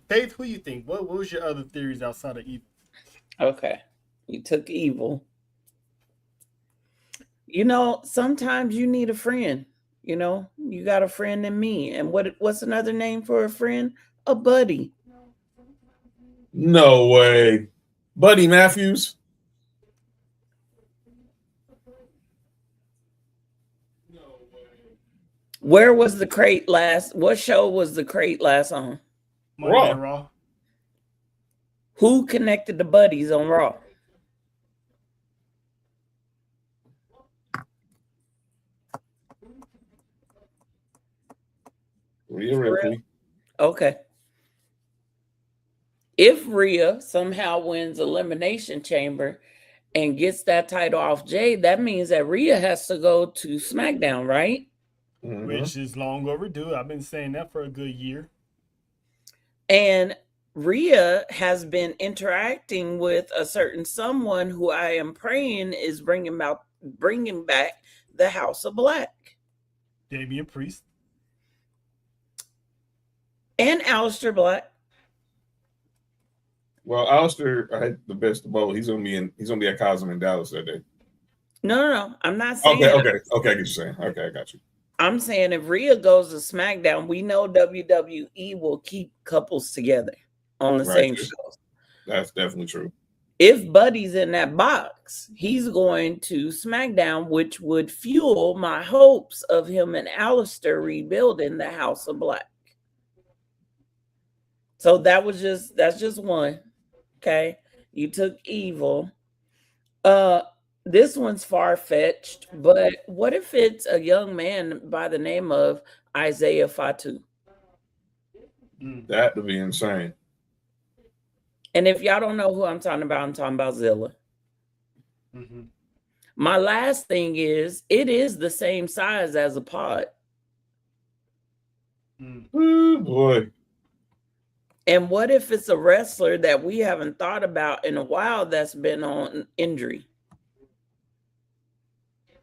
Faith, who you think? What was your other theories outside of Evil? Okay, you took Evil. You know, sometimes you need a friend. You know, you got a friend in me. And what's another name for a friend? A buddy. No way. Buddy Matthews. Where was the crate last? What show was the crate last on? Monday Night Raw. Who connected the buddies on Raw? Rhea Ripley. Okay. If Rhea somehow wins Elimination Chamber and gets that title off Jade, that means that Rhea has to go to SmackDown, right? Mhm. Which is long overdue. I've been saying that for a good year. And Rhea has been interacting with a certain someone who I am praying is bringing back the House of Black. Damian Priest. And Aleister Black. Well, Alistair had the best of both. He's gonna be at Cosm in Dallas that day. No. I'm not saying Okay, I get what you're saying. Okay, I got you. I'm saying if Rhea goes to SmackDown, we know WWE will keep couples together on the same shows. That's definitely true. If Buddy's in that box, he's going to SmackDown, which would fuel my hopes of him and Aleister rebuilding the House of Black. So that's just one. Okay. You took Evil. This one's far-fetched, but what if it's a young man by the name of Isaiah Fatu? That would be insane. And if y'all don't know who I'm talking about Zilla. Mm-hmm. My last thing is, it is the same size as a pod. Oh, boy. And what if it's a wrestler that we haven't thought about in a while that's been on injury?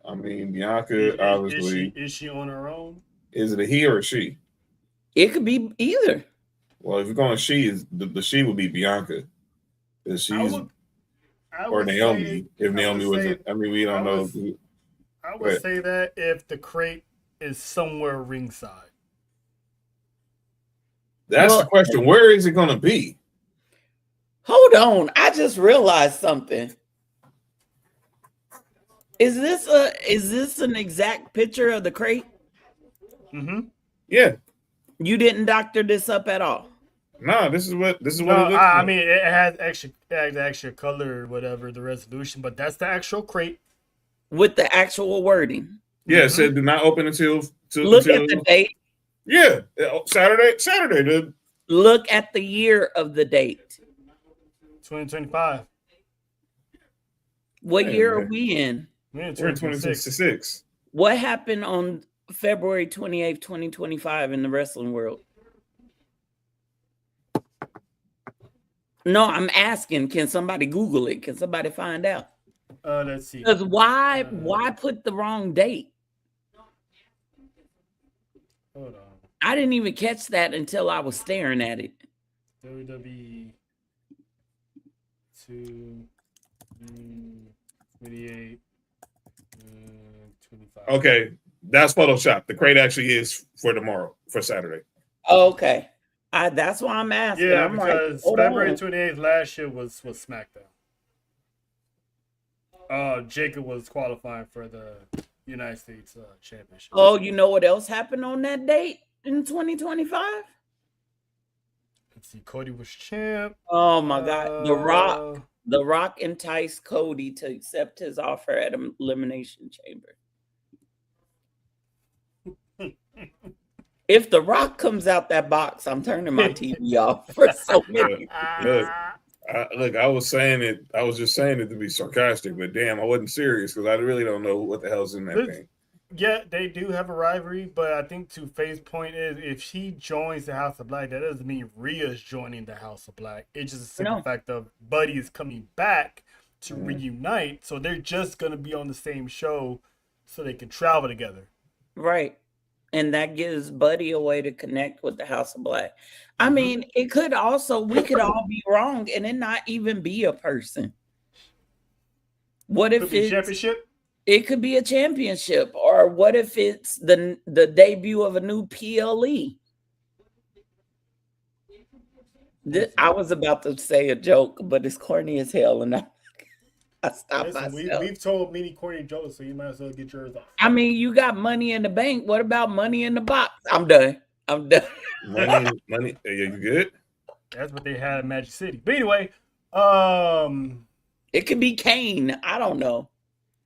I mean, Bianca, obviously. Is she on her own? Is it a he or a she? It could be either. Well, if you're going she, the she would be Bianca. Because she's or Naomi. If Naomi wasn't, I mean, we don't know. I would say that if the crate is somewhere ringside. That's the question. Where is it going to be? Hold on. I just realized something. Is this an exact picture of the crate? Mm-hmm. Yeah. You didn't doctor this up at all. No, this is what it looks I like. mean, it has extra color or whatever, the resolution, but that's the actual crate. With the actual wording. Yeah, it said do not open until Look at the date. Yeah, Saturday, dude. Look at the year of the date. 2025. What year are we in? We're in 2026. What happened on February 28th, 2025 in the wrestling world? No, I'm asking, can somebody Google it? Can somebody find out? Let's see. Because why put the wrong date? Hold on. I didn't even catch that until I was staring at it. WWE 28, 25. Okay, that's Photoshop. The crate actually is for tomorrow, for Saturday. Okay. That's why I'm asking. Yeah, I'm because like, February 28th last year was SmackDown. Jacob was qualifying for the United States Championship. Oh, you know what else happened on that date in 2025? Let's see. Cody was champ. Oh my God. The Rock enticed Cody to accept his offer at Elimination Chamber. If The Rock comes out that box, I'm turning my TV off for so many. Look, I was just saying it to be sarcastic, but damn, I wasn't serious because I really don't know what the hell's in that thing. Yeah, they do have a rivalry, but I think to Faye's point is if she joins the House of Black, that doesn't mean Rhea's joining the House of Black. It's just a simple fact of Buddy is coming back to reunite, so they're just going to be on the same show so they can travel together. Right. And that gives Buddy a way to connect with the House of Black. I mean, we could all be wrong and it not even be a person. What if it's championship? It could be a championship, or what if it's the debut of a new PLE? I was about to say a joke, but it's corny as hell, and I stopped Listen, myself. we've told many corny jokes, so you might as well get yours off. I mean, you got Money in the Bank. What about Money in the Box? I'm done. Money. Yeah, you good? That's what they had in Magic City. But anyway, It could be Kane. I don't know.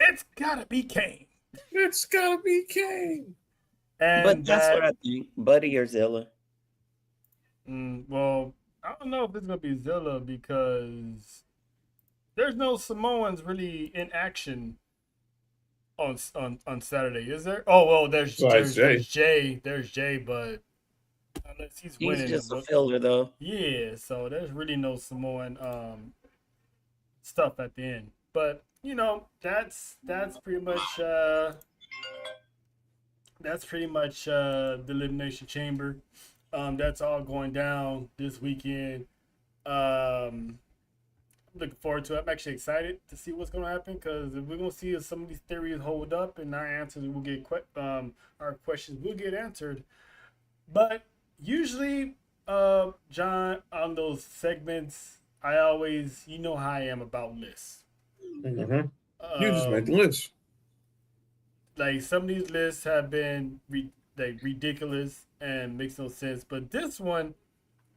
it's gotta be Kane. It's gotta be Kane. And But that's what I think. Buddy or Zilla. well, I don't know if it's gonna be Zilla because there's no Samoans really in action on Saturday, is there? Oh well, there's Jay, but unless he's winning, just a filler though. Yeah, so there's really no Samoan stuff at the end. But you know, that's pretty much the Elimination Chamber. That's all going down this weekend. I'm looking forward to it. I'm actually excited to see what's going to happen because we're going to see if some of these theories hold up and our answers will get our questions will get answered. But usually, John, on those segments, I always, you know how I am about lists. Mm-hmm. You just make the list. Like some of these lists have been ridiculous and makes no sense, but this one,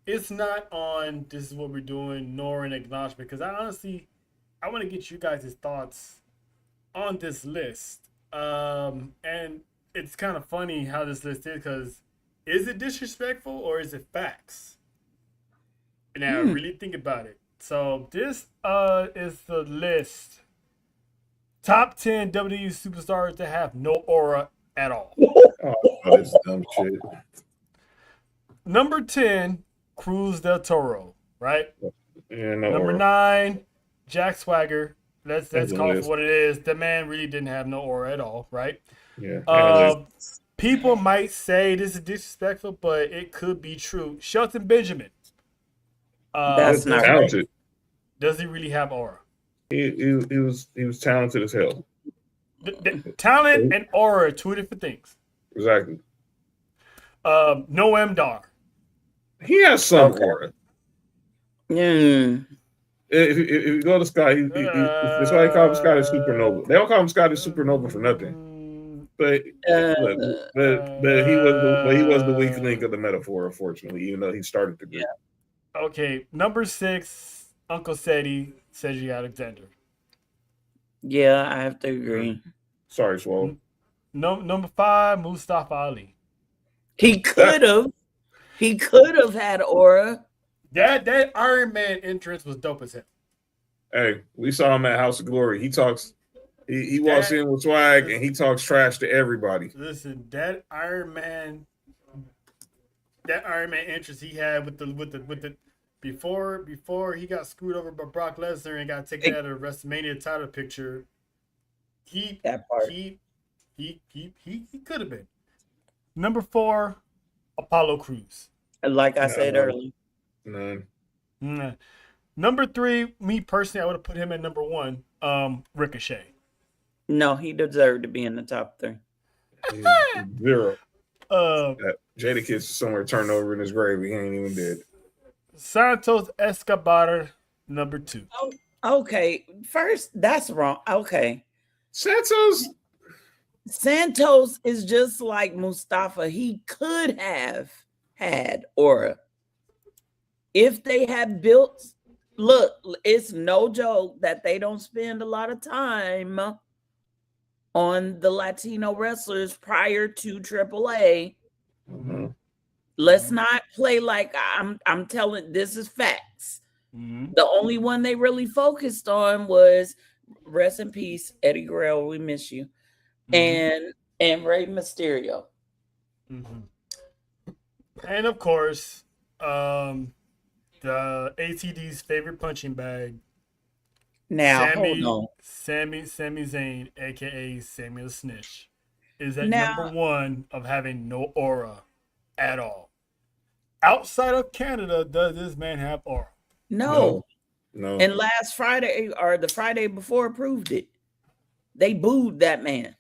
it's not on this is what we're doing nor an acknowledgement because I want to get you guys' thoughts on this list. And it's kind of funny how this list is because is it disrespectful or is it facts? Now really think about it. So this is the list. Top 10 WWE superstars that have no aura at all. Oh, that's dumb shit. Number 10, Cruz del Toro, right? Yeah, no Number aura. 9, Jack Swagger. Let's That's call it list. for what it is. The man really didn't have no aura at all, right? Yeah. People might say this is disrespectful, but it could be true. Shelton Benjamin. That's not talented. right. Does he really have aura? He was talented as hell. Talent and aura are two different things. Exactly. Noam Dar. He has some aura. Mm. If you go to Scott, that's why they call him Scotty Supernova. They don't call him Scotty Supernova for nothing. But he was the weak link of the metaphor, unfortunately, even though he started the group. Yeah. Okay, number 6, Uncle Cedric Alexander. Yeah, I have to agree. Sorry, Swole. Number 5, Mustafa Ali. He could have had aura. That Iron Man entrance was dope as hell. Hey, we saw him at House of Glory. He talks. He walks in with swag and he talks trash to everybody. Listen, that Iron Man entrance he had with the before he got screwed over by Brock Lesnar and got taken out of the WrestleMania title picture. He could have been. Number 4, Apollo Crews. Like I said earlier. None. Number 3, me personally, I would have put him at number 1. Ricochet. No, he deserved to be in the top 3. 0. Jada Kiss is somewhere turned over in his grave. He ain't even dead. Santos Escobar, number 2. Oh, okay. First, that's wrong. Okay. Santos is just like Mustafa. He could have had aura. If they had built, look, it's no joke that they don't spend a lot of time on the Latino wrestlers prior to AAA. Mm-hmm. Let's not play like I'm telling, this is facts. Mm-hmm. The only one they really focused on was, rest in peace, Eddie Guerrero, we miss you, and Rey Mysterio. Mm-hmm. And of course, the ATD's favorite punching bag. Now, hold on. Sami Zayn, aka Samuel Snitch, is at number 1 of having no aura at all. Outside of Canada, does this man have aura? No. No. And last Friday or the Friday before proved it. They booed that man.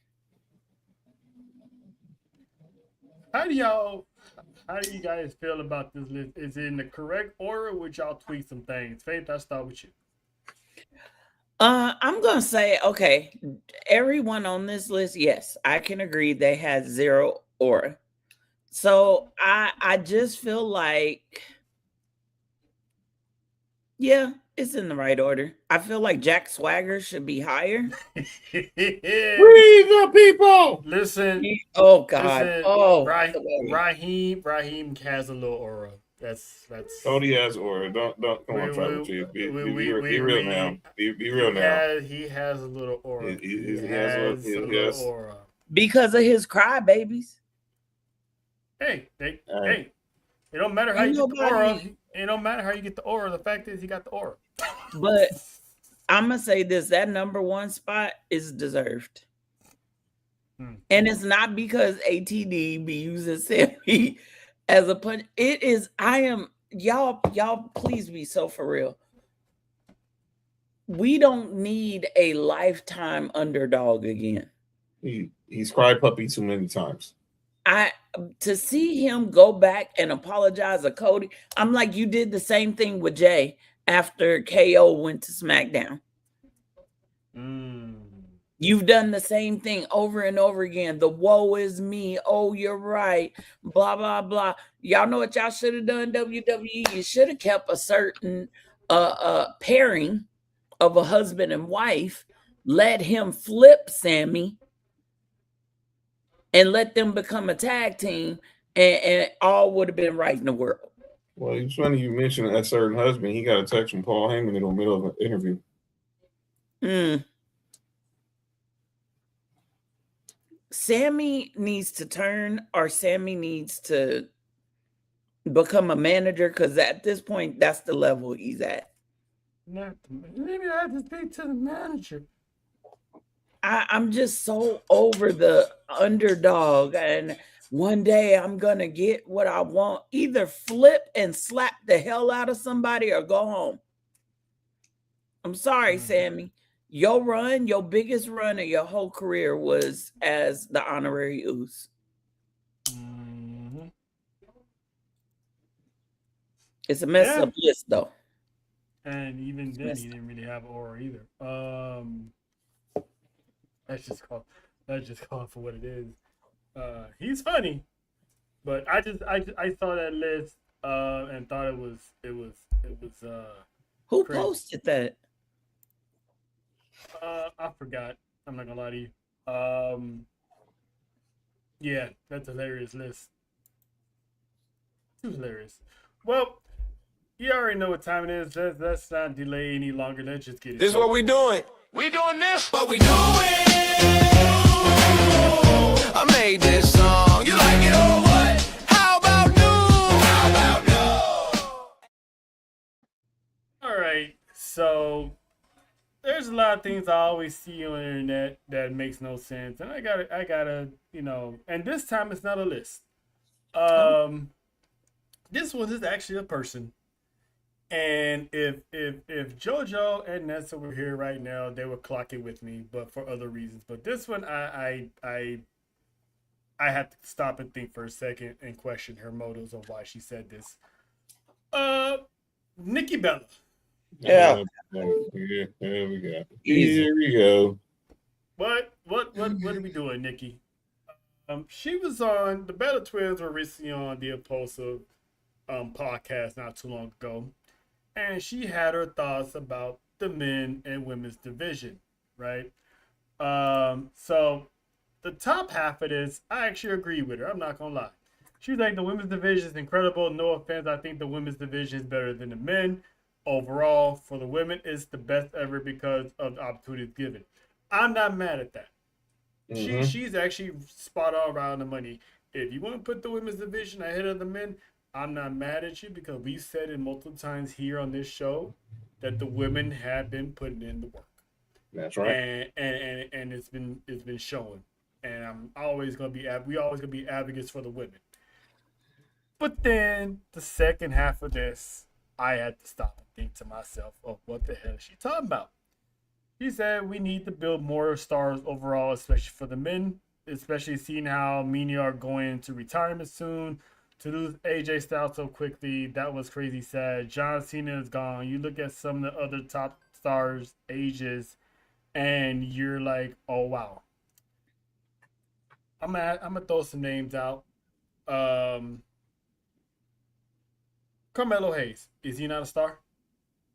How do you guys feel about this list? Is it in the correct order? Would y'all tweak some things? Faith, I'll start with you. I'm gonna say, okay, everyone on this list, yes, I can agree they had zero aura. So I just feel like, yeah, it's in the right order. I feel like Jack Swagger should be higher. We the people. Listen, Oh God. listen, Oh, Raheem has a little aura. That's Cody has aura. Don't come on, Tribal Chief. Be real now. Be real now. He has a little aura. He has a little aura. because of his crybabies. Hey, it don't matter how you get the aura. It don't matter how you get the aura. The fact is, he got the aura. But I'm gonna say this: that number one spot is deserved, and it's not because ATD be using Sammy as a punch. It is. I am y'all. Please be so for real. We don't need a lifetime underdog again. He's cried puppy too many times. To see him go back and apologize to Cody, I'm like, you did the same thing with Jay after KO went to SmackDown. You've done the same thing over and over again. The woe is me. Oh, you're right. Blah, blah, blah. Y'all know what y'all should have done, WWE? You should have kept a certain pairing of a husband and wife, let him flip Sammy, and let them become a tag team, and all would have been right in the world. Well, it's funny you mentioned that certain husband. He got a text from Paul Heyman in the middle of an interview. Sammy needs to turn, or Sammy needs to become a manager, because at this point, that's the level he's at. Maybe I have to speak to the manager. I'm just so over the underdog, and one day I'm gonna get what I want. Either flip and slap the hell out of somebody or go home. I'm sorry, Sammy. Your run, your biggest run of your whole career was as the honorary Uce. It's a mess up list, though. And even then, he didn't really have aura either. That's just called for what it is. He's funny, but I saw that list and thought it was who crazy. Posted that? I forgot. I'm not gonna lie to you. Yeah, that's a hilarious list. Too hilarious. Well, you already know what time it is. Let's not delay any longer. Let's just get it. This is what we doing. We doing this, but we doing. I made this song. You like it or what? How about new? How about new? All right. So there's a lot of things I always see on the internet that makes no sense, and I gotta, and this time it's not a list. This one is actually a person. And if JoJo and Nessa were here right now, they would clock it with me, but for other reasons. But this one, I have to stop and think for a second and question her motives of why she said this. Nikki Bella. Yeah. There we go. Here we go. What are we doing, Nikki? She was on the Bella Twins were recently on the Impulsive podcast not too long ago. And she had her thoughts about the men and women's division, right? So the top half of this, I actually agree with her. I'm not gonna lie. She was like, the women's division is incredible. No offense, I think the women's division is better than the men. Overall, for the women, it's the best ever because of the opportunities given. I'm not mad at that. She's actually spot on around the money. If you want to put the women's division ahead of the men, I'm not mad at you, because we said it multiple times here on this show that the women have been putting in the work. That's right. And it's been shown. And we always gonna be advocates for the women. But then the second half of this, I had to stop and think to myself, oh, what the hell is she talking about? He said we need to build more stars overall, especially for the men, especially seeing how many are going to retirement soon. To lose AJ Styles so quickly, that was crazy sad. John Cena is gone. You look at some of the other top stars' ages, and you're like, oh wow. I'm gonna throw some names out. Um, Carmelo Hayes, is he not a star?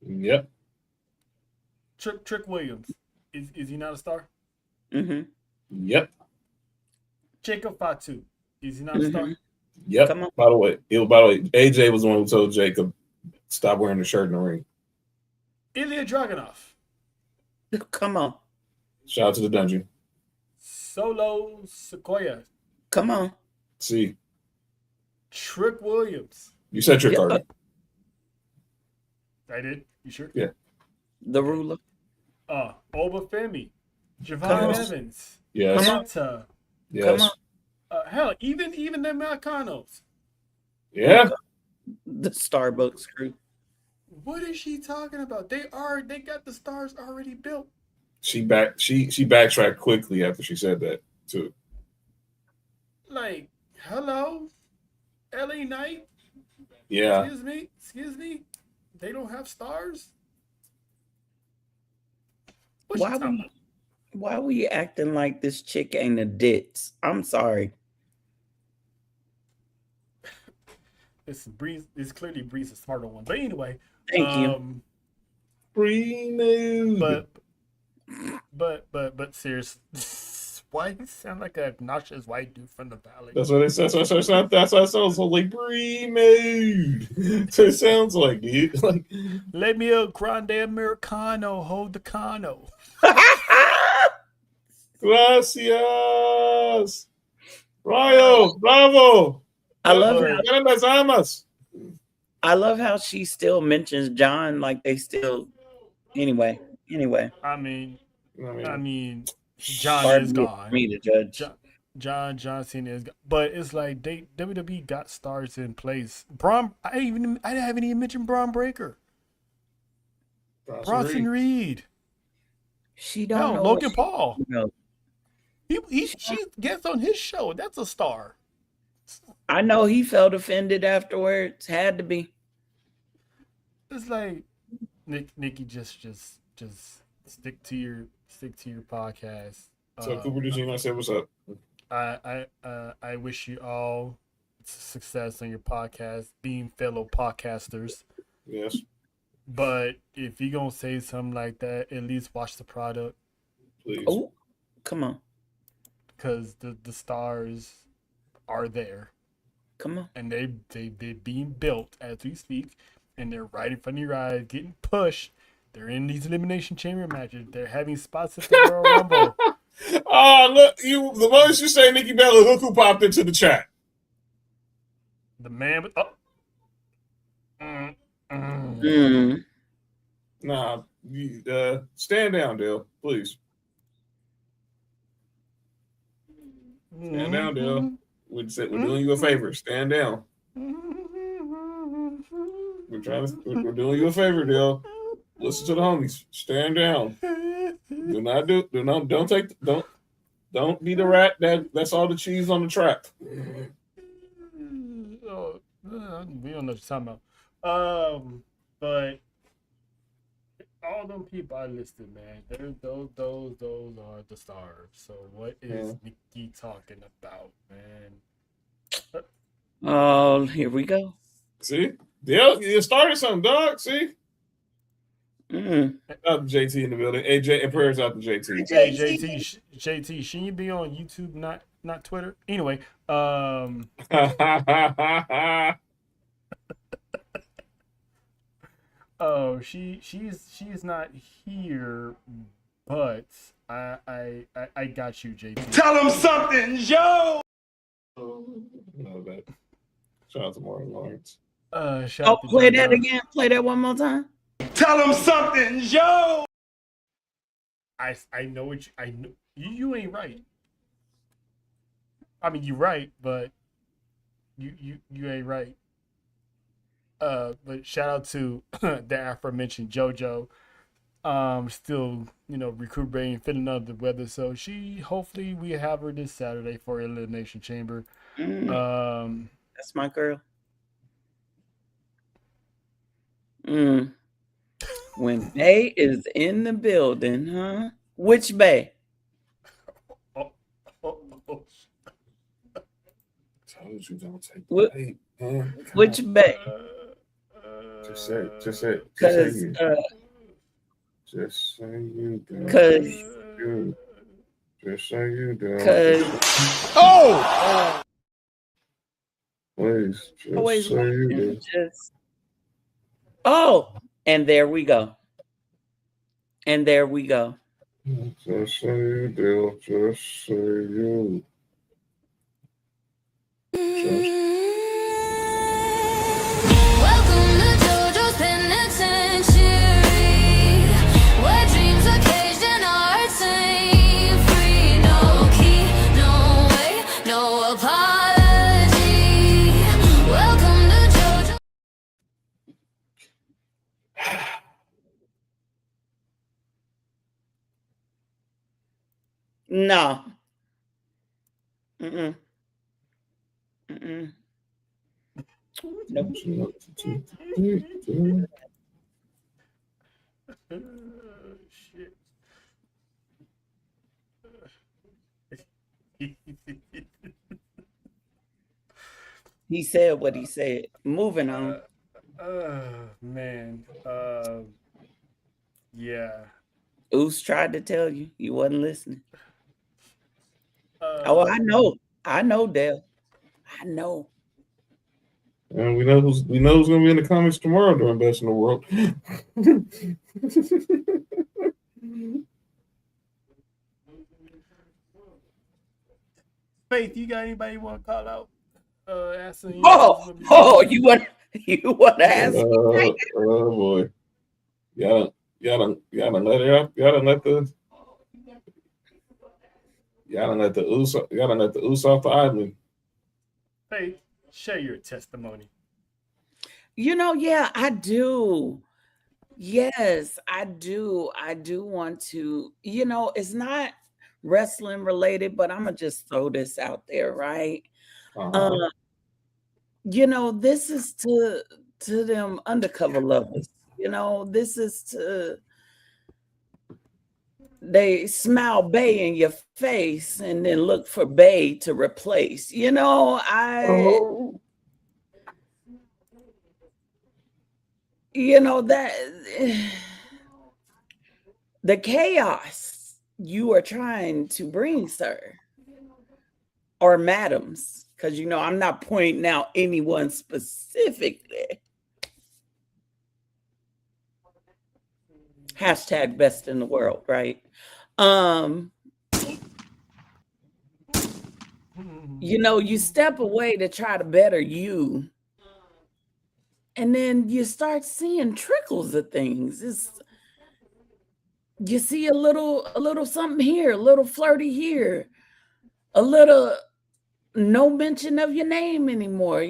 Yep. Trick Williams, is he not a star? Mm-hmm. Yep. Jacob Fatu, is he not a star? Yep. Come on. By the way, AJ was the one who told Jacob stop wearing the shirt in the ring. Ilya Dragunov, Come on. Shout out to the dungeon. Solo Sequoia, Come on. See, Trick Williams. you said Trick Yeah. already. I did. You sure? Yeah. The ruler. Obafemi, Come Javon on. Evans, Yes. Come on. Penta, Yes. Come hell, even the Americanos. Yeah. The Starbucks crew. What is she talking about? They got the stars already built. She backtracked quickly after she said that too. Like, hello, LA Knight. Yeah. Excuse me. They don't have stars. What you talking about? Why were you acting like this chick ain't a ditz? I'm sorry. It's Breeze. It's clearly Breeze a smarter one. But anyway, Thank you. Renewed. But seriously, why you sound like a obnoxious white dude from the valley? That's what it says. That's what it sounds like. Remade. That's what it sounds like, dude. Like, Let me a grande americano. Hold the cano. gracias. Rayo. Bravo. I love how Grandes amas. I love how she still mentions John like they still. Anyway. I mean, John Hard is for gone. me to judge. John Cena is gone. But it's like WWE got stars in place. Braun. I haven't even mentioned Braun Breaker. Bronson Reed. She don't Hell, know Logan what Paul. she knows. She gets on his show. That's a star. I know he felt offended afterwards. Had to be. It's like Nikki, just stick to your podcast. So Cooper DeGino said, "What's up?" I wish you all success on your podcast, being fellow podcasters. Yes. But if you're gonna say something like that, at least watch the product, Please. Oh, come on. because the stars are there Come on. and they're being built as we speak, and they're right in front of your eyes, getting pushed. They're in these elimination chamber matches. They're having spots at the Royal Rumble. Oh, look! The moment you say Nikki Bella, look who popped into the chat. The man with Nah, stand down, Dale, please. Stand down, Dale. We're doing you a favor. Stand down. We're doing you a favor, Dale. Listen to the homies. Stand down. Don't be the rat that's all the cheese on the trap. Oh, we don't know what you're talking about. But all them people I listed, man, those are the stars. So what is Nikki talking about, man? Oh, here we go. See, Dale, you started something, dog. See. Out to JT in the building. AJ and prayers out to JT. Hey, JT, shouldn't you be on YouTube, not Twitter? Anyway, oh, she's not here, but I got you, JT. Tell him something, Joe. No, that. Shout out to Martin Lawrence. Shout Oh, out to play JT. that again. Play that one more time. Tell him something, Joe. I know what I know. You ain't right. I mean, you're right, but you ain't right. But shout out to the aforementioned JoJo. Still, recuperating, feeling under the weather. So hopefully we have her this Saturday for Elimination Chamber. That's my girl. When Bay is in the building, huh? Which Bay? Oh. Told you don't take the What? bait, man. Which Bay? Just say it. Just say it. Because Just say you do. Because Just say you do. Please, just always say you do. and there we go. And there we go. Just say you do. Just say you. Welcome to JoJo's Penitentiary, where dreams are caged and hearts ain't free. No key, no way, no apology. Welcome to JoJo. No. Mm-mm. Mm-mm. Nope. Shit. He said what he said. Moving on. Man. Yeah. Oos tried to tell you. You wasn't listening. I know. I know, Dale. I know. And we know who's going to be in the comments tomorrow during Best in the World. Faith, you got anybody you want to call out? Asking you want to ask? Oh boy, y'all done let her up. Y'all done let the ooze off the island. Faith, share your testimony. Yeah, I do. Yes, I do. I do want to. It's not wrestling related, but I'm gonna just throw this out there, right? This is to them undercover lovers. This is to they smile Bay in your face and then look for Bay to replace. That the chaos you are trying to bring, sir, or madams, because I'm not pointing out anyone specifically. Hashtag best in the world, right? You step away to try to better you, and then you start seeing trickles of things. You see a little something here, a little flirty here, a little no mention of your name anymore.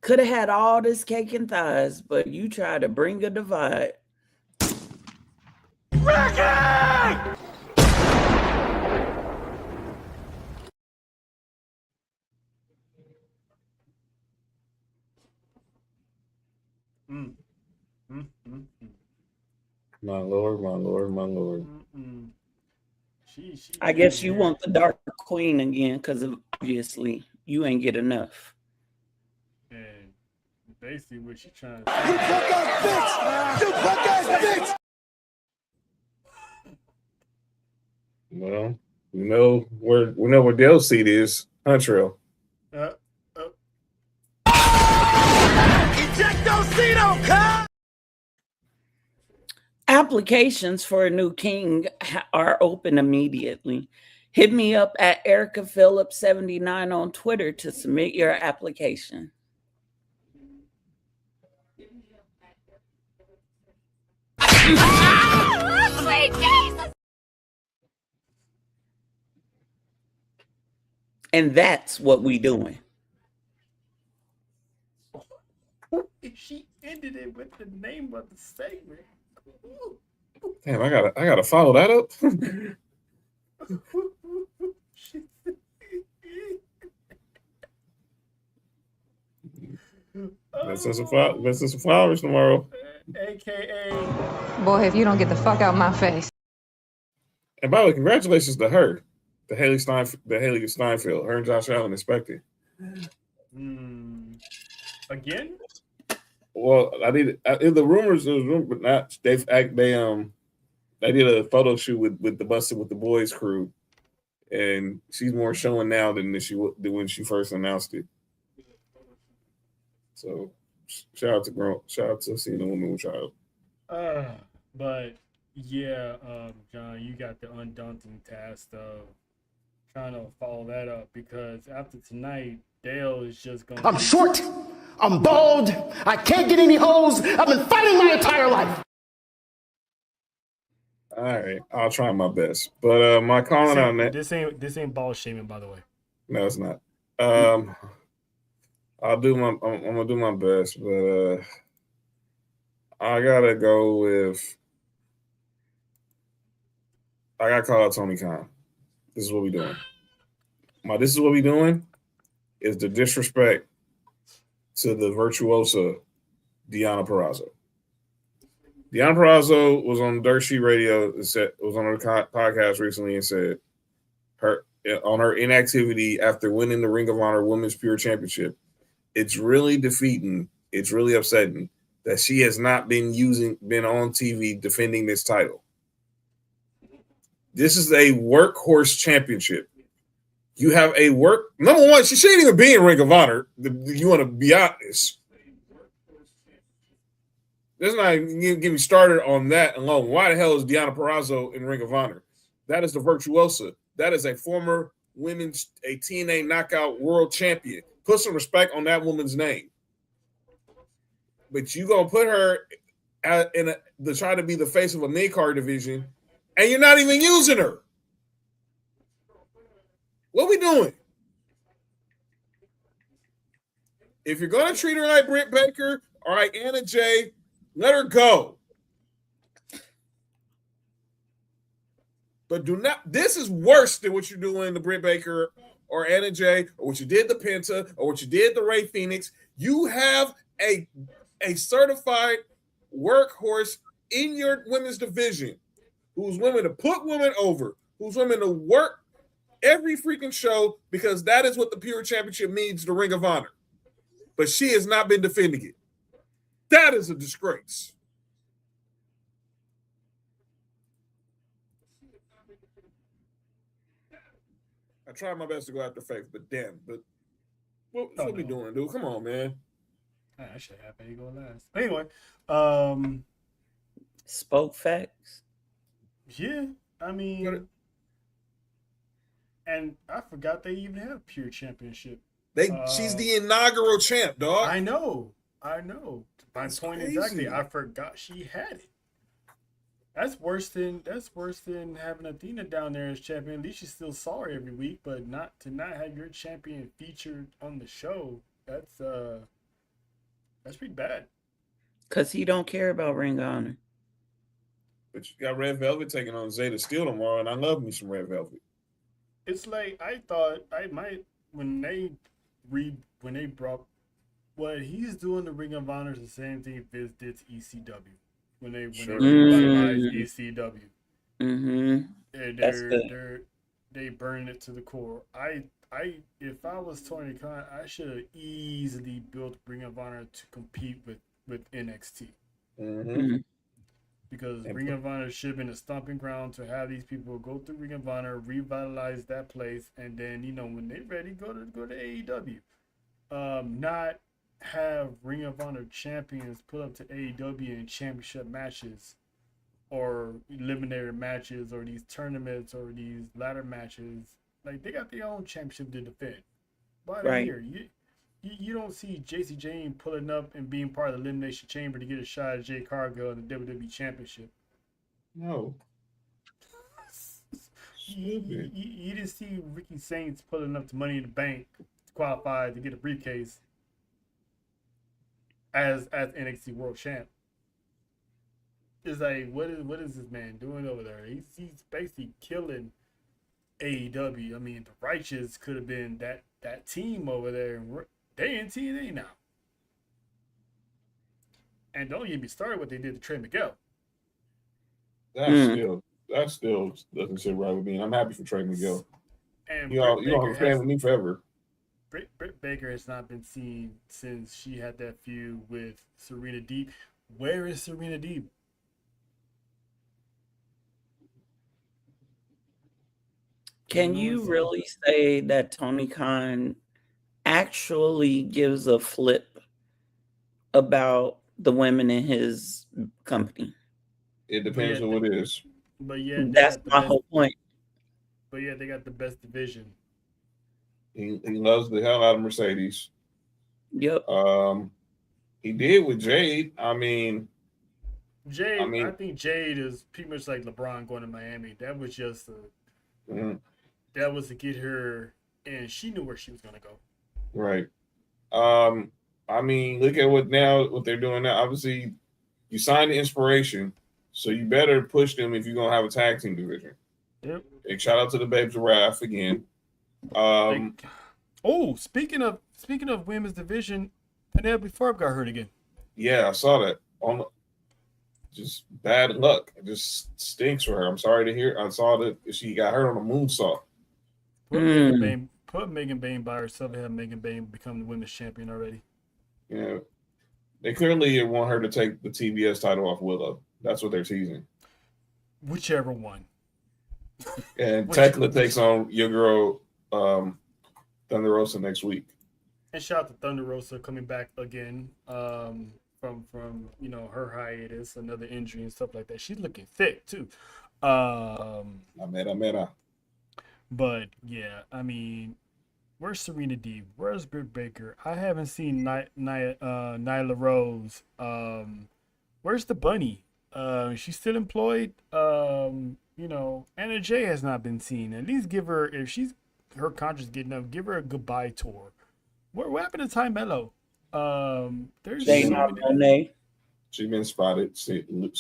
Could have had all this cake and thighs, but you try to bring a divide. Ricky! My Lord, my Lord, my Lord. I guess you want the Dark Queen again, because obviously you ain't get enough. And basically what she's trying You fuck ass bitch! You fuck ass bitch! Well, we know where Dale's seat is. Huntrell. Ejectocito, cut! Applications for a new king are open immediately. Hit me up at Erica Phillips 79 on Twitter to submit your application. Sweet Jesus! And that's what we doing. She ended it with the name of the segment. Damn, I gotta follow that up. Let's have some flowers tomorrow. AKA. Boy, if you don't get the fuck out my face. And by the way, congratulations to her, the Haley Steinfeld. Her and Josh Allen expected. Again? Well, in the rumors, but not they did a photo shoot with the Busted with the Boys crew, and she's more showing now than when she first announced it. So, shout out to seeing a woman with child. But yeah, John, you got the undaunting task of trying to follow that up, because after tonight, Dale is just going. I'm short. I'm bald. I can't get any hoes. I've been fighting my entire life. All right, I'll try my best. But my calling on that. This ain't ball shaming, by the way. No, it's not. I'm gonna do my best, but I gotta go with. I gotta call out Tony Khan. This is what we doing. This is what we doing is the disrespect to the virtuosa Deonna Purrazzo. Deonna Purrazzo was on Dirt Sheet Radio. Was on her podcast recently and said on her inactivity after winning the Ring of Honor Women's Pure Championship, it's really defeating. It's really upsetting that she has not been on TV defending this title. This is a workhorse championship. You have number one, she shouldn't even be in Ring of Honor. You want to be honest. Let's not get me started on that alone. Why the hell is Deonna Purrazzo in Ring of Honor? That is the virtuosa. That is a former a TNA Knockout World Champion. Put some respect on that woman's name. But you gonna put her to try to be the face of a mid-card division, and you're not even using her. What we doing? If you're gonna treat her like Britt Baker, all right, Anna Jay, let her go. But do not. This is worse than what you're doing to Britt Baker or Anna Jay, or what you did to Penta, or what you did to Ray Phoenix. You have a certified workhorse in your women's division who's willing to put women over, who's willing to work every freaking show, because that is what the Pure Championship means, the Ring of Honor. But she has not been defending it. That is a disgrace. I tried my best to go after Faith, but damn, what we doing, dude? Come on, man. I should have had you go last. Anyway, spoke facts. Yeah, I mean, and I forgot they even have Pure Championship. She's the inaugural champ, dog. I know. My point exactly. I forgot she had it. That's worse than having Athena down there as champion. At least you still saw her every week, but not have your champion featured on the show. That's pretty bad. Cause he don't care about Ring of Honor. But you got Red Velvet taking on Zeta Steel tomorrow, and I love me some Red Velvet. It's like I thought I might when they brought what he's doing to Ring of Honor is the same thing Vince did to ECW when they revitalized ECW. Mm-hmm. They burned it to the core. If I was Tony Khan, I should have easily built Ring of Honor to compete with NXT. Mm-hmm. Because Ring of Honor should have been a stomping ground to have these people go through Ring of Honor, revitalize that place, and then when they're ready, go to AEW. Not have Ring of Honor champions put up to AEW in championship matches, or eliminator matches, or these tournaments, or these ladder matches. Like, they got their own championship to defend. Why are they here? You don't see JC Jane pulling up and being part of the Elimination Chamber to get a shot at Jay Cargill in the WWE Championship. No. You didn't see Ricky Saints pulling up to Money in the Bank to qualify to get a briefcase as NXT World Champ. It's like, what is this man doing over there? He's basically killing AEW. I mean, the Righteous could have been that team over there. They in TNA now. And don't get me started what they did to Trey Miguel. That still doesn't sit right with me. And I'm happy for Trey Miguel. And you're a fan with me forever. Britt Baker has not been seen since she had that feud with Serena Deeb. Where is Serena Deeb? Can you really say that Tony Khan actually gives a flip about the women in his company? It depends on what it is. But yeah, that's my whole point. But yeah, they got the best division. He loves the hell out of Mercedes. Yep. He did with Jade. I think Jade is pretty much like LeBron going to Miami. That was just that was to get her, and she knew where she was going to go. Right. Look at what they're doing now. Obviously, you signed the Inspiration, so you better push them if you're gonna have a tag team division. Yep. Big shout out to the Babes of Wrath again. Speaking of women's division, Penelope Ford got hurt again. Yeah, I saw that. Just bad luck. It just stinks for her. I'm sorry to hear. I saw that she got hurt on a moonsault. Put Megan Bayne by herself and have Megan Bayne become the women's champion already. Yeah. They clearly want her to take the TBS title off Willow. That's what they're teasing. Whichever one. And Tekla takes on your girl Thunder Rosa next week. And shout out to Thunder Rosa coming back again from her hiatus, another injury and stuff like that. She's looking thick too. I met her. But yeah, where's Serena Deeb? Where's Britt Baker? I haven't seen Nyla Rose. Where's the bunny? She's still employed. Anna Jay has not been seen. At least give her, if her contract's getting up, give her a goodbye tour. What happened to Ty Mello? There's Monet. She's been spotted. She's been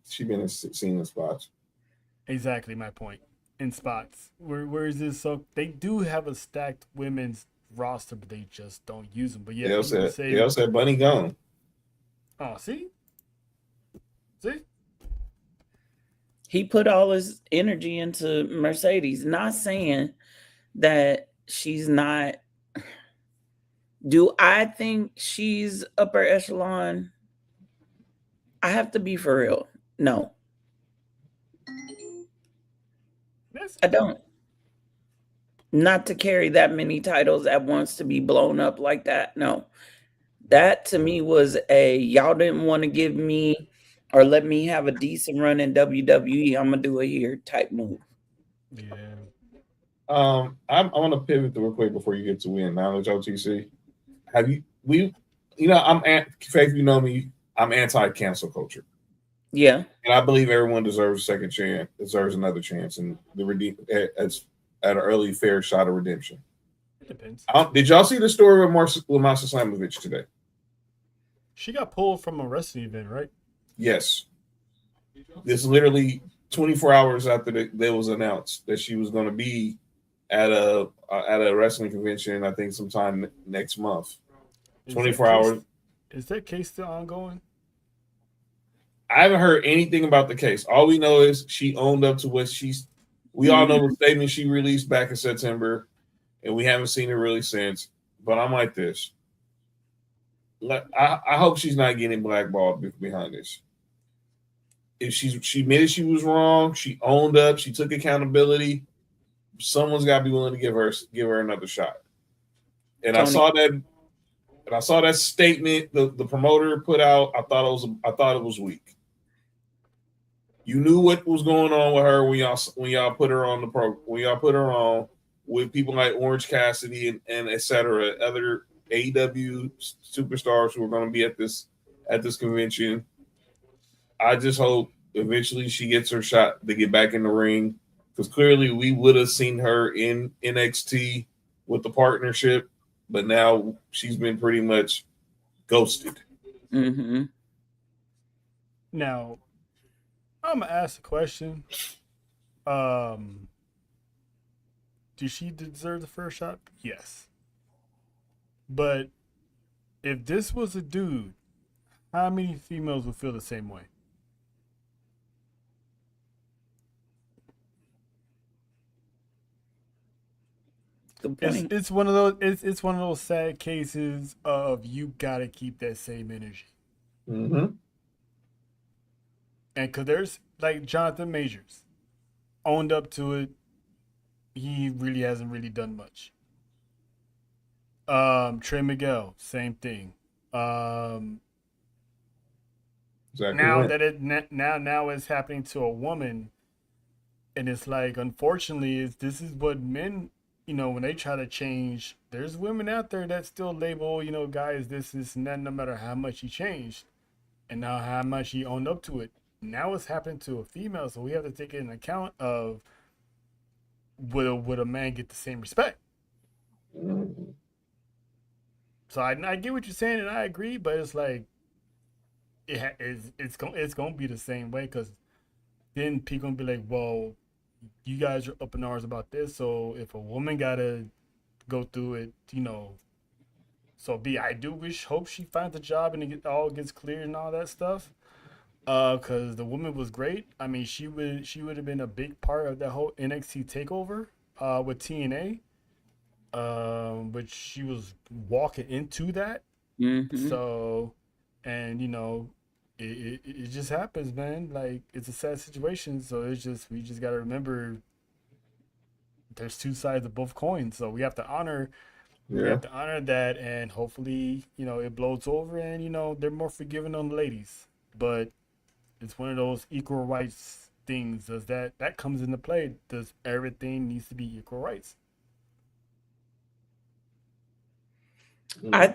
seen in spots. Exactly my point. In spots. Where is this? So they do have a stacked women's roster, but they just don't use them. But yeah, they all said Bunny gone. Oh, see? He put all his energy into Mercedes. Not saying that she's not. Do I think she's upper echelon? I have to be for real. No. I don't. Not to carry that many titles at once, to be blown up like that. No. That to me was y'all didn't want to give me or let me have a decent run in WWE. I'm gonna do it here type move. Yeah. I want to pivot real quick before you get to win. Knowledge OTC. Faith, you know me. I'm anti-cancel culture. Yeah. And I believe everyone deserves a second chance, deserves another chance, and at an early fair shot of redemption. It depends. Did y'all see the story with Masha Slamovich today? She got pulled from a wrestling event, right? Yes. This literally 24 hours after that was announced that she was going to be at a wrestling convention, I think sometime next month. 24 hours. Is that case still ongoing? I haven't heard anything about the case. All we know is she owned up to what we all know the statement she released back in September, and we haven't seen it really since. But I'm like this. I hope she's not getting blackballed behind this. If she admitted she was wrong, she owned up, she took accountability, someone's got to be willing to give her another shot. And Tony. I saw that statement the promoter put out. I thought it was weak. You knew what was going on with her when y'all put her on the program. When y'all put her on with people like Orange Cassidy and et cetera, other AEW superstars who are going to be at this convention. I just hope eventually she gets her shot to get back in the ring, because clearly we would have seen her in NXT with the partnership, but now she's been pretty much ghosted. Mm-hmm. Now, I'm gonna ask a question. Um, did she deserve the first shot? Yes. But if this was a dude, how many females would feel the same way? Good It's point. it's one of those it's one of those sad cases of you gotta keep that same energy. Mm-hmm. And cause there's like Jonathan Majors owned up to it. He really hasn't really done much. Trey Miguel, same thing. Um, Exactly now right. that now it's happening to a woman, and it's like unfortunately is this is what men, when they try to change, there's women out there that still label, guys this and that, no matter how much he changed and now how much he owned up to it. Now it's happening to a female, so we have to take it in account of would a man get the same respect. Mhm. So I get what you're saying and I agree, but it's like it's gonna be the same way because then people gonna be like, well, you guys are up in arms about this, so if a woman gotta go through it, so be. I do hope she finds a job and all gets cleared and all that stuff. Because the woman was great. I mean, she would have been a big part of that whole NXT takeover. With TNA. But she was walking into that. Mm-hmm. So, and it just happens, man. Like it's a sad situation. So we just gotta remember there's two sides of both coins. So we Yeah. have to honor that, and hopefully it blows over, and they're more forgiving on the ladies. But it's one of those equal rights things. Does that comes into play? Does everything needs to be equal rights? I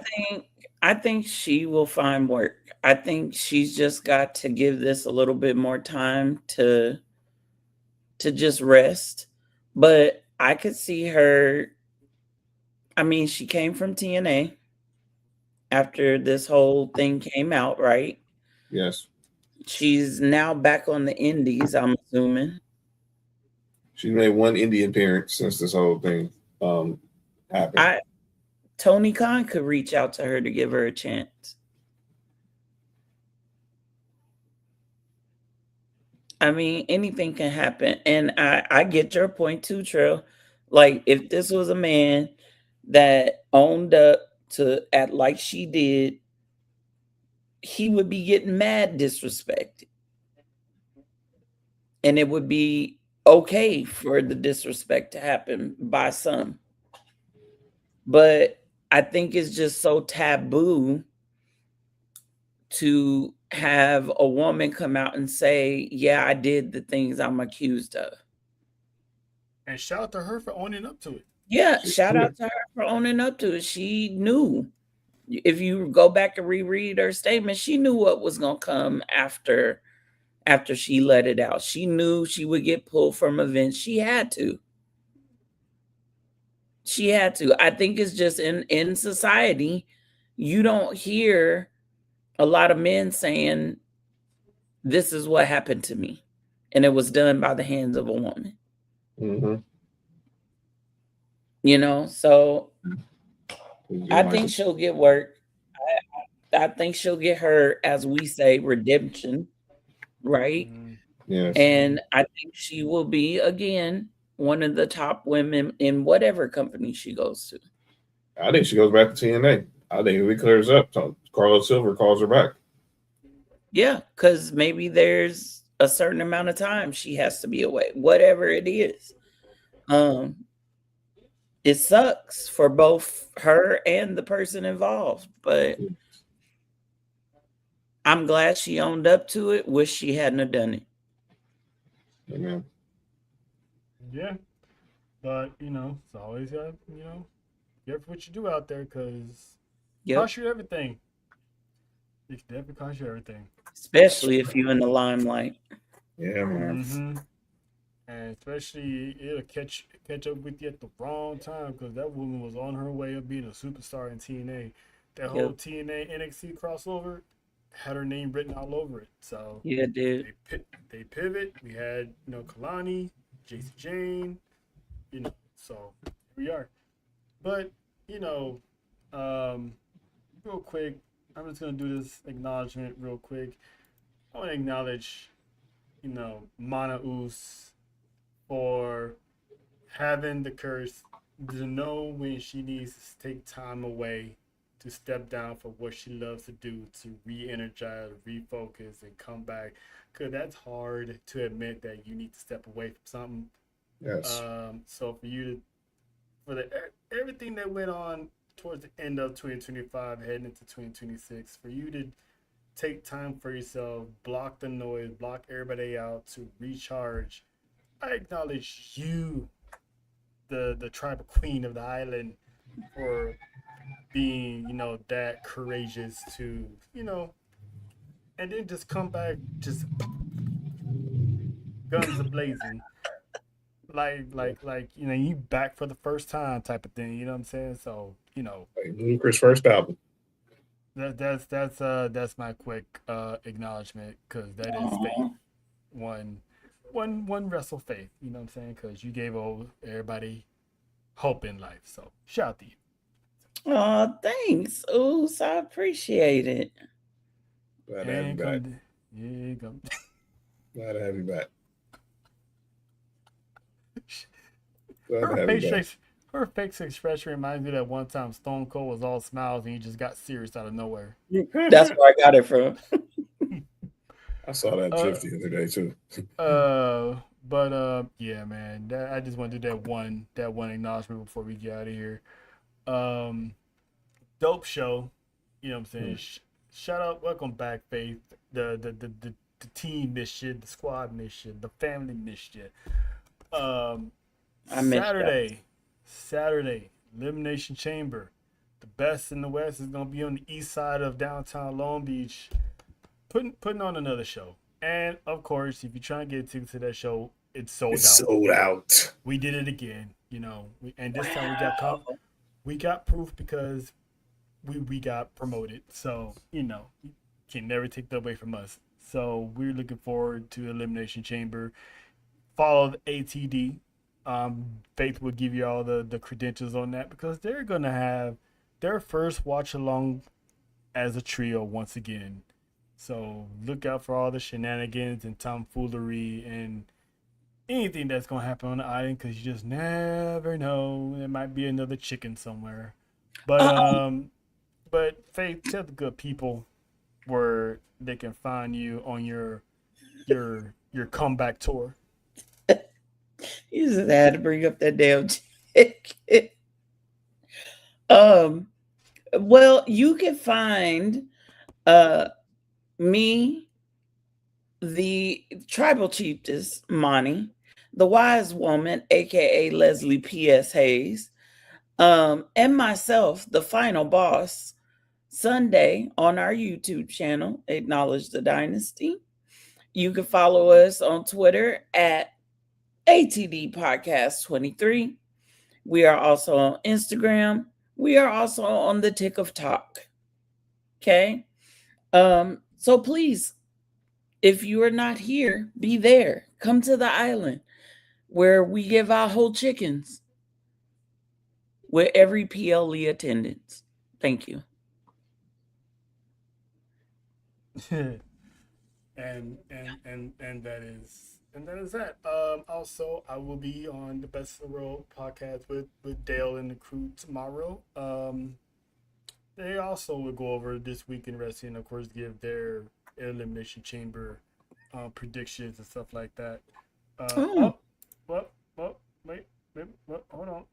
think she will find work. I think she's just got to give this a little bit more time to just rest. But I could see her. I mean, she came from TNA after this whole thing came out, right? Yes. She's now back on the indies, I'm assuming. She made one indie appearance since this whole thing happened. Tony Khan could reach out to her to give her a chance. I mean, anything can happen. And I get your point too, Trill. Like, if this was a man that owned up to act like she did, he would be getting mad disrespected. And it would be okay for the disrespect to happen by some. But I think it's just so taboo to have a woman come out and say, yeah, I did the things I'm accused of. And shout out to her for owning up to it. Yeah, shout out to her for owning up to it. She knew. If you go back and reread her statement, she knew what was going to come after she let it out. She knew she would get pulled from events. She had to. I think it's just in society, you don't hear a lot of men saying, this is what happened to me. And it was done by the hands of a woman. Mm-hmm. So I think she'll get work. I think she'll get her, as we say, redemption, right? Yes. And I think she will be, again, one of the top women in whatever company she goes to. I think she goes back to TNA. I think if it clears up, Carlos Silver calls her back. Yeah, because maybe there's a certain amount of time she has to be away, whatever it is. It sucks for both her and the person involved, but I'm glad she owned up to it. Wish she hadn't have done it. Amen. Yeah, but it's always got careful what you do out there because cost you everything. It can definitely cost you everything, especially if you're in the limelight. Yeah, man. Mm-hmm. And especially it'll catch up with you at the wrong time because that woman was on her way of being a superstar in TNA. that whole TNA NXT crossover had her name written all over it. So Yeah, dude. they pivot. We had Kalani, JC Jane, so here we are. But real quick, I'm just gonna do this acknowledgement real quick. I want to acknowledge, Mana Us for having the courage to know when she needs to take time away to step down for what she loves to do, to re-energize, refocus, and come back. Because that's hard to admit that you need to step away from something. Yes. So for everything that went on towards the end of 2025, heading into 2026, for you to take time for yourself, block the noise, block everybody out to recharge. I acknowledge you, the tribal queen of the island, for being, that courageous to, and then just come back, just guns a blazing, like you back for the first time type of thing. You know what I'm saying? So Like Ludacris' first album. That's my quick acknowledgement, because that is faith. One wrestle faith. You know what I'm saying? Because you gave everybody hope in life. So shout out to you. Oh, thanks. Oos, I appreciate it. Glad to have you back. Yeah, come. Glad to have you back. Her face expression reminds me that one time Stone Cold was all smiles and he just got serious out of nowhere. That's where I got it from. I saw that GIF the other day too. But yeah, man, I just want to do that one acknowledgement before we get out of here. Dope show, you know what I'm saying? Shout out, welcome back, Faith. The team missed you, the squad missed you, the family missed you. Saturday, Elimination Chamber. The best in the West is gonna be on the east side of downtown Long Beach, putting on another show. And of course, if you're trying to get tickets to that show, it's sold out. We did it again, and this time we got proof because we got promoted. So you can never take that away from us. So we're looking forward to Elimination Chamber. Follow the ATD. Faith will give you all the credentials on that, because they're gonna have their first watch along as a trio once again. So look out for all the shenanigans and tomfoolery and anything that's gonna happen on the island, because you just never know. There might be another chicken somewhere. But Faith, tell the good people where they can find you on your comeback tour. You just had to bring up that damn ticket. Well, you can find me, the tribal chiefess Monty, the wise woman, aka Leslie P.S. Hayes, and myself, the final boss, Sunday on our YouTube channel, Acknowledge the Dynasty. You can follow us on Twitter at ATD Podcast 23. We are also on Instagram. We are also on the Tick of Talk. Okay. So please, if you are not here, be there. Come to the island where we give out whole chickens with every PLE attendance. Thank you. and that is that. Also, I will be on the Best of the World podcast with Dale and the crew tomorrow. They also will go over this week in wrestling, of course, give their Elimination Chamber predictions and stuff like that. Wait, hold on.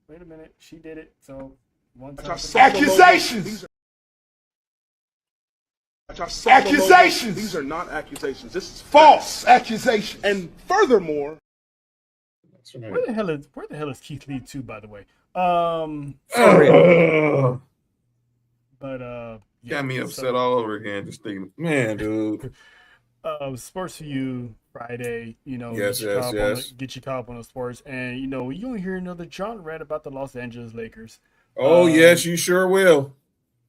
Wait a minute. She did it. So one time. Accusations! Accusations! These are not accusations. This is False accusations. And furthermore, where the hell is Keith Lee too, by the way? Got me upset all over again just thinking, man, dude. Sports for You Friday, Yes. Get your caught up on the sports, and you don't hear another John rant about the Los Angeles Lakers. Oh, yes, you sure will.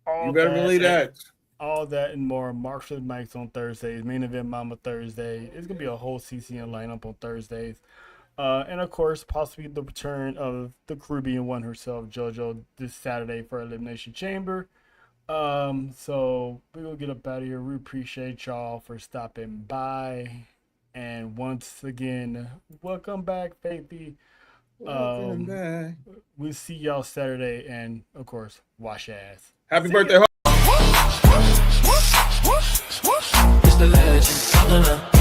You better believe that. All that and more. Mark for the mics on Thursdays. Main Event Mama Thursday. It's going to be a whole CCN lineup on Thursdays. And, of course, possibly the return of the Caribbean one herself, JoJo, this Saturday for Elimination Chamber. So we're going to get up out of here. We appreciate y'all for stopping by. And once again, welcome back, Faithy. Welcome back. We'll see y'all Saturday. And, of course, wash your ass. Happy birthday. It's the legend.